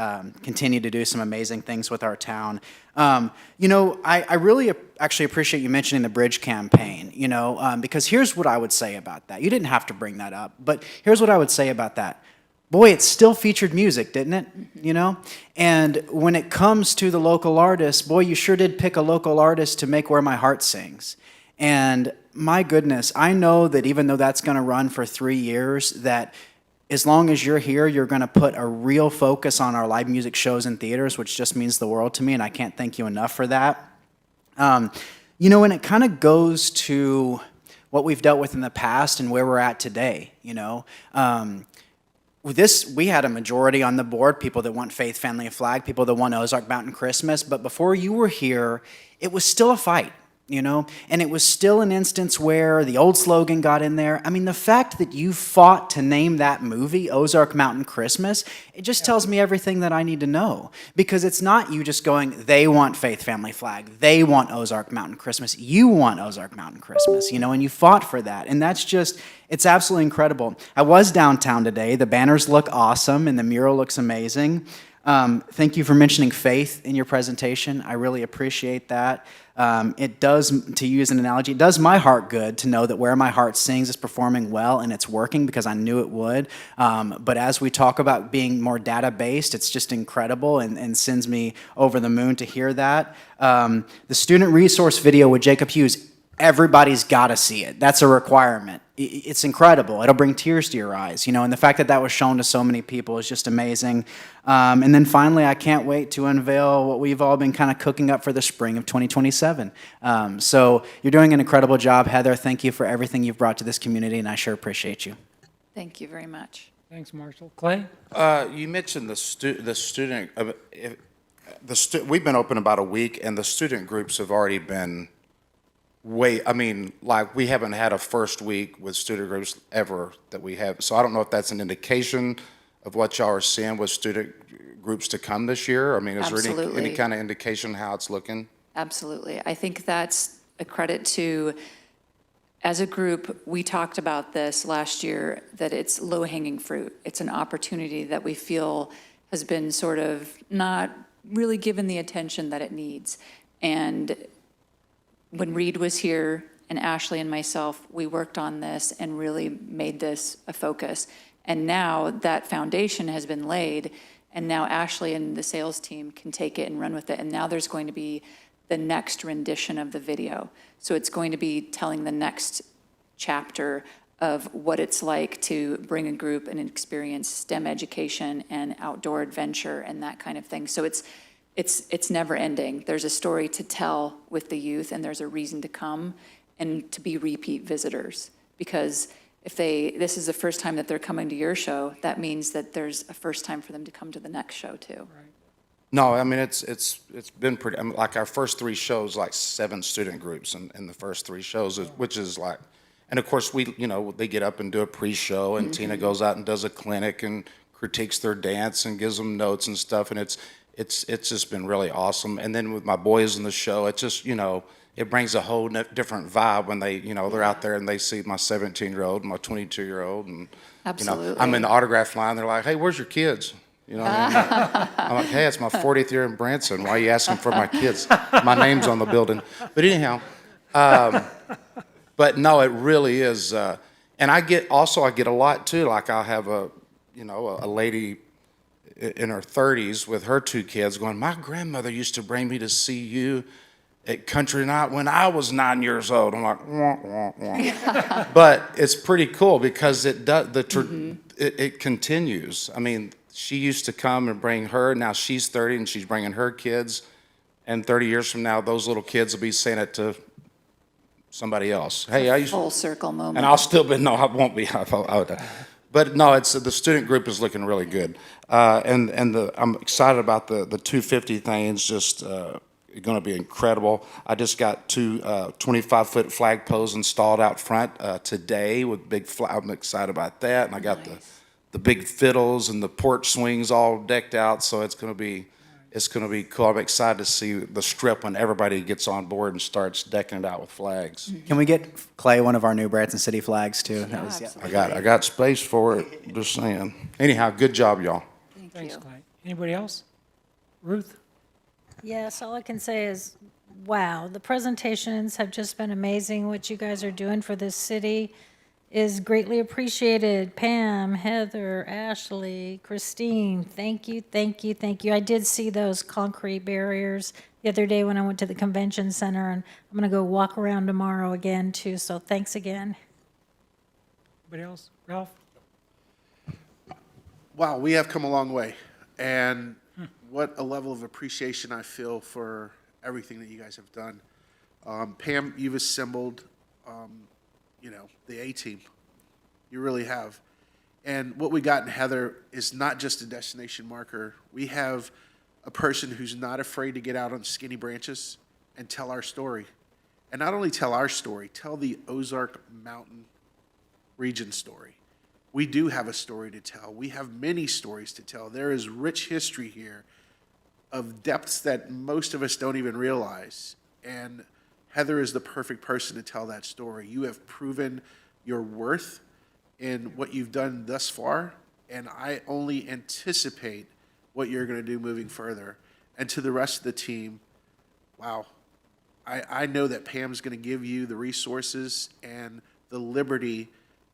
continue to do some amazing things with our town. You know, I really actually appreciate you mentioning the bridge campaign, you know, because here's what I would say about that. You didn't have to bring that up, but here's what I would say about that. Boy, it still featured music, didn't it? You know? And when it comes to the local artists, boy, you sure did pick a local artist to make Where My Heart Sings. And my goodness, I know that even though that's going to run for 3 years, that as long as you're here, you're going to put a real focus on our live music shows and theaters, which just means the world to me, and I can't thank you enough for that. You know, and it kind of goes to what we've dealt with in the past and where we're at today, you know. We had a majority on the board, people that want Faith, Family, and Flag, people that want Ozark Mountain Christmas, but before you were here, it was still a fight, you know, and it was still an instance where the old slogan got in there. I mean, the fact that you fought to name that movie Ozark Mountain Christmas, it just tells me everything that I need to know, because it's not you just going, they want Faith, Family, Flag, they want Ozark Mountain Christmas, you want Ozark Mountain Christmas, you know, and you fought for that, and that's just, it's absolutely incredible. I was downtown today. The banners look awesome, and the mural looks amazing. Thank you for mentioning faith in your presentation. I really appreciate that. It does, to use an analogy, it does my heart good to know that Where My Heart Sings is performing well and it's working, because I knew it would. But as we talk about being more data-based, it's just incredible and sends me over the moon to hear that. The student resource video with Jacob Hughes, everybody's got to see it. That's a requirement. It's incredible. It'll bring tears to your eyes, you know, and the fact that that was shown to so many people is just amazing. And then finally, I can't wait to unveil what we've all been kind of cooking up for the spring of 2027. So you're doing an incredible job, Heather. Thank you for everything you've brought to this community, and I sure appreciate you. Thank you very much. Thanks, Marshall. Clay? You mentioned the student. We've been open about a week, and the student groups have already been like we haven't had a first week with student groups ever that we have. So I don't know if that's an indication of what y'all are seeing with student groups to come this year. I mean, is there any kind of indication how it's looking? Absolutely. I think that's a credit to, as a group, we talked about this last year, that it's low-hanging fruit. It's an opportunity that we feel has been sort of not really given the attention that it needs. And when Reed was here and Ashley and myself, we worked on this and really made this a focus. And now that foundation has been laid, and now Ashley and the sales team can take it and run with it. And now there's going to be the next rendition of the video. So it's going to be telling the next chapter of what it's like to bring a group and experience STEM education and outdoor adventure and that kind of thing. So it's never ending. There's a story to tell with the youth, and there's a reason to come and to be repeat visitors. Because if this is the first time that they're coming to your show, that means that there's a first time for them to come to the next show too. No, I mean, it's been pretty, I mean, like our first 3 shows, like 7 student groups in the first 3 shows, which is like, and of course they get up and do a pre-show, and Tina goes out and does a clinic and critiques their dance and gives them notes and stuff, and it's just been really awesome. And then with my boys in the show, it's just, it brings a whole different vibe when they, they're out there and they see my 17-year-old and my 22-year-old, and Absolutely. I'm in the autograph line. They're like, "Hey, where's your kids?" You know what I mean? I'm like, "Hey, it's my 40th year in Branson. Why are you asking for my kids? My name's on the building." But anyhow, but no, it really is. And I get a lot too. Like I'll have a lady in her 30s with her 2 kids going, "My grandmother used to bring me to see you at country night when I was 9 years old." I'm like, wah, wah, wah. But it's pretty cool because it continues. I mean, she used to come and bring her. Now she's 30 and she's bringing her kids. And 30 years from now, those little kids will be saying it to somebody else. "Hey, I used Full circle moment. And I'll still be, no, I won't be. But no, the student group is looking really good. And I'm excited about the 250 thing. It's just going to be incredible. I just got 2 25-foot flagpoles installed out front today with big I'm excited about that. And I got the big fiddles and the porch swings all decked out. So it's going to be cool. I'm excited to see the strip when everybody gets on board and starts decking it out with flags. Can we get Clay one of our new Branson City flags too? I got space for it, just saying. Anyhow, good job, y'all. Thanks, Clay. Anybody else? Ruth? Yes, all I can say is, wow, the presentations have just been amazing. What you guys are doing for this city is greatly appreciated. Pam, Heather, Ashley, Christine, thank you, thank you, thank you. I did see those concrete barriers the other day when I went to the convention center, and I'm going to go walk around tomorrow again too, so thanks again. Anybody else? Ralph? Wow, we have come a long way. And what a level of appreciation I feel for everything that you guys have done. Pam, you've assembled, the A-team. You really have. And what we got in Heather is not just a destination marker. We have a person who's not afraid to get out on skinny branches and tell our story. And not only tell our story, tell the Ozark Mountain region story. We do have a story to tell. We have many stories to tell. There is rich history here of depths that most of us don't even realize. And Heather is the perfect person to tell that story. You have proven your worth in what you've done thus far, and I only anticipate what you're going to do moving further. And to the rest of the team, wow, I know that Pam's going to give you the resources and the liberty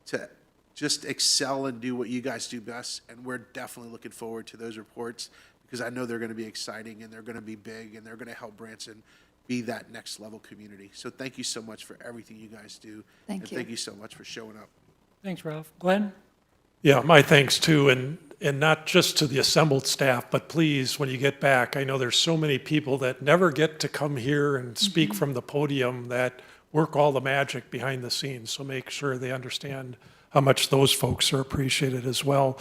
to just excel and do what you guys do best, and we're definitely looking forward to those reports because I know they're going to be exciting and they're going to be big and they're going to help Branson be that next level community. So thank you so much for everything you guys do. Thank you. Thank you so much for showing up. Thanks, Ralph. Glenn? Yeah, my thanks too, and not just to the assembled staff, but please, when you get back, I know there's so many people that never get to come here and speak from the podium that work all the magic behind the scenes, so make sure they understand how much those folks are appreciated as well.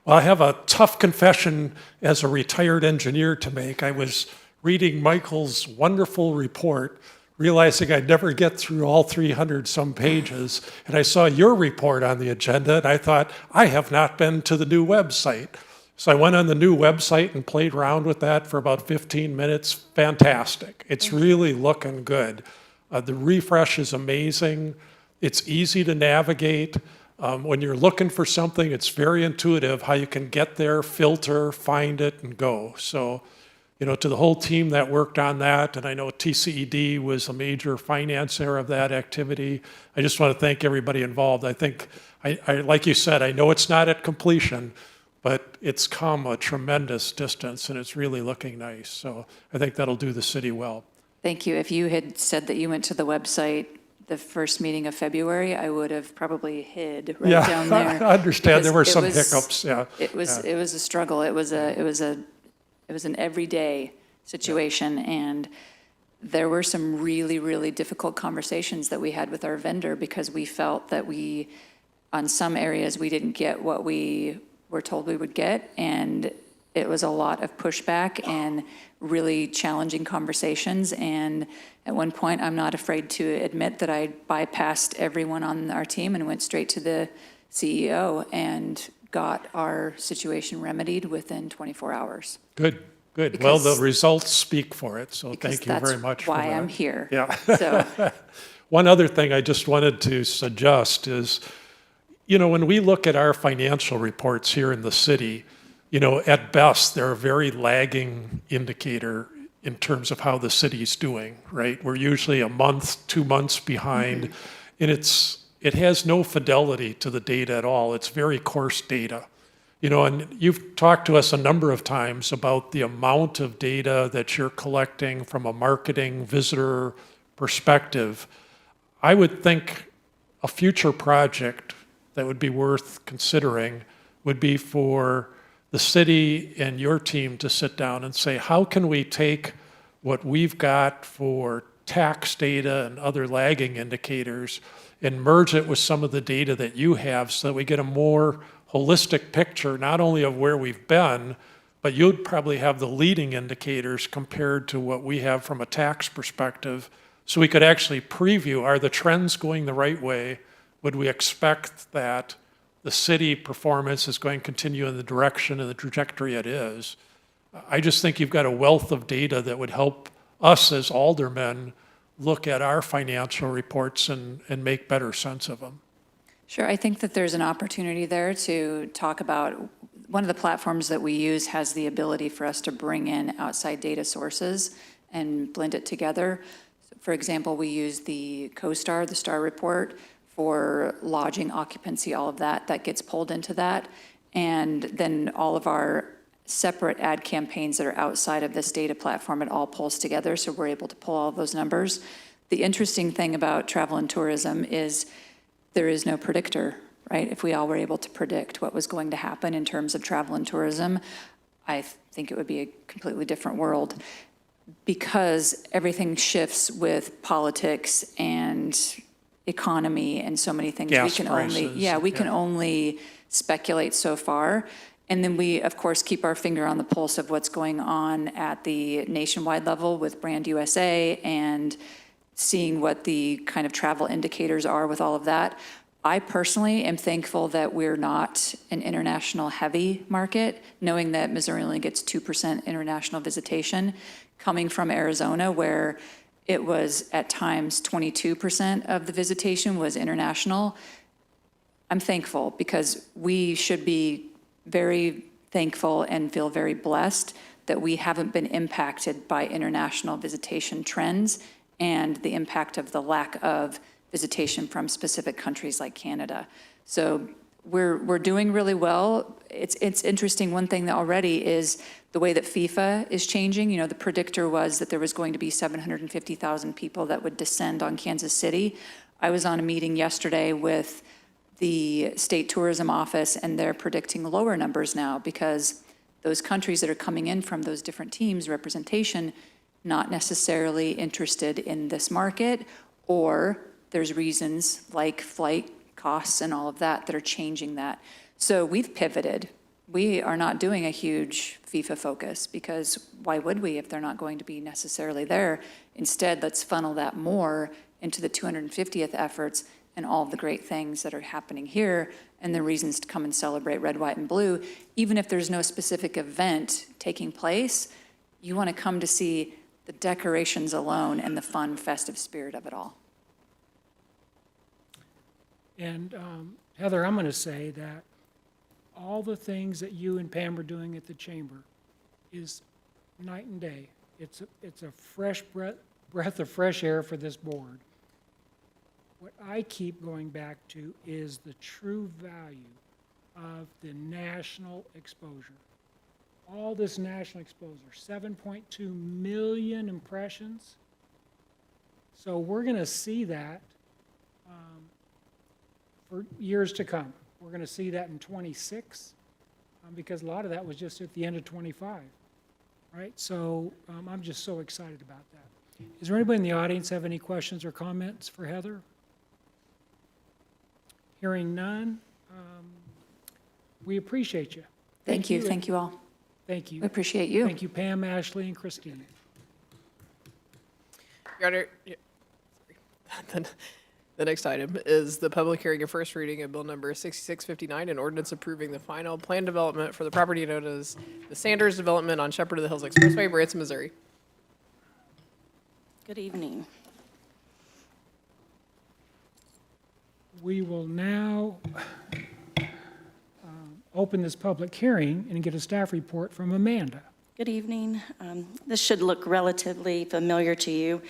Well, I have a tough confession as a retired engineer to make. I was reading Michael's wonderful report, realizing I'd never get through all 300 some pages, and I saw your report on the agenda, and I thought, I have not been to the new website. So I went on the new website and played around with that for about 15 minutes. Fantastic. It's really looking good. The refresh is amazing. It's easy to navigate. When you're looking for something, it's very intuitive how you can get there, filter, find it, and go. So, to the whole team that worked on that, and I know TCED was a major financier of that activity, I just want to thank everybody involved. I think like you said, I know it's not at completion, but it's come a tremendous distance and it's really looking nice. So I think that'll do the city well. Thank you. If you had said that you went to the website the first meeting of February, I would have probably hid right down there. I understand there were because some it was- hiccups, yeah. It was a struggle. It was an everyday situation, and there were some really, really difficult conversations that we had with our vendor because we felt that on some areas, we didn't get what we were told we would get, and it was a lot of pushback and really challenging conversations. And at one point, I'm not afraid to admit that I bypassed everyone on our team and went straight to the CEO and got our situation remedied within 24 hours. Good, good. Well, the Because- results speak for it, so Because thank you very much for that. that's why I'm here. Yeah. So, One other thing I just wanted to suggest is, when we look at our financial reports here in the city, at best, they're a very lagging indicator in terms of how the city's doing, right? We're usually a month, 2 months behind, and it has no fidelity to the data at all. It's very coarse data. And you've talked to us a number of times about the amount of data that you're collecting from a marketing visitor perspective. I would think a future project that would be worth considering would be for the city and your team to sit down and say, how can we take what we've got for tax data and other lagging indicators and merge it with some of the data that you have so that we get a more holistic picture, not only of where we've been, but you'd probably have the leading indicators compared to what we have from a tax perspective. So we could actually preview, are the trends going the right way? Would we expect that the city performance is going to continue in the direction and the trajectory it is? I just think you've got a wealth of data that would help us as aldermen look at our financial reports and make better sense of them. sure, I think that there's an opportunity there to talk about, one of the platforms that we use has the ability for us to bring in outside data sources and blend it together. For example, we use the CoStar, the STAR report, for lodging, occupancy, all of that gets pulled into that. And then all of our separate ad campaigns that are outside of this data platform, it all pulls together, so we're able to pull all of those numbers. The interesting thing about travel and tourism is there is no predictor, right? If we all were able to predict what was going to happen in terms of travel and tourism, I think it would be a completely different world, because everything shifts with politics and economy and so many things. Gas we can prices, we can only speculate so far. And then we, of course, keep our finger on the pulse of what's going on at the nationwide level with Brand USA and seeing what the kind of travel indicators are with all of that. I personally am thankful that we're not an international heavy market, knowing that Missouri only gets 2% international visitation, coming from Arizona where it was at times 22% of the visitation was international. I'm thankful because we should be very thankful and feel very blessed that we haven't been impacted by international visitation trends and the impact of the lack of visitation from specific countries like Canada. So we're doing really well. It's interesting, one thing that already is the way that FIFA is changing. The predictor was that there was going to be 750,000 people that would descend on Kansas City. I was on a meeting yesterday with the state tourism office, and they're predicting lower numbers now because those countries that are coming in from those different teams, representation, not necessarily interested in this market, or there's reasons like flight costs and all of that that are changing that. So we've pivoted. We are not doing a huge FIFA focus because why would we if they're not going to be necessarily there? Instead, let's funnel that more into the 250th efforts and all of the great things that are happening here and the reasons to come and celebrate red, white, and blue. Even if there's no specific event taking place, you want to come to see the decorations alone and the fun, festive spirit of it all. And Heather, I'm going to say that all the things that you and Pam are doing at the chamber is night and day. It's a fresh breath of fresh air for this board. what I keep going back to is the true value of the national exposure. All this national exposure, 7.2 million impressions. So we're going to see that for years to come. We're going to see that in 26 because a lot of that was just at the end of 25, right? So I'm just so excited about that. Is there anybody in the audience have any questions or comments for Heather? Hearing none, we appreciate you. Thank you. Thank you all. Thank you. We appreciate you. Thank you, Pam, Ashley, and Christine. Your Honor, sorry. The next item is the public hearing and first reading of Bill number 6659, an ordinance approving the final plan development for the property known as the Sanders Development on Shepherd of the Hills Expressway, Branson, Missouri. Good evening. We will now open this public hearing and get a staff report from Amanda. Good evening. This should look relatively familiar to you.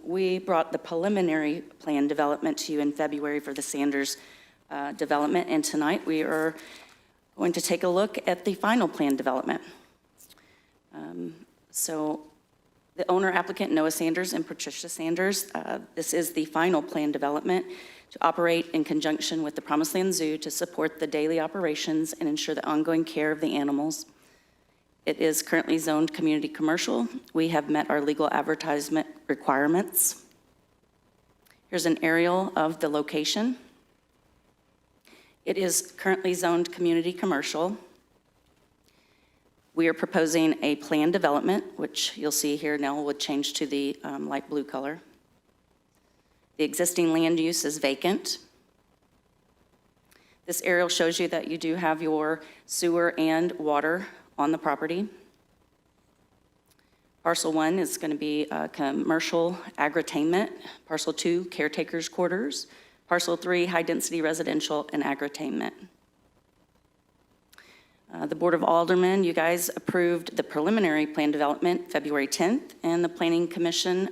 We brought the preliminary plan development to you in February for the Sanders development, and tonight we are going to take a look at the final plan development. So the owner applicant, Noah Sanders and Patricia Sanders, this is the final plan development to operate in conjunction with the Promised Land Zoo to support the daily operations and ensure the ongoing care of the animals. It is currently zoned community commercial. We have met our legal advertisement requirements. Here's an aerial of the location. It is currently zoned community commercial. We are proposing a planned development, which you'll see here now would change to the light blue color. The existing land use is vacant. This aerial shows you that you do have your sewer and water on the property. Parcel 1 is going to be commercial agritainment. Parcel 2, caretaker's quarters. Parcel 3, high-density residential and agritainment. The Board of Aldermen, you guys approved the preliminary plan development February 10th, and the Planning Commission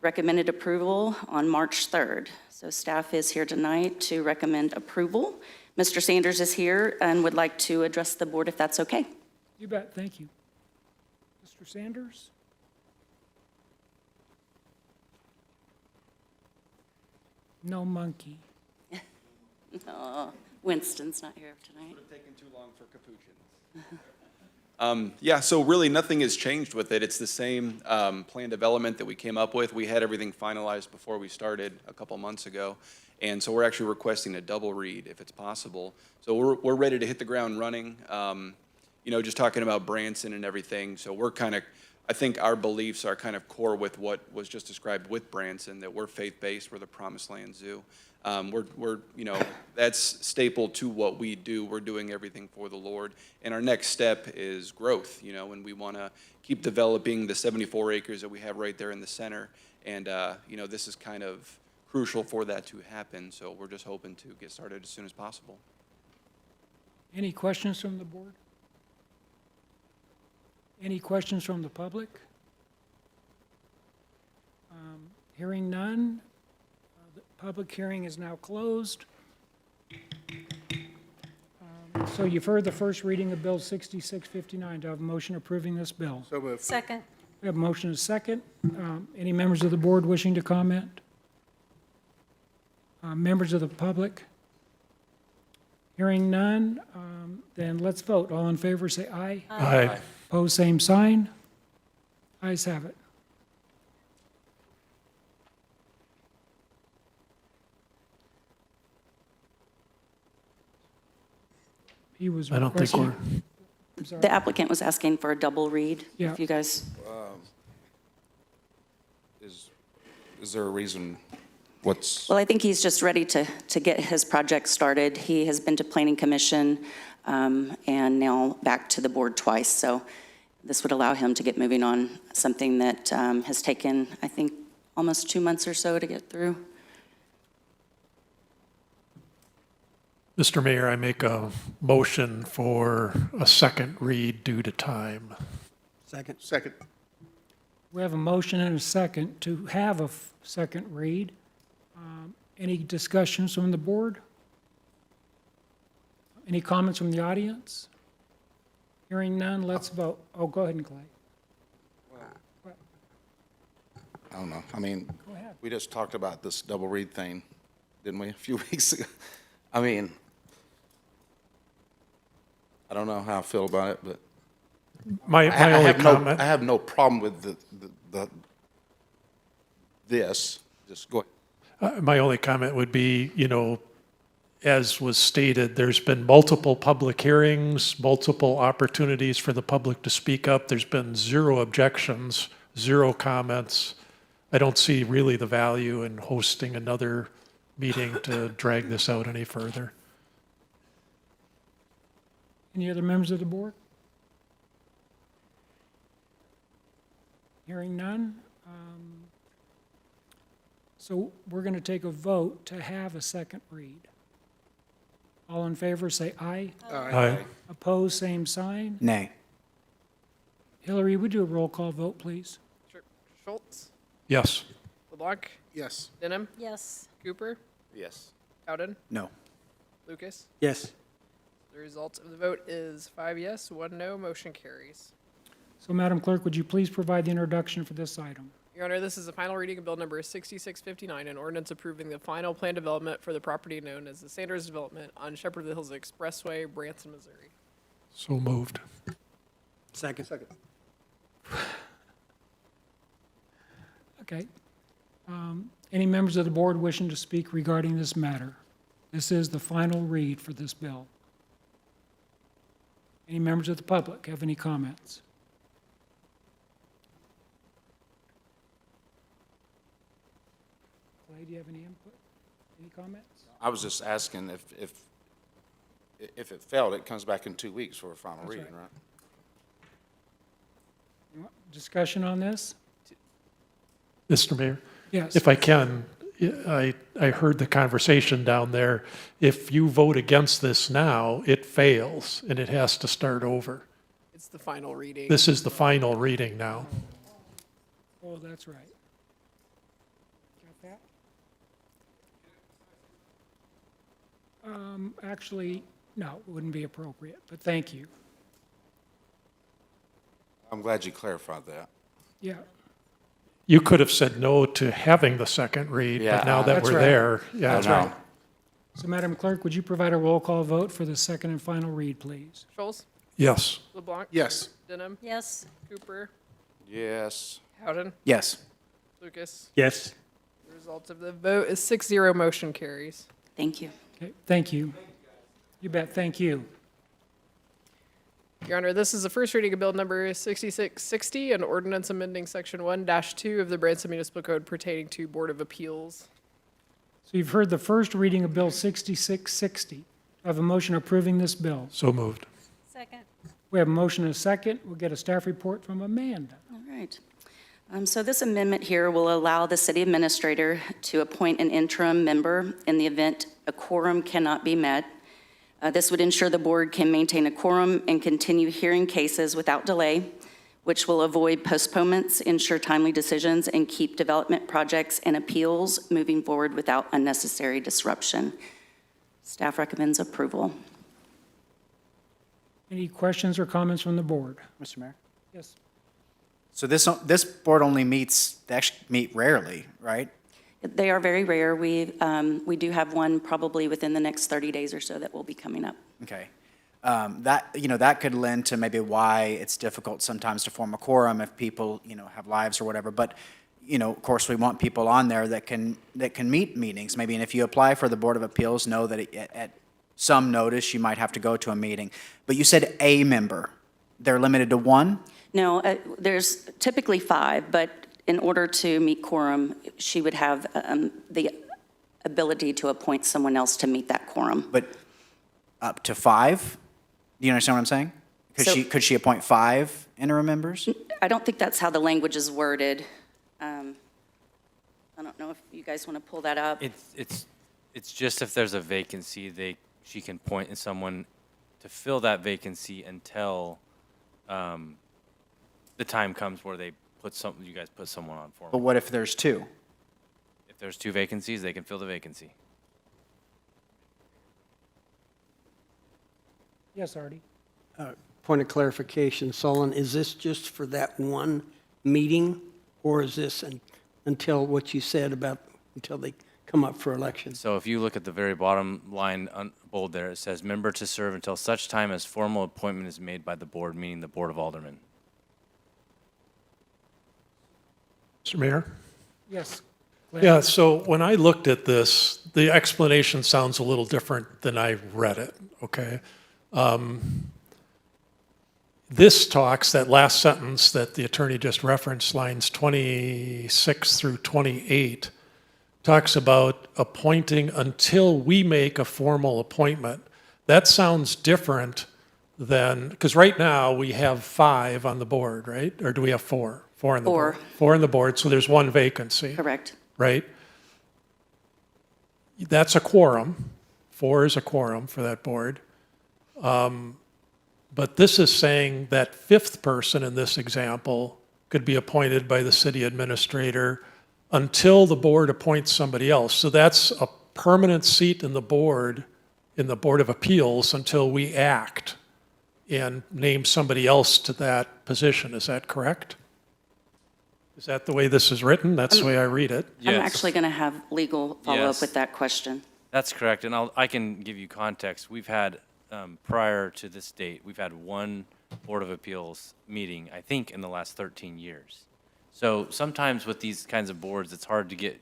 recommended approval on March 3rd. So staff is here tonight to recommend approval. Mr. Sanders is here and would like to address the board if that's okay. You bet, thank you. Mr. Sanders? No monkey. No, Winston's not here tonight. Would have taken too long for capuchins. Yeah, so really nothing has changed with it. It's the same plan development that we came up with. We had everything finalized before we started a couple months ago. And so we're actually requesting a double read if it's possible. So we're ready to hit the ground running, just talking about Branson and everything. So we're kind of, I think our beliefs are kind of core with what was just described with Branson, that we're faith-based, we're the Promised Land Zoo. That's staple to what we do. We're doing everything for the Lord. And our next step is growth, and we want to keep developing the 74 acres that we have right there in the center. And, this is kind of crucial for that to happen. So we're just hoping to get started as soon as possible. Any questions from the board? Any questions from the public? Hearing none, the public hearing is now closed. So you've heard the first reading of Bill 6659. Do I have a motion approving this bill? So moved. Second. We have a motion and a second. Any members of the board wishing to comment? Members of the public? Hearing none, then let's vote. All in favor, say aye. Aye. Opposed, same sign. Ayes have it. He was I don't think requesting- we're, I'm sorry. The applicant was asking for a double read. Yeah. If you guys, Is there a reason, what's, well, I think he's just ready to get his project started. He has been to Planning Commission and now back to the board twice. So this would allow him to get moving on something that has taken, I think, almost 2 months or so to get through. Mr. Mayor, I make a motion for a second read due to time. Second. We have a motion and a second to have a second read. Any discussions from the board? Any comments from the audience? Hearing none, let's vote. Oh, go ahead, Clay. I don't know. I mean, Go ahead. we just talked about this double read thing, didn't we, a few weeks ago? I mean, I don't know how I feel about it, but My I only have no, comment. I have no problem with this. Just go ahead. My only comment would be, you know, as was stated, there's been multiple public hearings, multiple opportunities for the public to speak up. There's been zero objections, zero comments. I don't see really the value in hosting another meeting to drag this out any further. Any other members of the board? Hearing none. So we're going to take a vote to have a second read. All in favor, say aye. Aye. Opposed, same sign. Nay. Hillary, would you do a roll call vote, please? Schultz, Yes. LeBlanc, Yes. Denham, Yes. Cooper, Yes. Howden, No. Lucas. Yes. The result of the vote is 5 yes, 1 no, motion carries. So Madam Clerk, would you please provide the introduction for this item? Your Honor, this is the final reading of Bill number 6659, an ordinance approving the final plan development for the property known as the Sanders Development on Shepherd of the Hills Expressway, Branson, Missouri. So moved. Second. Okay. Any members of the board wishing to speak regarding this matter? This is the final read for this bill. Any members of the public have any comments? Clay, do you have any input? Any comments? I was just asking if it failed, it comes back in 2 weeks for a final That's reading, right. right? You want Discussion on this? Mr. Mayor? Yes. If I can, I heard the conversation down there. If you vote against this now, it fails and it has to start over. It's the final reading. This is the final reading now. Oh, that's right. Got that? Actually, no, it wouldn't be appropriate, but thank you. I'm glad you clarified that. Yeah, You could have said no to having the second read, Yeah, but now that that's we're right. there, yeah. that's right. So Madam Clerk, would you provide a roll call vote for the second and final read, please? Schultz, Yes. LeBlanc, Yes. Denham, Yes. Cooper, Yes. Howden, Yes. Lucas. Yes. The result of the vote is 6-0, motion carries. Thank you. Okay, thank you. You bet, thank you. Your Honor, this is the first reading of Bill number 6660, an ordinance amending Section 1-2 of the Branson Municipal Code pertaining to Board of Appeals. So you've heard the first reading of Bill 6660. I have a motion approving this bill. So moved. Second. We have a motion and a second. We'll get a staff report from Amanda. All right. So this amendment here will allow the city administrator to appoint an interim member in the event a quorum cannot be met. This would ensure the board can maintain a quorum and continue hearing cases without delay, which will avoid postponements, ensure timely decisions, and keep development projects and appeals moving forward without unnecessary disruption. Staff recommends approval. Any questions or comments from the board? Mr. Mayor? Yes. So this board only meets, they actually meet rarely, right? They are very rare. We do have one probably within the next 30 days or so that will be coming up. Okay. That could lend to maybe why it's difficult sometimes to form a quorum if people, have lives or whatever. But, of course, we want people on there that can meet meetings. Maybe, and if you apply for the Board of Appeals, know that at some notice, you might have to go to a meeting. But you said a member. They're limited to one? No, there's typically 5, but in order to meet quorum, she would have the ability to appoint someone else to meet that quorum. But up to 5? Do you understand what I'm saying? Could she appoint 5 interim members? I don't think that's how the language is worded. I don't know if you guys want to pull that up. It's just if there's a vacancy, she can point at someone to fill that vacancy until the time comes where you guys put someone on for But them. what if there's 2? there's 2 vacancies, they can fill the vacancy. Yes, Artie? Point of clarification, Solon, is this just for that one meeting? Or is this until what you said about, until they come up for election? So if you look at the very bottom line, bold there, it says, member to serve until such time as formal appointment is made by the board, meaning the Board of Aldermen. Mr. Mayor? Yes. Glenn? Yeah, so when I looked at this, the explanation sounds a little different than I read it, okay? This talks, that last sentence that the attorney just referenced, lines 26 through 28, talks about appointing until we make a formal appointment. That sounds different than, because right now we have 5 on the board, right? Or do we have 4? 4 on the board. 4 on the board, so there's 1 vacancy. Correct. Right? That's a quorum. 4 is a quorum for that board. But this is saying that 5th person in this example could be appointed by the city administrator until the board appoints somebody else. So that's a permanent seat in the Board of Appeals until we act and name somebody else to that position. Is that correct? Is that the way this is written? That's the way I read it. I'm actually going to have legal follow up Yes. with that question. That's correct, and I can give you context. We've had, prior to this date, we've had 1 Board of Appeals meeting, I think, in the last 13 years. So sometimes with these kinds of boards, it's hard to get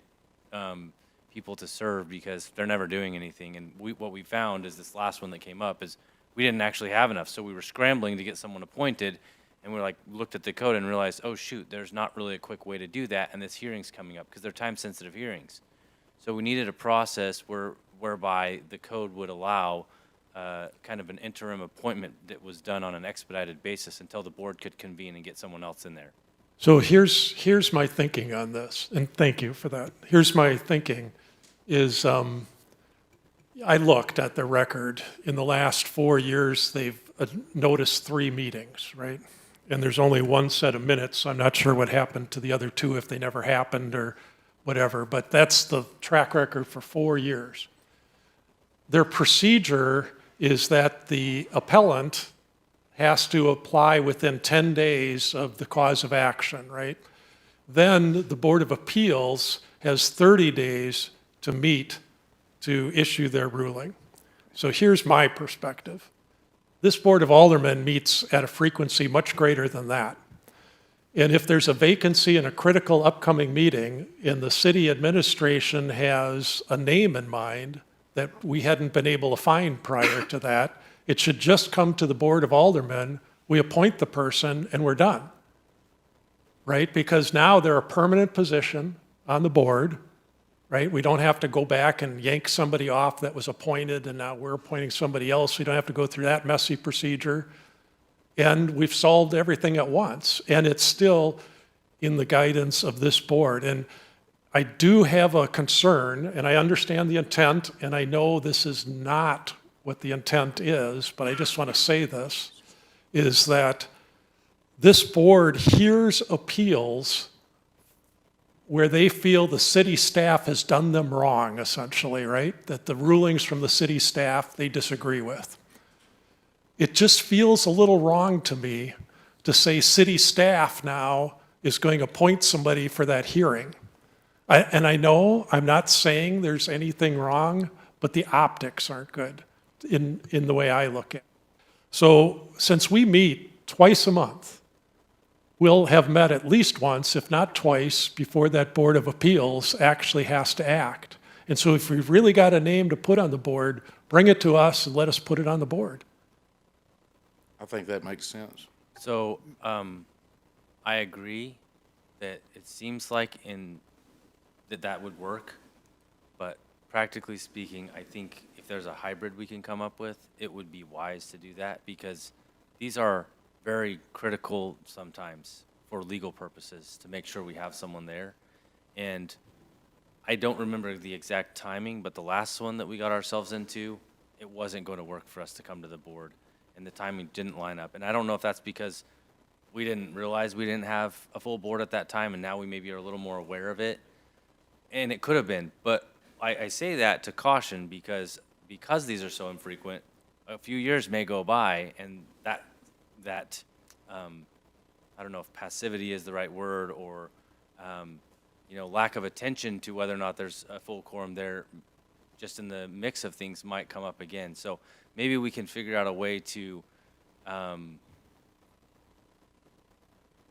people to serve because they're never doing anything. And what we found is this last one that came up is we didn't actually have enough, so we were scrambling to get someone appointed, and we looked at the code and realized, oh shoot, there's not really a quick way to do that, and this hearing's coming up because they're time-sensitive hearings. So we needed a process whereby the code would allow kind of an interim appointment that was done on an expedited basis until the board could convene and get someone else in there. So here's my thinking on this, and thank you for that. Here's my thinking is I looked at the record. In the last 4 years, they've noticed 3 meetings, right? And there's only 1 set of minutes. I'm not sure what happened to the other 2, if they never happened or whatever, but that's the track record for 4 years. Their procedure is that the appellant has to apply within 10 days of the cause of action, right? Then the Board of Appeals has 30 days to meet to issue their ruling. So here's my perspective. This Board of Aldermen meets at a frequency much greater than that. And if there's a vacancy in a critical upcoming meeting and the city administration has a name in mind that we hadn't been able to find prior to that, it should just come to the Board of Aldermen, we appoint the person, and we're done. Right? Because now they're a permanent position on the board, right? We don't have to go back and yank somebody off that was appointed and now we're appointing somebody else. We don't have to go through that messy procedure. And we've solved everything at once. And it's still in the guidance of this board. And I do have a concern, and I understand the intent, and I know this is not what the intent is, but I just want to say this, is that this board hears appeals where they feel the city staff has done them wrong, essentially, right? That the rulings from the city staff they disagree with. It just feels a little wrong to me to say city staff now is going to appoint somebody for that hearing. And I know I'm not saying there's anything wrong, but the optics aren't good in the way I look at it. So since we meet twice a month, we'll have met at least once, if not twice, before that Board of Appeals actually has to act. And so if we've really got a name to put on the board, bring it to us and let us put it on the board. I think that makes sense. So I agree that it seems like that would work, but practically speaking, I think if there's a hybrid we can come up with, it would be wise to do that because these are very critical sometimes for legal purposes to make sure we have someone there. And I don't remember the exact timing, but the last one that we got ourselves into, it wasn't going to work for us to come to the board, and the timing didn't line up. And I don't know if that's because we didn't realize we didn't have a full board at that time, and now we maybe are a little more aware of it. and it could have been, but I say that to caution because these are so infrequent, a few years may go by and that I don't know if passivity is the right word or, lack of attention to whether or not there's a full quorum there, just in the mix of things might come up again. So maybe we can figure out a way to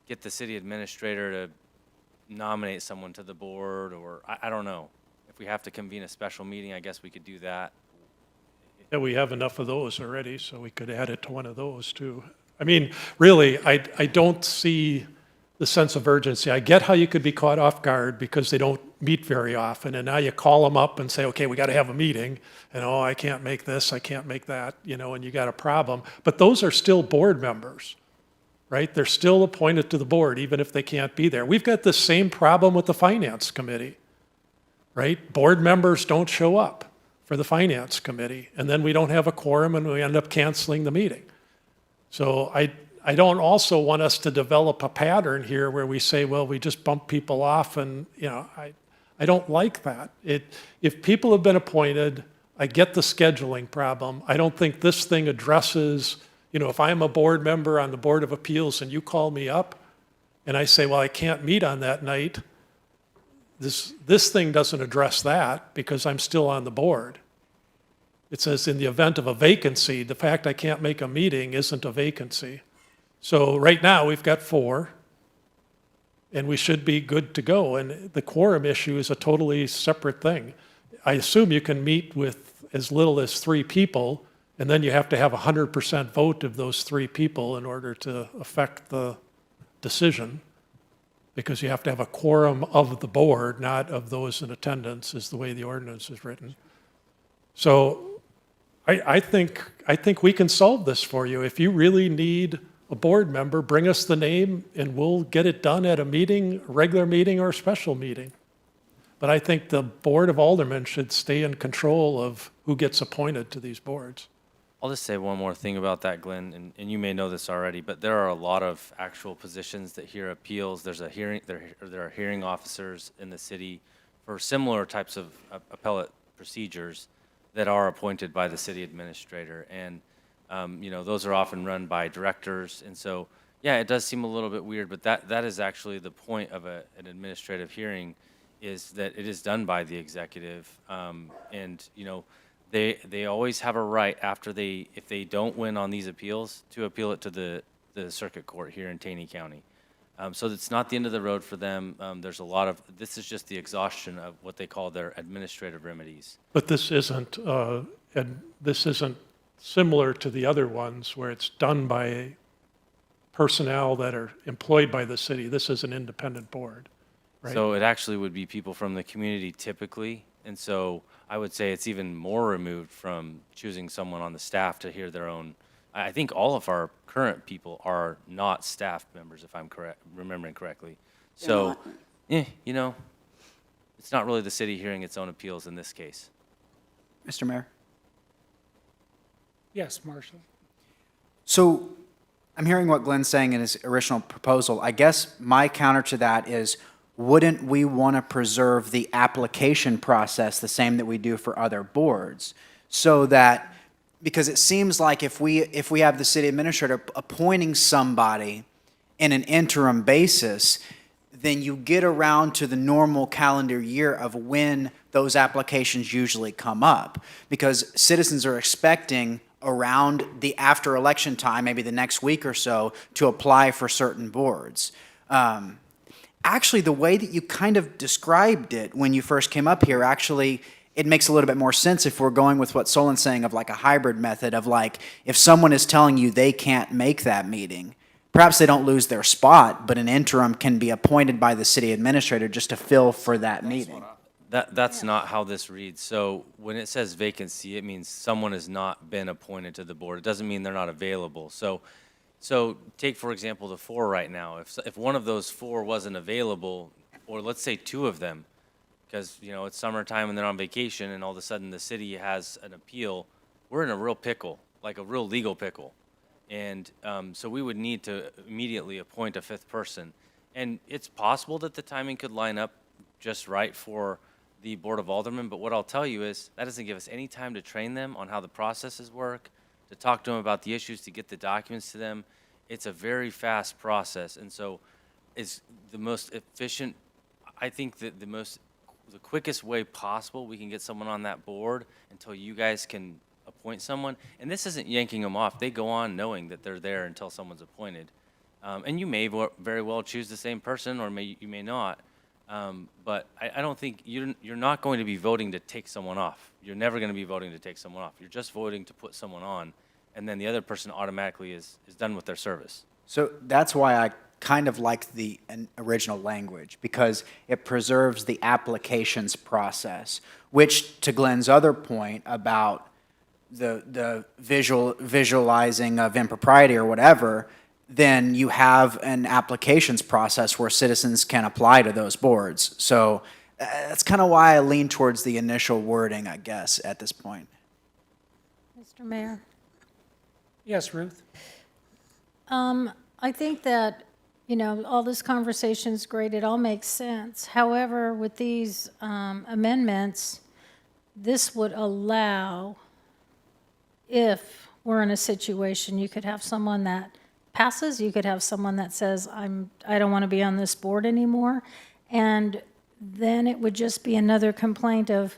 get the city administrator to nominate someone to the board, or I don't know. If we have to convene a special meeting, I guess we could do that. Yeah, we have enough of those already, so we could add it to one of those too. I mean, really, I don't see the sense of urgency. I get how you could be caught off guard because they don't meet very often, and now you call them up and say, okay, we got to have a meeting, and oh, I can't make this, I can't make that, and you got a problem. But those are still board members, right? They're still appointed to the board, even if they can't be there. We've got the same problem with the finance committee, right? Board members don't show up for the finance committee, and then we don't have a quorum and we end up canceling the meeting. So I don't also want us to develop a pattern here where we say, well, we just bump people off, and I don't like that. If people have been appointed, I get the scheduling problem. I don't think this thing addresses, if I'm a board member on the Board of Appeals and you call me up and I say, well, I can't meet on that night, this thing doesn't address that because I'm still on the board. It says in the event of a vacancy, the fact I can't make a meeting isn't a vacancy. So right now, we've got 4, and we should be good to go. And the quorum issue is a totally separate thing. I assume you can meet with as little as 3 people, and then you have to have 100% vote of those 3 people in order to affect the decision, because you have to have a quorum of the board, not of those in attendance, is the way the ordinance is written. So I think we can solve this for you. If you really need a board member, bring us the name and we'll get it done at a meeting, a regular meeting or a special meeting. But I think the Board of Aldermen should stay in control of who gets appointed to these boards. I'll just say one more thing about that, Glenn, and you may know this already, but there are a lot of actual positions that hear appeals. There are hearing officers in the city for similar types of appellate procedures that are appointed by the city administrator. And, those are often run by directors. And so, yeah, it does seem a little bit weird, but that is actually the point of an administrative hearing, is that it is done by the executive. They always have a right if they don't win on these appeals, to appeal it to the circuit court here in Taney County. So it's not the end of the road for them. There's a lot of, this is just the exhaustion of what they call their administrative remedies. But this isn't similar to the other ones where it's done by personnel that are employed by the city. This is an independent board, right? So it actually would be people from the community typically. And so I would say it's even more removed from choosing someone on the staff to hear their own. I think all of our current people are not staff members, if I'm remembering correctly. So, it's not really the city hearing its own appeals in this case. Mr. Mayor? Yes, Marshall. So I'm hearing what Glenn's saying in his original proposal. I guess my counter to that is, wouldn't we want to preserve the application process the same that we do for other boards? So that, because it seems like if we have the city administrator appointing somebody in an interim basis, then you get around to the normal calendar year of when those applications usually come up. Because citizens are expecting around the after election time, maybe the next week or so, to apply for certain boards. Actually, the way that you kind of described it when you first came up here, actually, it makes a little bit more sense if we're going with what Solon's saying of like a hybrid method of like, if someone is telling you they can't make that meeting, perhaps they don't lose their spot, but an interim can be appointed by the city administrator just to fill for that meeting. That's not how this reads. So when it says vacancy, it means someone has not been appointed to the board. It doesn't mean they're not available. So take, for example, the 4 right now. If one of those 4 wasn't available, or let's say 2 of them, because, it's summertime and they're on vacation and all of a sudden the city has an appeal, we're in a real pickle, like a real legal pickle. And so we would need to immediately appoint a 5th person. And it's possible that the timing could line up just right for the Board of Aldermen, but what I'll tell you is that doesn't give us any time to train them on how the processes work, to talk to them about the issues, to get the documents to them. It's a very fast process, and so it's the most efficient, I think that the quickest way possible we can get someone on that board until you guys can appoint someone. And this isn't yanking them off. They go on knowing that they're there until someone's appointed. And you may very well choose the same person, or you may not. But I don't think you're not going to be voting to take someone off. You're never going to be voting to take someone off. You're just voting to put someone on, and then the other person automatically is done with their service. So that's why I kind of like the original language, because it preserves the applications process, which, to Glenn's other point about the visualizing of impropriety or whatever, then you have an applications process where citizens can apply to those boards. So that's kind of why I lean towards the initial wording, I guess, at this point. Mr. Mayor? Yes, Ruth? I think that, all this conversation's great, it all makes sense. However, with these amendments, this would allow, if we're in a situation, you could have someone that passes, you could have someone that says, I don't want to be on this board anymore, and then it would just be another complaint of,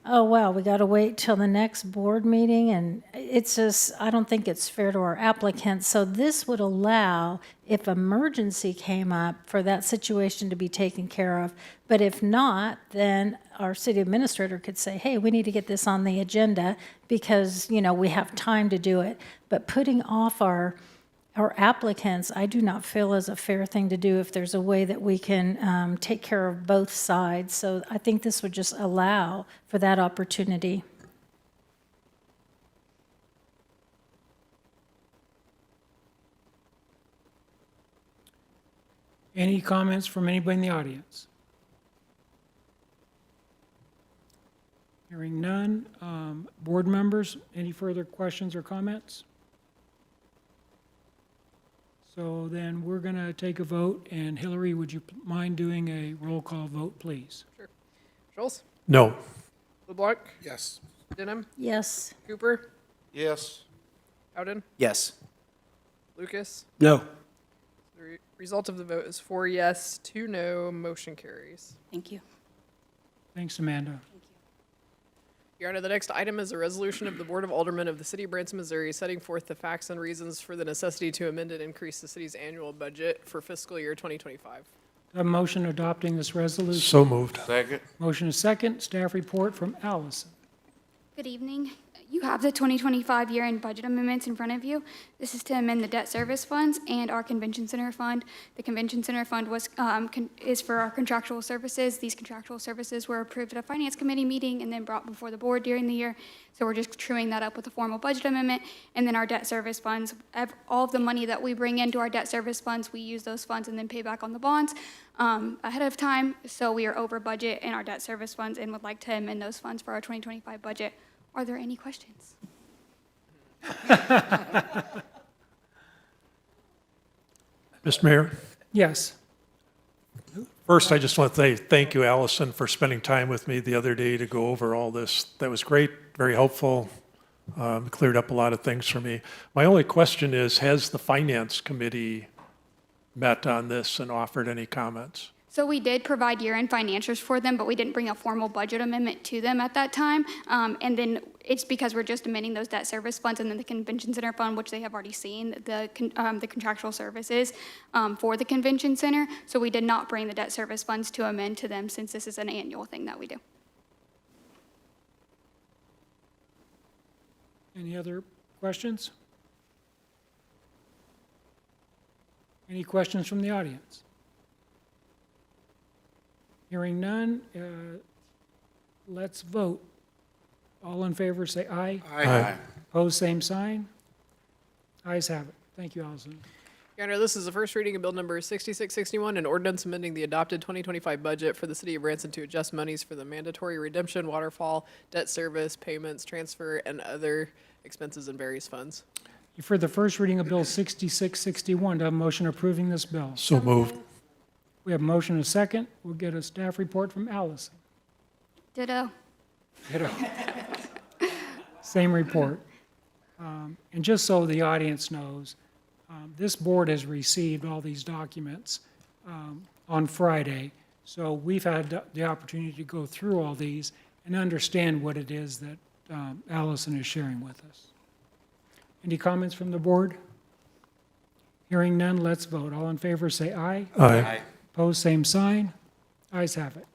oh, wow, we got to wait till the next board meeting, and it's just, I don't think it's fair to our applicants. So this would allow, if emergency came up, for that situation to be taken care of. But if not, then our city administrator could say, hey, we need to get this on the agenda because, we have time to do it. But putting off our applicants, I do not feel is a fair thing to do if there's a way that we can take care of both sides. So I think this would just allow for that opportunity. Any comments from anybody in the audience? Hearing none. Board members, any further questions or comments? So then we're going to take a vote, and Hillary, would you mind doing a roll call vote, please? Sure. Schultz? No. LeBlanc? Yes. Denham? Yes. Cooper? Yes. Howden? Yes. Lucas? No. The result of the vote is 4 yes, 2 no, motion carries. Thank you. Thanks, Amanda. Your Honor, the next item is a resolution of the Board of Aldermen of the City of Branson, Missouri, setting forth the facts and reasons for the necessity to amend and increase the city's annual budget for fiscal year 2025. A motion adopting this resolution. So moved. Second. Motion is second. Staff report from Allison. Good evening. You have the 2025 year-end budget amendments in front of you. This is to amend the debt service funds and our convention center fund. The convention center fund is for our contractual services. These contractual services were approved at a finance committee meeting and then brought before the board during the year. So we're just truing that up with a formal budget amendment. And then our debt service funds, all of the money that we bring into our debt service funds, we use those funds and then pay back on the bonds ahead of time. So we are over budget in our debt service funds and would like to amend those funds for our 2025 budget. Are there any questions? Mr. Mayor? Yes. First, I just want to say thank you, Allison, for spending time with me the other day to go over all this. That was great, very helpful, cleared up a lot of things for me. My only question is, has the Finance Committee met on this and offered any comments? So we did provide year-end financials for them, but we didn't bring a formal budget amendment to them at that time. And then it's because we're just amending those debt service funds and then the convention center fund, which they have already seen, the contractual services for the convention center. So we did not bring the debt service funds to amend to them since this is an annual thing that we do. Any other questions? Any questions from the audience? Hearing none, let's vote. All in favor, say aye. Aye. Opposed, same sign. Ayes have it. Thank you, Allison. Your Honor, this is the first reading of Bill Number 6661, an ordinance amending the adopted 2025 budget for the City of Branson to adjust monies for the mandatory redemption, waterfall, debt service, payments, transfer, and other expenses in various funds. You've heard the first reading of Bill 6661. Do I have a motion approving this bill? So moved. We have a motion and a second. We'll get a staff report from Allison. Ditto. Same report. And just so the audience knows, this board has received all these documents on Friday. So we've had the opportunity to go through all these and understand what it is that Allison is sharing with us. Any comments from the board? Hearing none, let's vote. All in favor, say aye. Aye. Opposed, same sign. Ayes have it.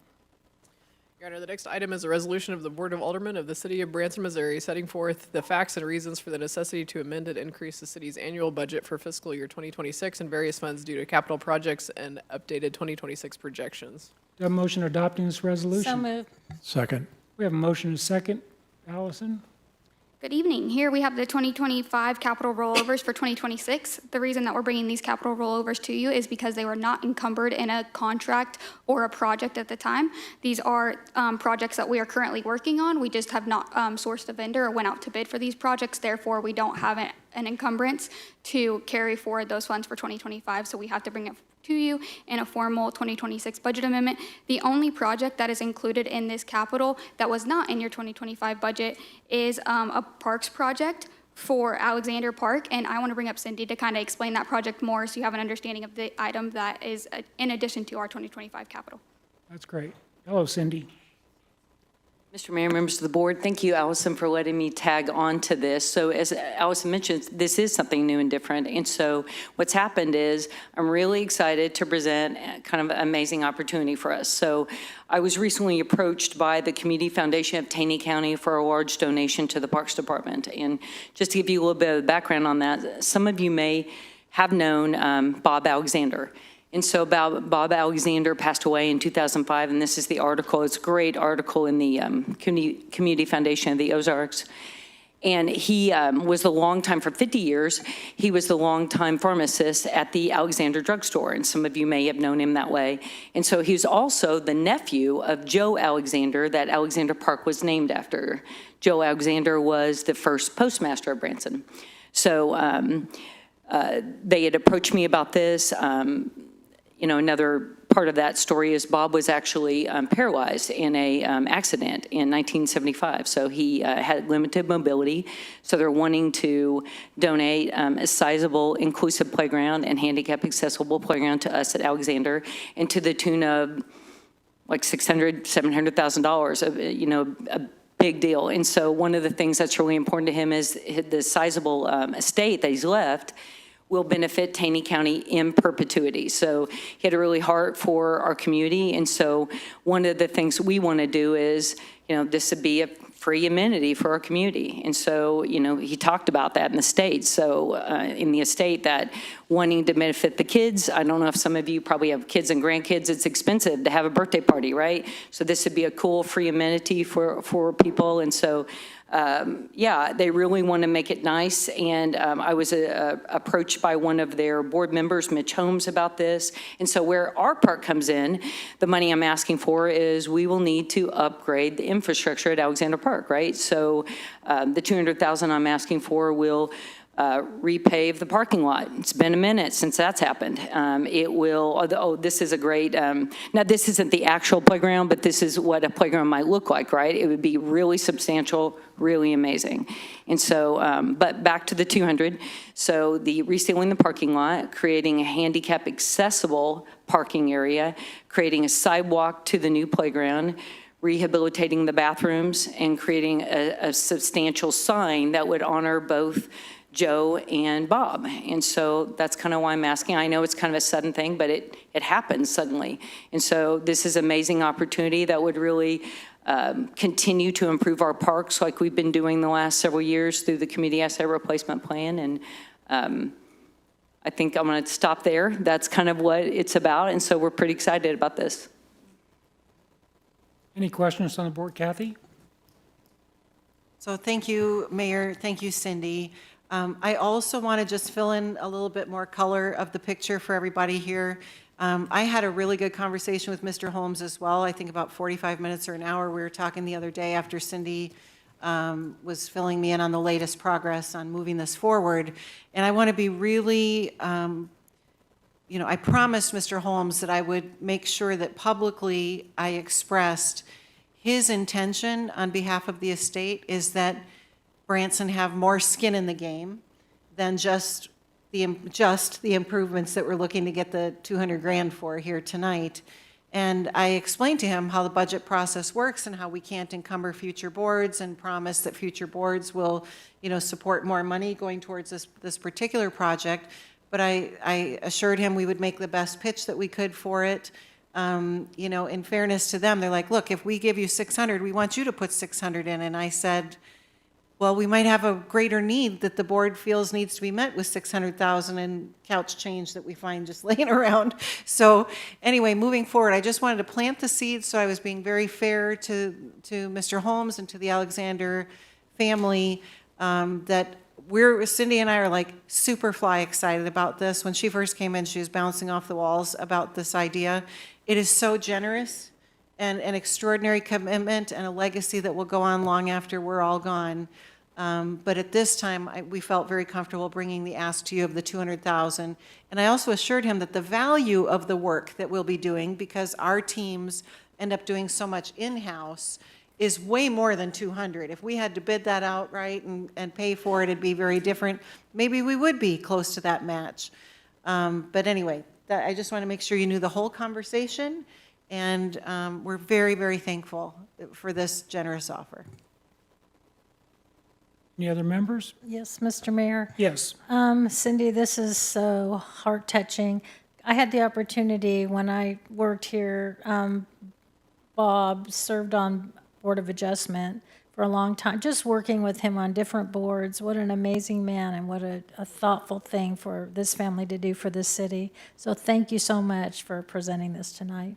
Your Honor, the next item is a resolution of the Board of Aldermen of the City of Branson, Missouri, setting forth the facts and reasons for the necessity to amend and increase the city's annual budget for fiscal year 2026 and various funds due to capital projects and updated 2026 projections. Do you have a motion adopting this resolution? So moved. Second. We have a motion and a second. Allison? Good evening. Here we have the 2025 capital rollovers for 2026. The reason that we're bringing these capital rollovers to you is because they were not encumbered in a contract or a project at the time. These are projects that we are currently working on. We just have not sourced a vendor or went out to bid for these projects. Therefore, we don't have an encumbrance to carry forward those funds for 2025, so we have to bring it to you in a formal 2026 budget amendment. The only project that is included in this capital that was not in your 2025 budget is a parks project for Alexander Park, and I want to bring up Cindy to kind of explain that project more so you have an understanding of the item that is in addition to our 2025 capital. That's great. Hello, Cindy. Mr. Mayor, members of the board, thank you, Allison, for letting me tag on to this. So as Allison mentioned, this is something new and different. And so what's happened is I'm really excited to present kind of an amazing opportunity for us. So I was recently approached by the Community Foundation of Taney County for a large donation to the Parks Department. And just to give you a little bit of background on that, some of you may have known Bob Alexander. And so Bob Alexander passed away in 2005, and this is the article. It's a great article in the Community Foundation of the Ozarks. And he was the longtime, for 50 years, he was the longtime pharmacist at the Alexander drugstore, and some of you may have known him that way. And so he was also the nephew of Joe Alexander, that Alexander Park was named after. Joe Alexander was the first postmaster of Branson. So they had approached me about this. You know, another part of that story is Bob was actually paralyzed in a accident in 1975. So he had limited mobility. So they're wanting to donate a sizable inclusive playground and handicap accessible playground to us at Alexander, and to the tune of like $600,000, $700,000, you know, a big deal. And so one of the things that's really important to him is the sizable estate that he's left will benefit Taney County in perpetuity. So he had a really heart for our community. And so one of the things we want to do is, you know, this would be a free amenity for our community. And so, you know, he talked about that in the estate. So in the estate, that wanting to benefit the kids, I don't know if some of you probably have kids and grandkids, it's expensive to have a birthday party, right? So this would be a cool free amenity for people. And so yeah, they really want to make it nice. And I was approached by one of their board members, Mitch Holmes, about this. And so where our part comes in, the money I'm asking for is we will need to upgrade the infrastructure at Alexander Park, right? So the $200,000 I'm asking for will repave the parking lot. It's been a minute since that's happened. It will, oh, this is a great, now this isn't the actual playground, but this is what a playground might look like, right? It would be really substantial, really amazing. And so, but back to the 200. So the resealing the parking lot, creating a handicap accessible parking area, creating a sidewalk to the new playground, rehabilitating the bathrooms, and creating a substantial sign that would honor both Joe and Bob. And so that's kind of why I'm asking. I know it's kind of a sudden thing, but it happens suddenly. And so this is an amazing opportunity that would really continue to improve our parks like we've been doing the last several years through the community asset replacement plan. And I think I'm going to stop there. That's kind of what it's about. And so we're pretty excited about this. Any questions on the board? Kathy? So thank you, Mayor. Thank you, Cindy. I also want to just fill in a little bit more color of the picture for everybody here. I had a really good conversation with Mr. Holmes as well. I think about 45 minutes or an hour. We were talking the other day after Cindy was filling me in on the latest progress on moving this forward. And I want to be really, you know, I promised Mr. Holmes that I would make sure that publicly I expressed his intention on behalf of the estate is that Branson have more skin in the game than just the improvements that we're looking to get the 200 grand for here tonight. And I explained to him how the budget process works and how we can't encumber future boards and promise that future boards will, support more money going towards this particular project. But I assured him we would make the best pitch that we could for it. In fairness to them, they're like, look, if we give you 600, we want you to put 600 in. And I said, well, we might have a greater need that the board feels needs to be met with 600,000 in couch change that we find just laying around. So anyway, moving forward, I just wanted to plant the seeds, so I was being very fair to Mr. Holmes and to the Alexander family, that Cindy and I are like super fly excited about this. When she first came in, she was bouncing off the walls about this idea. It is so generous and an extraordinary commitment and a legacy that will go on long after we're all gone. But at this time, we felt very comfortable bringing the ask to you of the 200,000. And I also assured him that the value of the work that we'll be doing, because our teams end up doing so much in-house, is way more than 200. If we had to bid that outright and pay for it, it'd be very different. Maybe we would be close to that match. But anyway, I just want to make sure you knew the whole conversation. And we're very, very thankful for this generous offer. Any other members? Yes, Mr. Mayor. Yes. Cindy, this is so heart-touching. I had the opportunity when I worked here, Bob served on Board of Adjustment for a long time, just working with him on different boards. What an amazing man, and what a thoughtful thing for this family to do for this city. So thank you so much for presenting this tonight.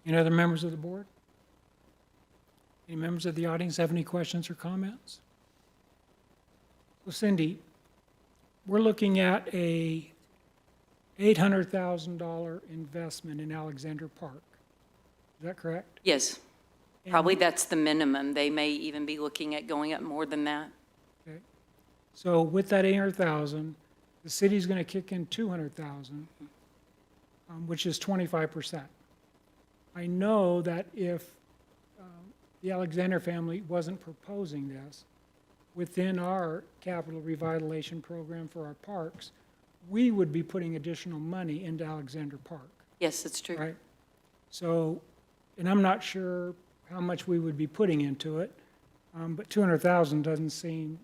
Any other members of the board? Any members of the audience have any questions or comments? So Cindy, we're looking at a $800,000 investment in Alexander Park. Is that correct? Yes. Probably that's the minimum. They may even be looking at going up more than that. Okay. So with that 800,000, the city's going to kick in 200,000, which is 25%. I know that if the Alexander family wasn't proposing this, within our capital revitalization program for our parks, we would be putting additional money into Alexander Park, Yes, that's true. right? So, and I'm not sure how much we would be putting into it, but 200,000 doesn't seem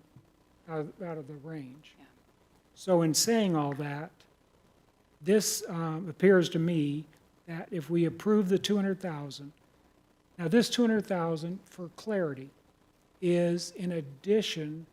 out of the range. Yeah. So in saying all that, this appears to me that if we approve the 200,000, now this 200,000, for clarity, is in addition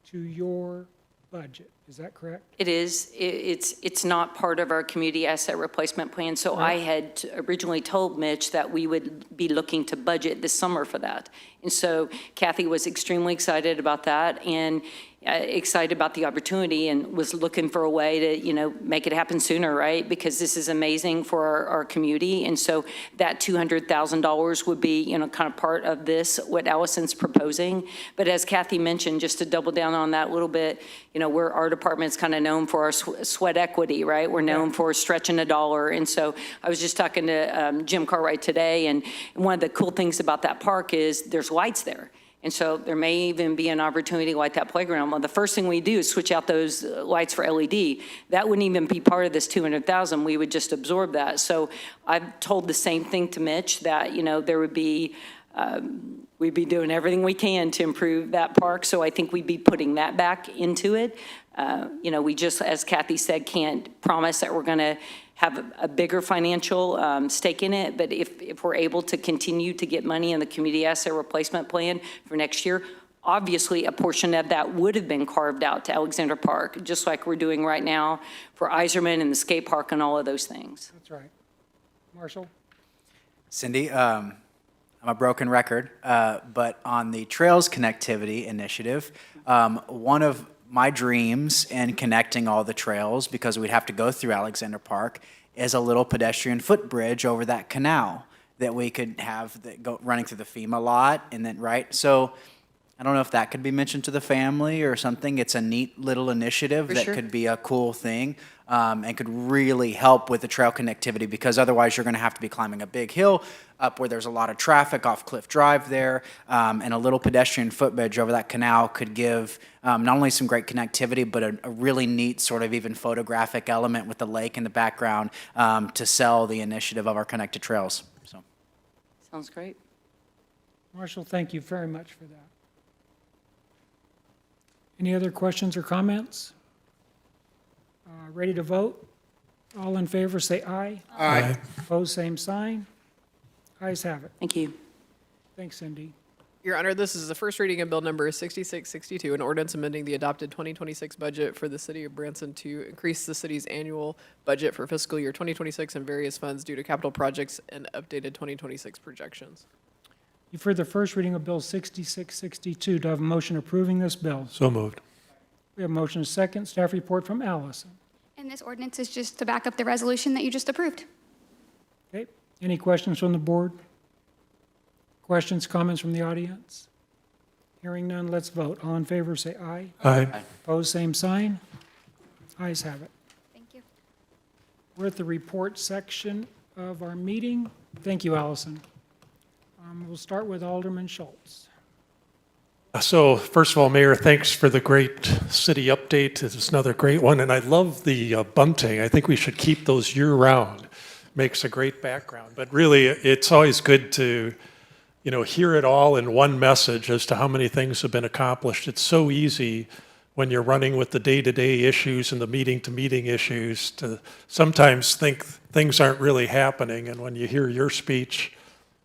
to your budget. Is that correct? It is. It's not part of our community asset replacement plan. So I had originally told Mitch that we would be looking to budget this summer for that. And so Kathy was extremely excited about that and excited about the opportunity and was looking for a way to, make it happen sooner, right? Because this is amazing for our community. And so that $200,000 would be, kind of part of this, what Allison's proposing. But as Kathy mentioned, just to double down on that a little bit, our department's kind of known for our sweat equity, right? We're known for stretching a dollar. And so I was just talking to Jim Cartwright today, and one of the cool things about that park is there's lights there. And so there may even be an opportunity like that playground. Well, the first thing we do is switch out those lights for LED. That wouldn't even be part of this 200,000. We would just absorb that. So I've told the same thing to Mitch, that, there would be, we'd be doing everything we can to improve that park. So I think we'd be putting that back into it. We just, as Kathy said, can't promise that we're going to have a bigger financial stake in it. But if we're able to continue to get money in the community asset replacement plan for next year, obviously a portion of that would have been carved out to Alexander Park, just like we're doing right now for Iserman and the skate park and all of those things. That's right. Marshall? Cindy, I'm a broken record, but on the Trails Connectivity Initiative, one of my dreams in connecting all the trails, because we'd have to go through Alexander Park, is a little pedestrian footbridge over that canal that we could have that go running through the FEMA lot, and then, right? So I don't know if that could be mentioned to the family or something. It's a neat little initiative For that sure. could be a cool thing, and could really help with the trail connectivity, because otherwise you're going to have to be climbing a big hill up where there's a lot of traffic off Cliff Drive there, and a little pedestrian footbridge over that canal could give not only some great connectivity, but a really neat sort of even photographic element with the lake in the background, to sell the initiative of our Connected Trails. So. Sounds great. Marshall, thank you very much for that. Any other questions or comments? Ready to vote? All in favor, say aye. Aye. Opposed, same sign. Ayes have it. Thank you. Thanks, Cindy. Your Honor, this is the first reading of Bill Number 6662, an ordinance amending the adopted 2026 budget for the City of Branson to increase the city's annual budget for fiscal year 2026 and various funds due to capital projects and updated 2026 projections. You've heard the first reading of Bill 6662. Do I have a motion approving this bill? So moved. We have a motion and a second. Staff report from Allison. And this ordinance is just to back up the resolution that you just approved. Okay. Any questions from the board? Questions, comments from the audience? Hearing none, let's vote. All in favor, say aye. Aye. Opposed, same sign. Ayes have it. Thank you. We're at the report section of our meeting. Thank you, Allison. We'll start with Alderman Schultz. So first of all, Mayor, thanks for the great city update. It's another great one, and I love the bunting. I think we should keep those year-round. Makes a great background. But really, it's always good to, hear it all in one message as to how many things have been accomplished. It's so easy when you're running with the day-to-day issues and the meeting-to-meeting issues to sometimes think things aren't really happening. And when you hear your speech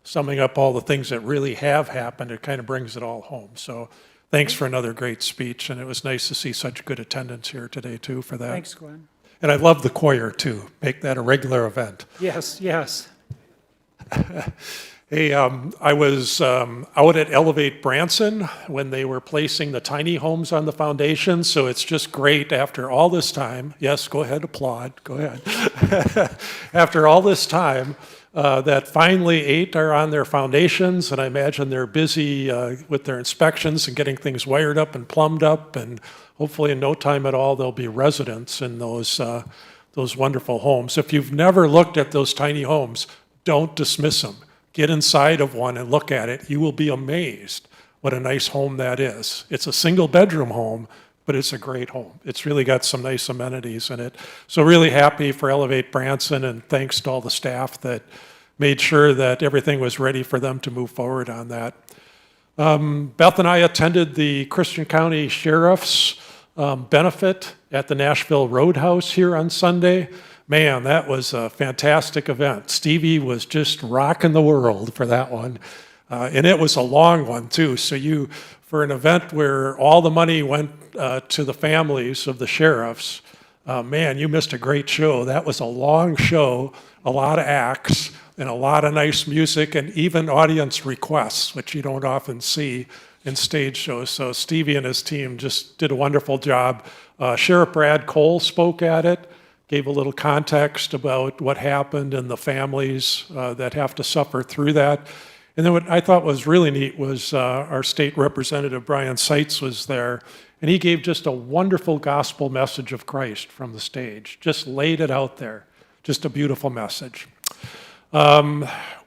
summing up all the things that really have happened, it kind of brings it all home. So thanks for another great speech, and it was nice to see such good attendance here today, too, for that. Thanks, Glenn. And I love the choir, too. Make that a regular event. Yes, yes. Hey, I was out at Elevate Branson when they were placing the tiny homes on the foundation, so it's just great after all this time. Yes, go ahead, applaud. Go ahead. After all this time, that finally 8 are on their foundations, and I imagine they're busy with their inspections and getting things wired up and plumbed up, and hopefully in no time at all there'll be residents in those wonderful homes. If you've never looked at those tiny homes, don't dismiss them. Get inside of one and look at it. You will be amazed what a nice home that is. It's a single-bedroom home, but it's a great home. It's really got some nice amenities in it. So really happy for Elevate Branson, and thanks to all the staff that made sure that everything was ready for them to move forward on that. Beth and I attended the Christian County Sheriff's benefit at the Nashville Roadhouse here on Sunday. Man, that was a fantastic event. Stevie was just rocking the world for that one. And it was a long one, too. So for an event where all the money went to the families of the sheriffs, man, you missed a great show. That was a long show, a lot of acts, and a lot of nice music, and even audience requests, which you don't often see in stage shows. So Stevie and his team just did a wonderful job. Sheriff Brad Cole spoke at it, gave a little context about what happened and the families that have to suffer through that. And then what I thought was really neat was our state representative, Brian Seitz, was there, and he gave just a wonderful gospel message of Christ from the stage, just laid it out there, just a beautiful message.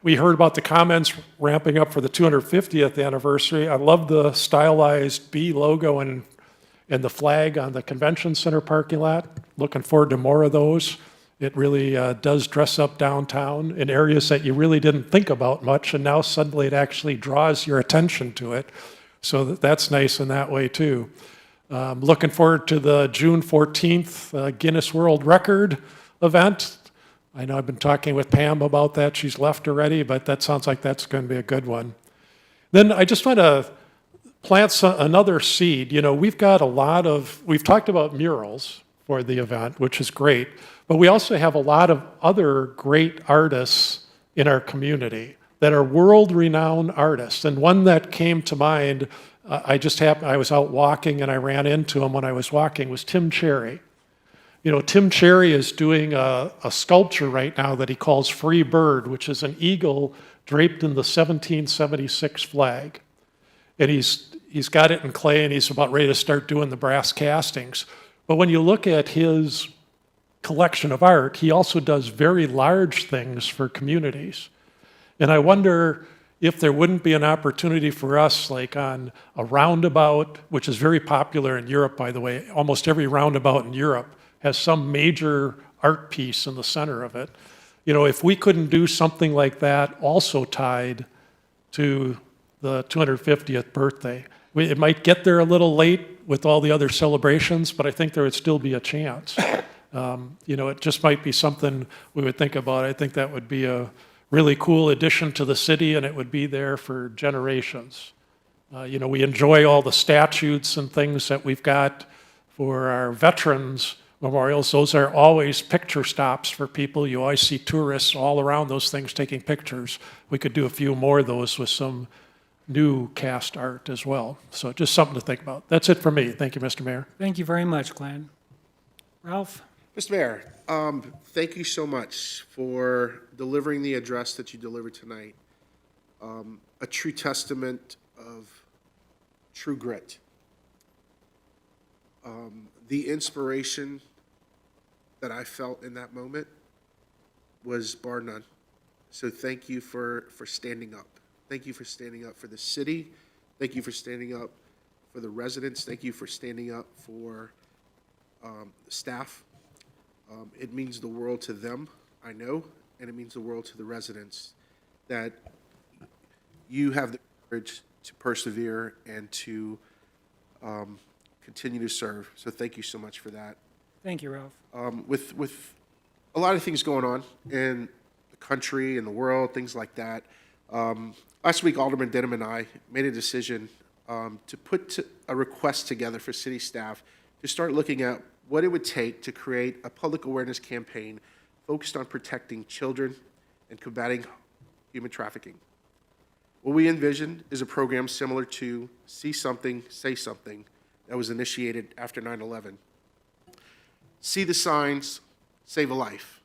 We heard about the comments ramping up for the 250th anniversary. I love the stylized B logo and the flag on the convention center parking lot. Looking forward to more of those. It really does dress up downtown in areas that you really didn't think about much, and now suddenly it actually draws your attention to it. So that's nice in that way, too. Looking forward to the June 14th Guinness World Record event. I know I've been talking with Pam about that. She's left already, but that sounds like that's going to be a good one. Then I just want to plant another seed. We've talked about murals for the event, which is great, but we also have a lot of other great artists in our community that are world-renowned artists. And one that came to mind, I was out walking and I ran into him when I was walking, was Tim Cherry. Tim Cherry is doing a sculpture right now that he calls Free Bird, which is an eagle draped in the 1776 flag. And he's got it in clay and he's about ready to start doing the brass castings. But when you look at his collection of art, he also does very large things for communities. And I wonder if there wouldn't be an opportunity for us, like on a roundabout, which is very popular in Europe, by the way. Almost every roundabout in Europe has some major art piece in the center of it. You know, if we couldn't do something like that also tied to the 250th birthday. It might get there a little late with all the other celebrations, but I think there would still be a chance. You know, it just might be something we would think about. I think that would be a really cool addition to the city, and it would be there for generations. You know, we enjoy all the statutes and things that we've got for our veterans memorials. Those are always picture stops for people. You always see tourists all around those things taking pictures. We could do a few more of those with some new cast art as well. So just something to think about. That's it for me. Thank you, Mr. Mayor. Thank you very much, Glenn. Ralph? Mr. Mayor, thank you so much for delivering the address that you delivered tonight. A true testament of true grit. The inspiration that I felt in that moment was bar none. So thank you for standing up. Thank you for standing up for the city. Thank you for standing up for the residents. Thank you for standing up for the staff. It means the world to them, I know, and it means the world to the residents that you have the courage to persevere and to continue to serve. So thank you so much for that. Thank you, Ralph. With a lot of things going on in the country and the world, things like that, last week Alderman Denham and I made a decision to put a request together for city staff to start looking at what it would take to create a public awareness campaign focused on protecting children and combating human trafficking. What we envisioned is a program similar to See Something, Say Something that was initiated after 9/11. See the Signs, Save a Life,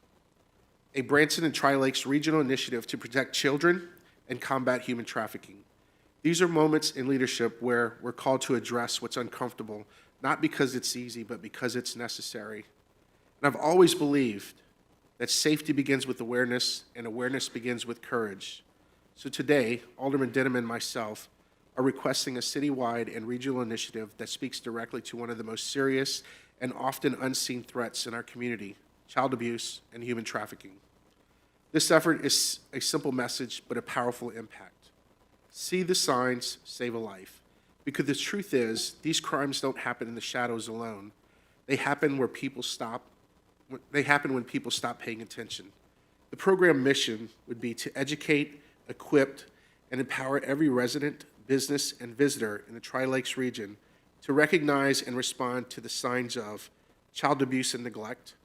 a Branson and Tri-Lakes regional initiative to protect children and combat human trafficking. These are moments in leadership where we're called to address what's uncomfortable, not because it's easy, but because it's necessary. And I've always believed that safety begins with awareness, and awareness begins with courage. So today, Alderman Denham and myself are requesting a citywide and regional initiative that speaks directly to one of the most serious and often unseen threats in our community, child abuse and human trafficking. This effort is a simple message, but a powerful impact. See the signs, save a life. Because the truth is, these crimes don't happen in the shadows alone. They happen where people stop. They happen when people stop paying attention. The program mission would be to educate, equip, and empower every resident, business, and visitor in the Tri-Lakes region to recognize and respond to the signs of child abuse and neglect,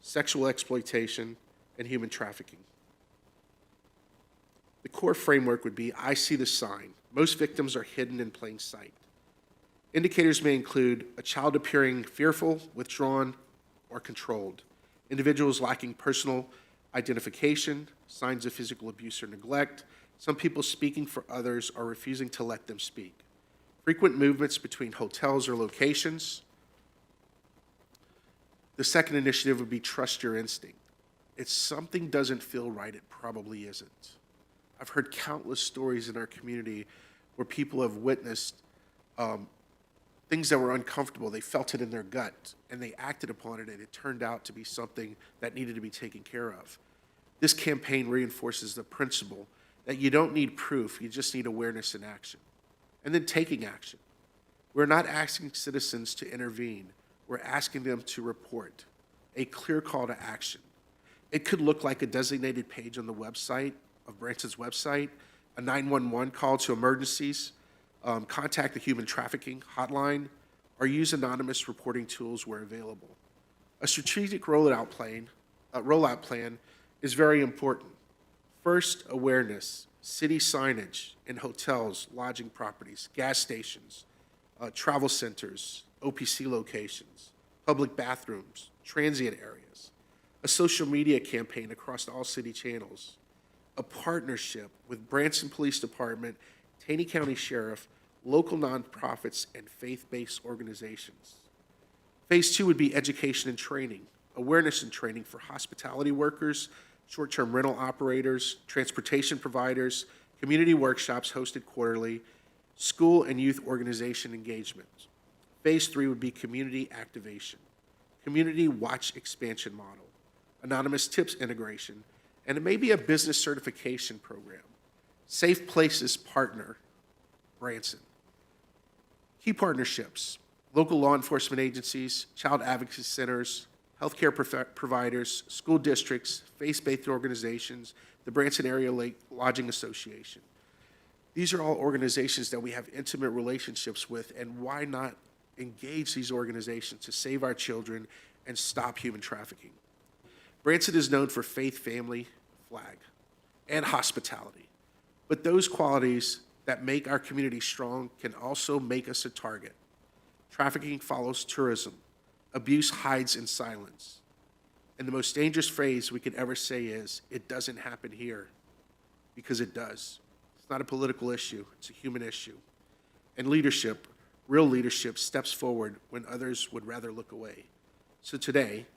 sexual exploitation, and human trafficking. The core framework would be, I see the sign. Most victims are hidden in plain sight. Indicators may include a child appearing fearful, withdrawn, or controlled, individuals lacking personal identification, signs of physical abuse or neglect, some people speaking for others or refusing to let them speak, frequent movements between hotels or locations. The second initiative would be trust your instinct. If something doesn't feel right, it probably isn't. I've heard countless stories in our community where people have witnessed things that were uncomfortable. They felt it in their gut, and they acted upon it, and it turned out to be something that needed to be taken care of. This campaign reinforces the principle that you don't need proof, you just need awareness and action. And then taking action. We're not asking citizens to intervene. We're asking them to report a clear call to action. It could look like a designated page on the website of Branson's website, a 911 call to emergencies, contact the human trafficking hotline, or use anonymous reporting tools where available. A strategic rollout plan is very important. First, awareness, city signage in hotels, lodging properties, gas stations, travel centers, OPC locations, public bathrooms, transient areas, a social media campaign across all city channels, a partnership with Branson Police Department, Taney County Sheriff, local nonprofits, and faith-based organizations. Phase 2 would be education and training, awareness and training for hospitality workers, short-term rental operators, transportation providers, community workshops hosted quarterly, school and youth organization engagement. Phase 3 would be community activation, community watch expansion model, anonymous tips integration, and it may be a business certification program. Safe Places partner, Branson. Key partnerships, local law enforcement agencies, child advocacy centers, healthcare providers, school districts, faith-based organizations, the Branson Area Lake Lodging Association. These are all organizations that we have intimate relationships with, and why not engage these organizations to save our children and stop human trafficking? Branson is known for faith, family, flag, and hospitality. But those qualities that make our community strong can also make us a target. Trafficking follows tourism. Abuse hides in silence. And the most dangerous phrase we could ever say is, "It doesn't happen here," because it does. It's not a political issue, it's a human issue. And leadership, real leadership, steps forward when others would rather look away. So today,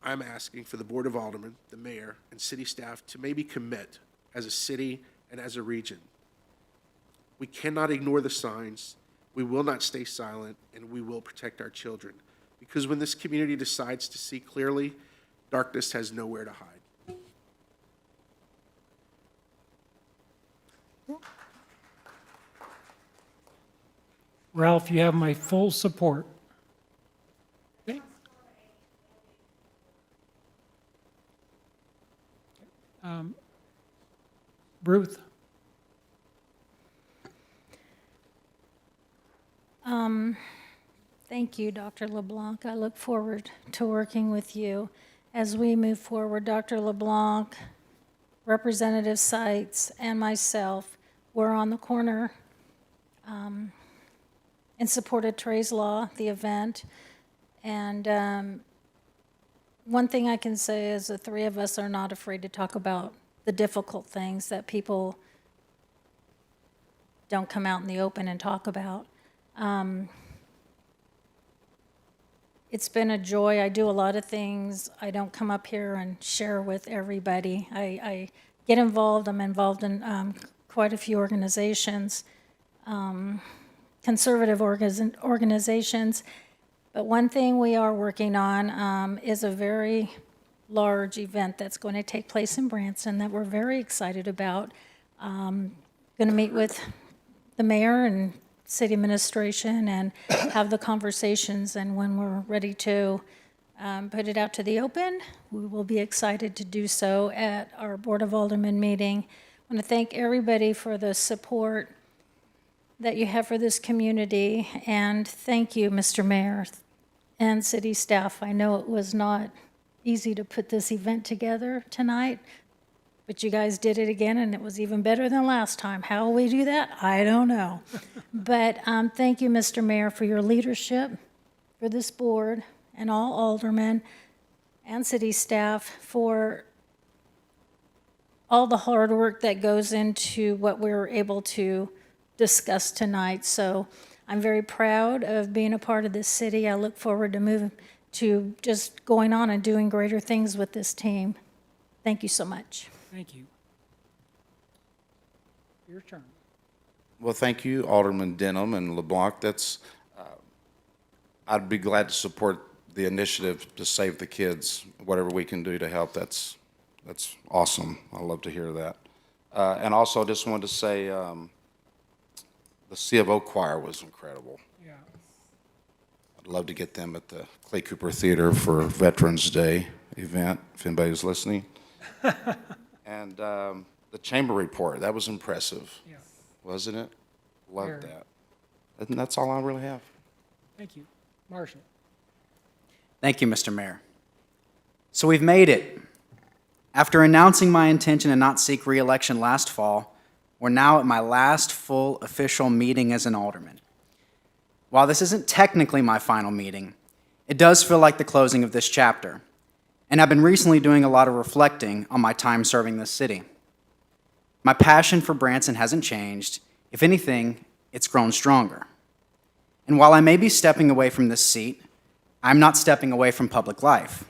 I'm asking for the Board of Aldermen, the mayor, and city staff to maybe commit as a city and as a region. We cannot ignore the signs, we will not stay silent, and we will protect our children. Because when this community decides to see clearly, darkness has nowhere to hide. Ralph, you have my full support. Okay. Ruth? Thank you, Dr. LeBlanc. I look forward to working with you as we move forward. Dr. LeBlanc, Representative Seitz, and myself were on the corner and supported Trey's Law, the event. And one thing I can say is the three of us are not afraid to talk about the difficult things that people don't come out in the open and talk about. It's been a joy. I do a lot of things I don't come up here and share with everybody. I get involved. I'm involved in quite a few organizations, conservative organizations. But one thing we are working on is a very large event that's going to take place in Branson that we're very excited about. Going to meet with the mayor and city administration and have the conversations, and when we're ready to put it out to the open, we will be excited to do so at our Board of Aldermen meeting. I want to thank everybody for the support that you have for this community, and thank you, Mr. Mayor and city staff. I know it was not easy to put this event together tonight, but you guys did it again, and it was even better than last time. How will we do that? I don't know. But thank you, Mr. Mayor, for your leadership, for this board, and all aldermen and city staff for all the hard work that goes into what we're able to discuss tonight. So I'm very proud of being a part of this city. I look forward to moving to just going on and doing greater things with this team. Thank you so much. Thank you. Your turn. Well, thank you, Alderman Denham and LeBlanc. I'd be glad to support the initiative to save the kids. Whatever we can do to help, that's awesome. I love to hear that. And also, just wanted to say, the C of O choir was incredible. Yeah. I'd love to get them at the Clay Cooper Theater for Veterans Day event, if anybody's listening. And the chamber report, that was impressive, Yeah. wasn't it? Loved Very. that. And that's all I really have. Thank you. Marshall? Thank you, Mr. Mayor. So we've made it. After announcing my intention to not seek re-election last fall, we're now at my last full official meeting as an alderman. While this isn't technically my final meeting, it does feel like the closing of this chapter. And I've been recently doing a lot of reflecting on my time serving this city. My passion for Branson hasn't changed. If anything, it's grown stronger. And while I may be stepping away from this seat, I'm not stepping away from public life.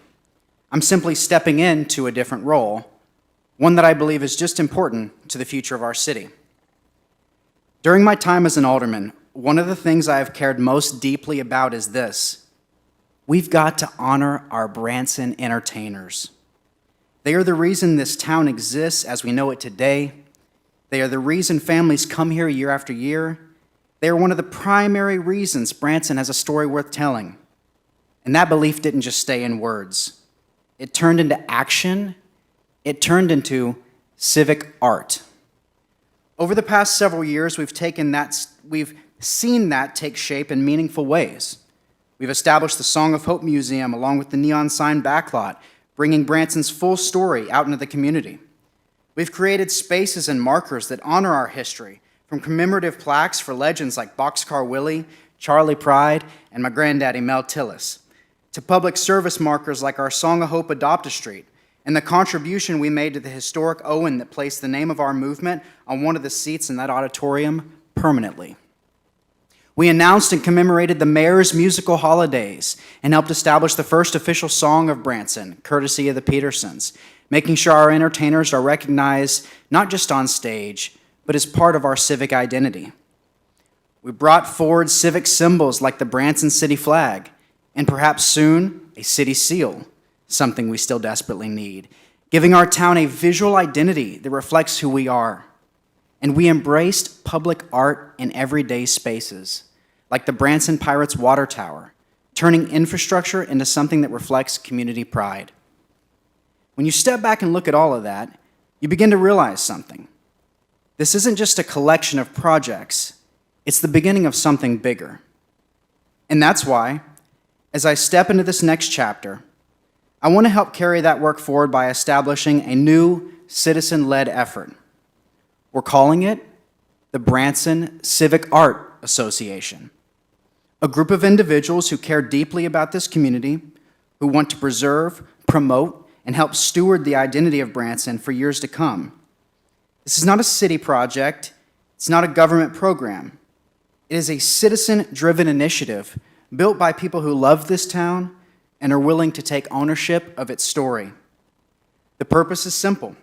I'm simply stepping into a different role, one that I believe is just important to the future of our city. During my time as an alderman, one of the things I have cared most deeply about is this: we've got to honor our Branson entertainers. They are the reason this town exists as we know it today. They are the reason families come here year after year. They are one of the primary reasons Branson has a story worth telling. And that belief didn't just stay in words. It turned into action. It turned into civic art. Over the past several years, we've seen that take shape in meaningful ways. We've established the Song of Hope Museum along with the neon sign backlot, bringing Branson's full story out into the community. We've created spaces and markers that honor our history, from commemorative plaques for legends like Boxcar Willie, Charlie Pride, and my granddaddy Mel Tillis, to public service markers like our Song of Hope Adopt-A-Street, and the contribution we made to the historic Owen that placed the name of our movement on one of the seats in that auditorium permanently. We announced and commemorated the mayor's musical holidays and helped establish the first official song of Branson, courtesy of the Petersons, making sure our entertainers are recognized not just on stage, but as part of our civic identity. We brought forward civic symbols like the Branson city flag, and perhaps soon, a city seal, something we still desperately need, giving our town a visual identity that reflects who we are. And we embraced public art in everyday spaces, like the Branson Pirates Water Tower, turning infrastructure into something that reflects community pride. When you step back and look at all of that, you begin to realize something. This isn't just a collection of projects, it's the beginning of something bigger. And that's why, as I step into this next chapter, I want to help carry that work forward by establishing a new citizen-led effort. We're calling it the Branson Civic Art Association, a group of individuals who care deeply about this community, who want to preserve, promote, and help steward the identity of Branson for years to come. This is not a city project. It's not a government program. It is a citizen-driven initiative built by people who love this town and are willing to take ownership of its story. The purpose is simple: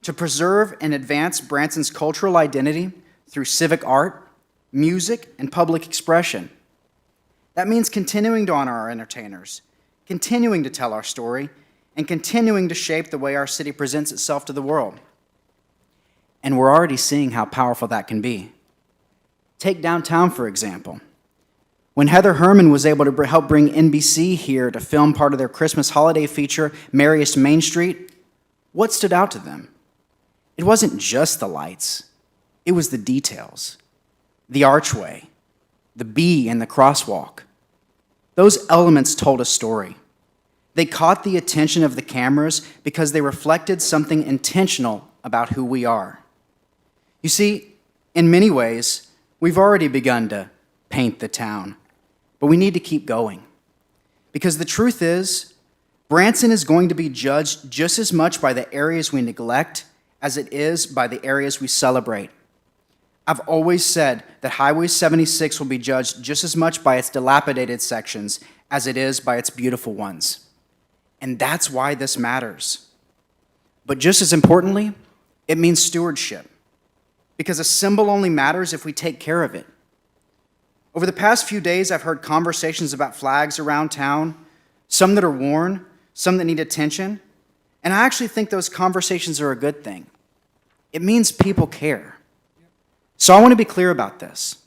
to preserve and advance Branson's cultural identity through civic art, music, and public expression. That means continuing to honor our entertainers, continuing to tell our story, and continuing to shape the way our city presents itself to the world. And we're already seeing how powerful that can be. Take downtown, for example. When Heather Herman was able to help bring NBC here to film part of their Christmas holiday feature, Merriest Main Street, what stood out to them? It wasn't just the lights, it was the details. The archway, the bee and the crosswalk. Those elements told a story. They caught the attention of the cameras because they reflected something intentional about who we are. You see, in many ways, we've already begun to paint the town, but we need to keep going. Because the truth is, Branson is going to be judged just as much by the areas we neglect as it is by the areas we celebrate. I've always said that Highway 76 will be judged just as much by its dilapidated sections as it is by its beautiful ones. And that's why this matters. But just as importantly, it means stewardship. Because a symbol only matters if we take care of it. Over the past few days, I've heard conversations about flags around town, some that are worn, some that need attention, and I actually think those conversations are a good thing. It means people care. So I want to be clear about this.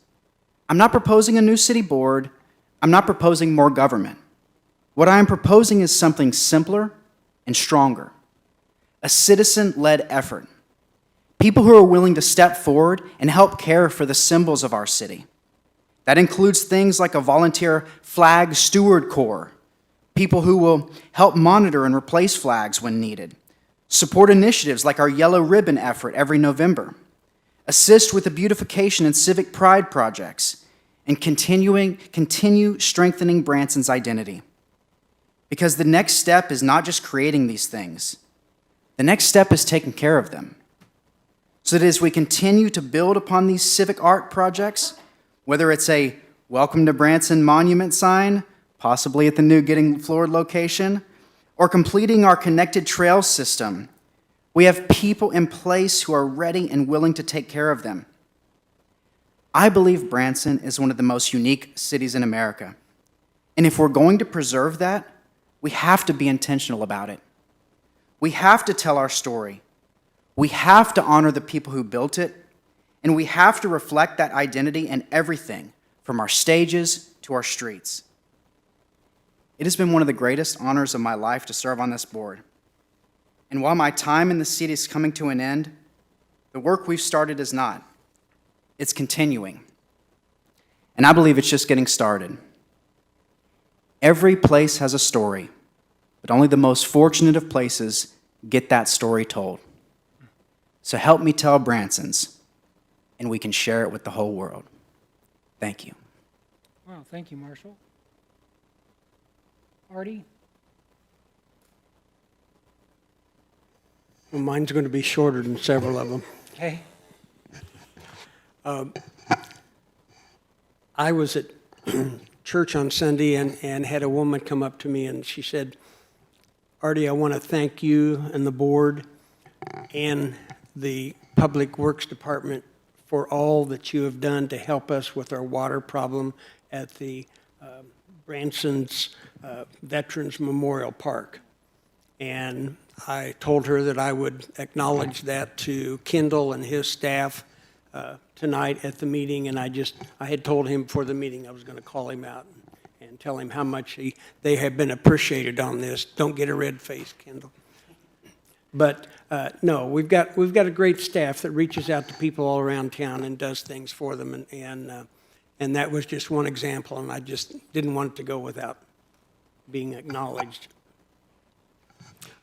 I'm not proposing a new city board. I'm not proposing more government. What I am proposing is something simpler and stronger. A citizen-led effort. People who are willing to step forward and help care for the symbols of our city. That includes things like a volunteer flag steward corps, people who will help monitor and replace flags when needed, support initiatives like our Yellow Ribbon effort every November, assist with the beautification and civic pride projects, and continue strengthening Branson's identity. Because the next step is not just creating these things. The next step is taking care of them. So that as we continue to build upon these civic art projects, Whether it's a Welcome to Branson monument sign, possibly at the new Getting Floored location, or completing our connected trail system, we have people in place who are ready and willing to take care of them. I believe Branson is one of the most unique cities in America. And if we're going to preserve that, we have to be intentional about it. We have to tell our story. We have to honor the people who built it, and we have to reflect that identity in everything, from our stages to our streets. It has been one of the greatest honors of my life to serve on this board. And while my time in the seat is coming to an end, the work we've started is not. It's continuing. And I believe it's just getting started. Every place has a story, but only the most fortunate of places get that story told. So help me tell Branson's, and we can share it with the whole world. Thank you. Wow, thank you, Marshall. Artie? Well, mine's going to be shorter than several of them. Okay. I was at church on Sunday and had a woman come up to me and she said, Artie, I want to thank you and the board and the Public Works Department for all that you have done to help us with our water problem at the Branson's Veterans Memorial Park. And I told her that I would acknowledge that to Kendall and his staff tonight at the meeting, and I had told him before the meeting I was going to call him out and tell him how much they have been appreciated on this. Don't get a red face, Kendall. But no, we've got a great staff that reaches out to people all around town and does things for them, and that was just one example, and I just didn't want it to go without being acknowledged.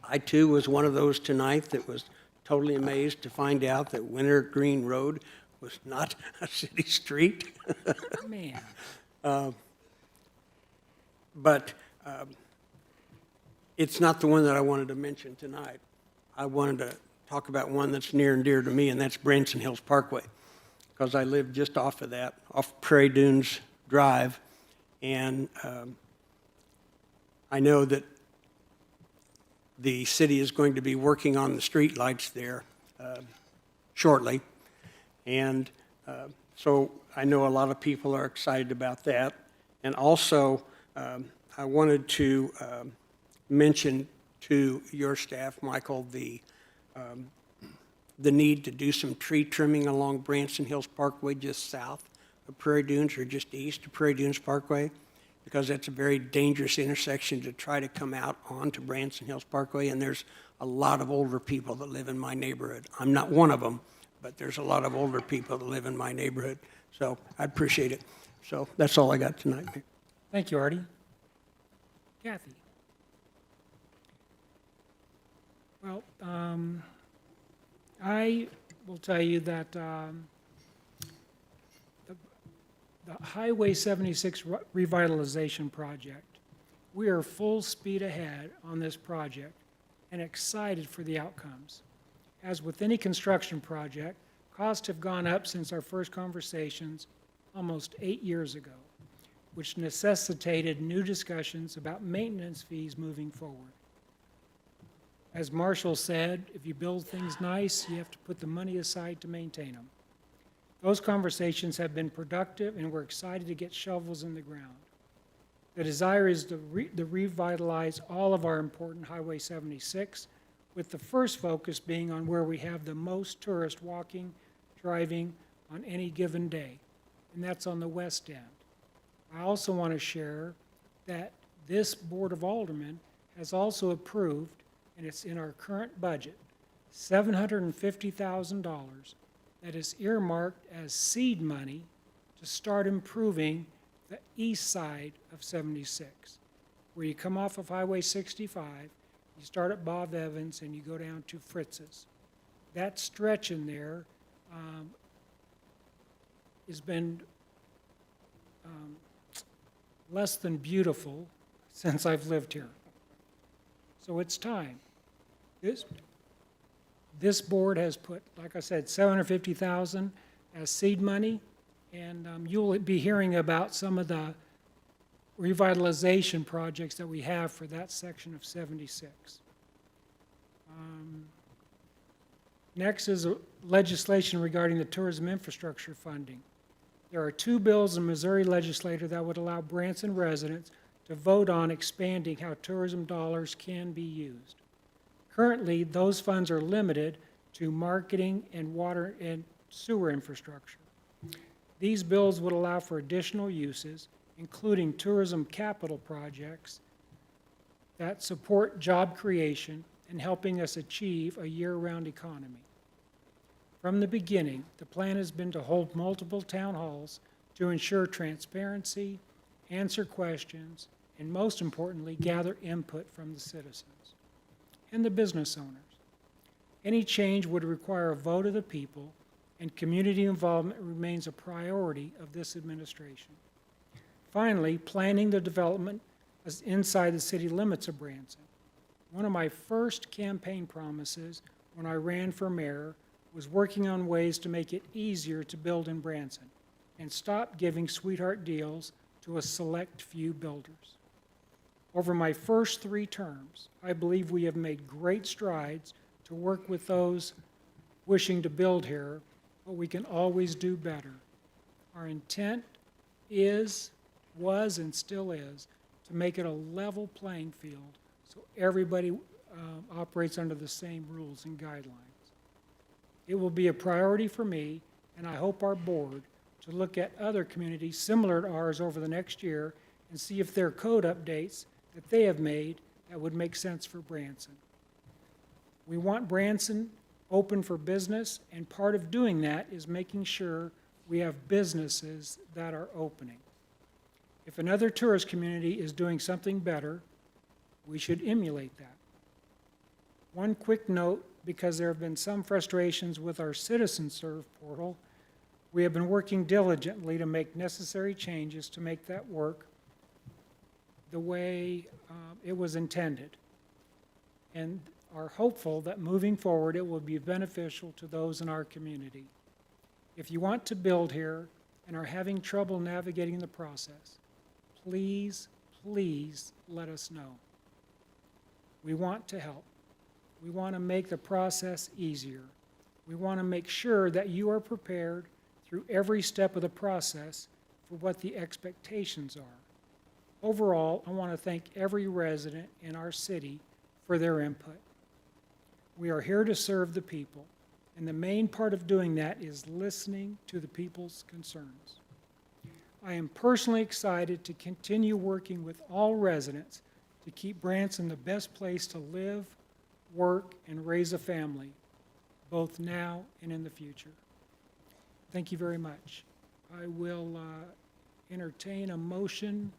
I too was one of those tonight that was totally amazed to find out that Winter Green Road was not a city street. Man. But it's not the one that I wanted to mention tonight. I wanted to talk about one that's near and dear to me, and that's Branson Hills Parkway, because I live just off of that, off Prairie Dunes Drive, and I know that the city is going to be working on the street lights there shortly, and so I know a lot of people are excited about that. And also, I wanted to mention to your staff, Michael, the need to do some tree trimming along Branson Hills Parkway just south of Prairie Dunes or just east of Prairie Dunes Parkway, because that's a very dangerous intersection to try to come out onto Branson Hills Parkway, and there's a lot of older people that live in my neighborhood. I'm not one of them, but there's a lot of older people that live in my neighborhood, so I appreciate it. So that's all I got tonight. Thank you, Artie. Kathy? Well, I will tell you that the Highway 76 revitalization project, we are full speed ahead on this project and excited for the outcomes. As with any construction project, costs have gone up since our first conversations almost 8 years ago, which necessitated new discussions about maintenance fees moving forward. As Marshall said, if you build things nice, you have to put the money aside to maintain them. Those conversations have been productive, and we're excited to get shovels in the ground. The desire is to revitalize all of our important Highway 76, with the first focus being on where we have the most tourists walking, driving on any given day, and that's on the west end. I also want to share that this Board of Aldermen has also approved, and it's in our current budget, $750,000 that is earmarked as seed money to start improving the east side of 76, where you come off of Highway 65, you start at Bob Evans and you go down to Fritz's. That stretch in there has been less than beautiful since I've lived here. So it's time. This board has put, like I said, $750,000 as seed money. And you'll be hearing about some of the revitalization projects that we have for that section of 76. Next is legislation regarding the tourism infrastructure funding. There are 2 bills in Missouri legislature that would allow Branson residents to vote on expanding how tourism dollars can be used. Currently, those funds are limited to marketing and water and sewer infrastructure. These bills would allow for additional uses, including tourism capital projects that support job creation and helping us achieve a year-round economy. From the beginning, the plan has been to hold multiple town halls to ensure transparency, answer questions, and most importantly, gather input from the citizens and the business owners. Any change would require a vote of the people, and community involvement remains a priority of this administration. Finally, planning the development is inside the city limits of Branson. One of my first campaign promises when I ran for mayor was working on ways to make it easier to build in Branson and stop giving sweetheart deals to a select few builders. Over my first 3 terms, I believe we have made great strides to work with those wishing to build here, but we can always do better. Our intent was, and still is, to make it a level playing field so everybody operates under the same rules and guidelines. It will be a priority for me, and I hope our board, to look at other communities similar to ours over the next year and see if there are code updates that they have made that would make sense for Branson. We want Branson open for business, and part of doing that is making sure we have businesses that are opening. If another tourist community is doing something better, we should emulate that. One quick note, because there have been some frustrations with our Citizen Serve portal, we have been working diligently to make necessary changes to make that work the way it was intended, and are hopeful that moving forward it will be beneficial to those in our community. If you want to build here and are having trouble navigating the process, please, please let us know. We want to help. We want to make the process easier. We want to make sure that you are prepared through every step of the process for what the expectations are. Overall, I want to thank every resident in our city for their input. We are here to serve the people, and the main part of doing that is listening to the people's concerns. I am personally excited to continue working with all residents to keep Branson the best place to live, work, and raise a family, both now and in the future. Thank you very much. I will entertain a motion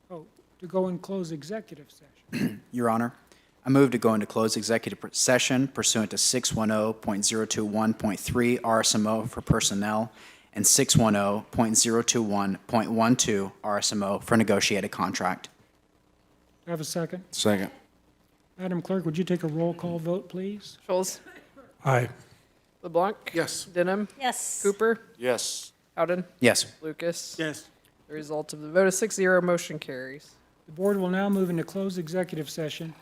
to go and close executive session. Your Honor, I move to go into closed executive session pursuant to 610.021.3 RSMO for personnel and 610.021.12 RSMO for negotiated contract. Do I have a second? Second. Madam Clerk, would you take a roll call vote, please? Schultz? Aye. LeBlanc? Yes. Denham? Yes. Cooper? Yes. Howden? Yes. Lucas? Yes. The result of the vote is 6-0, motion carries. The board will now move into closed executive session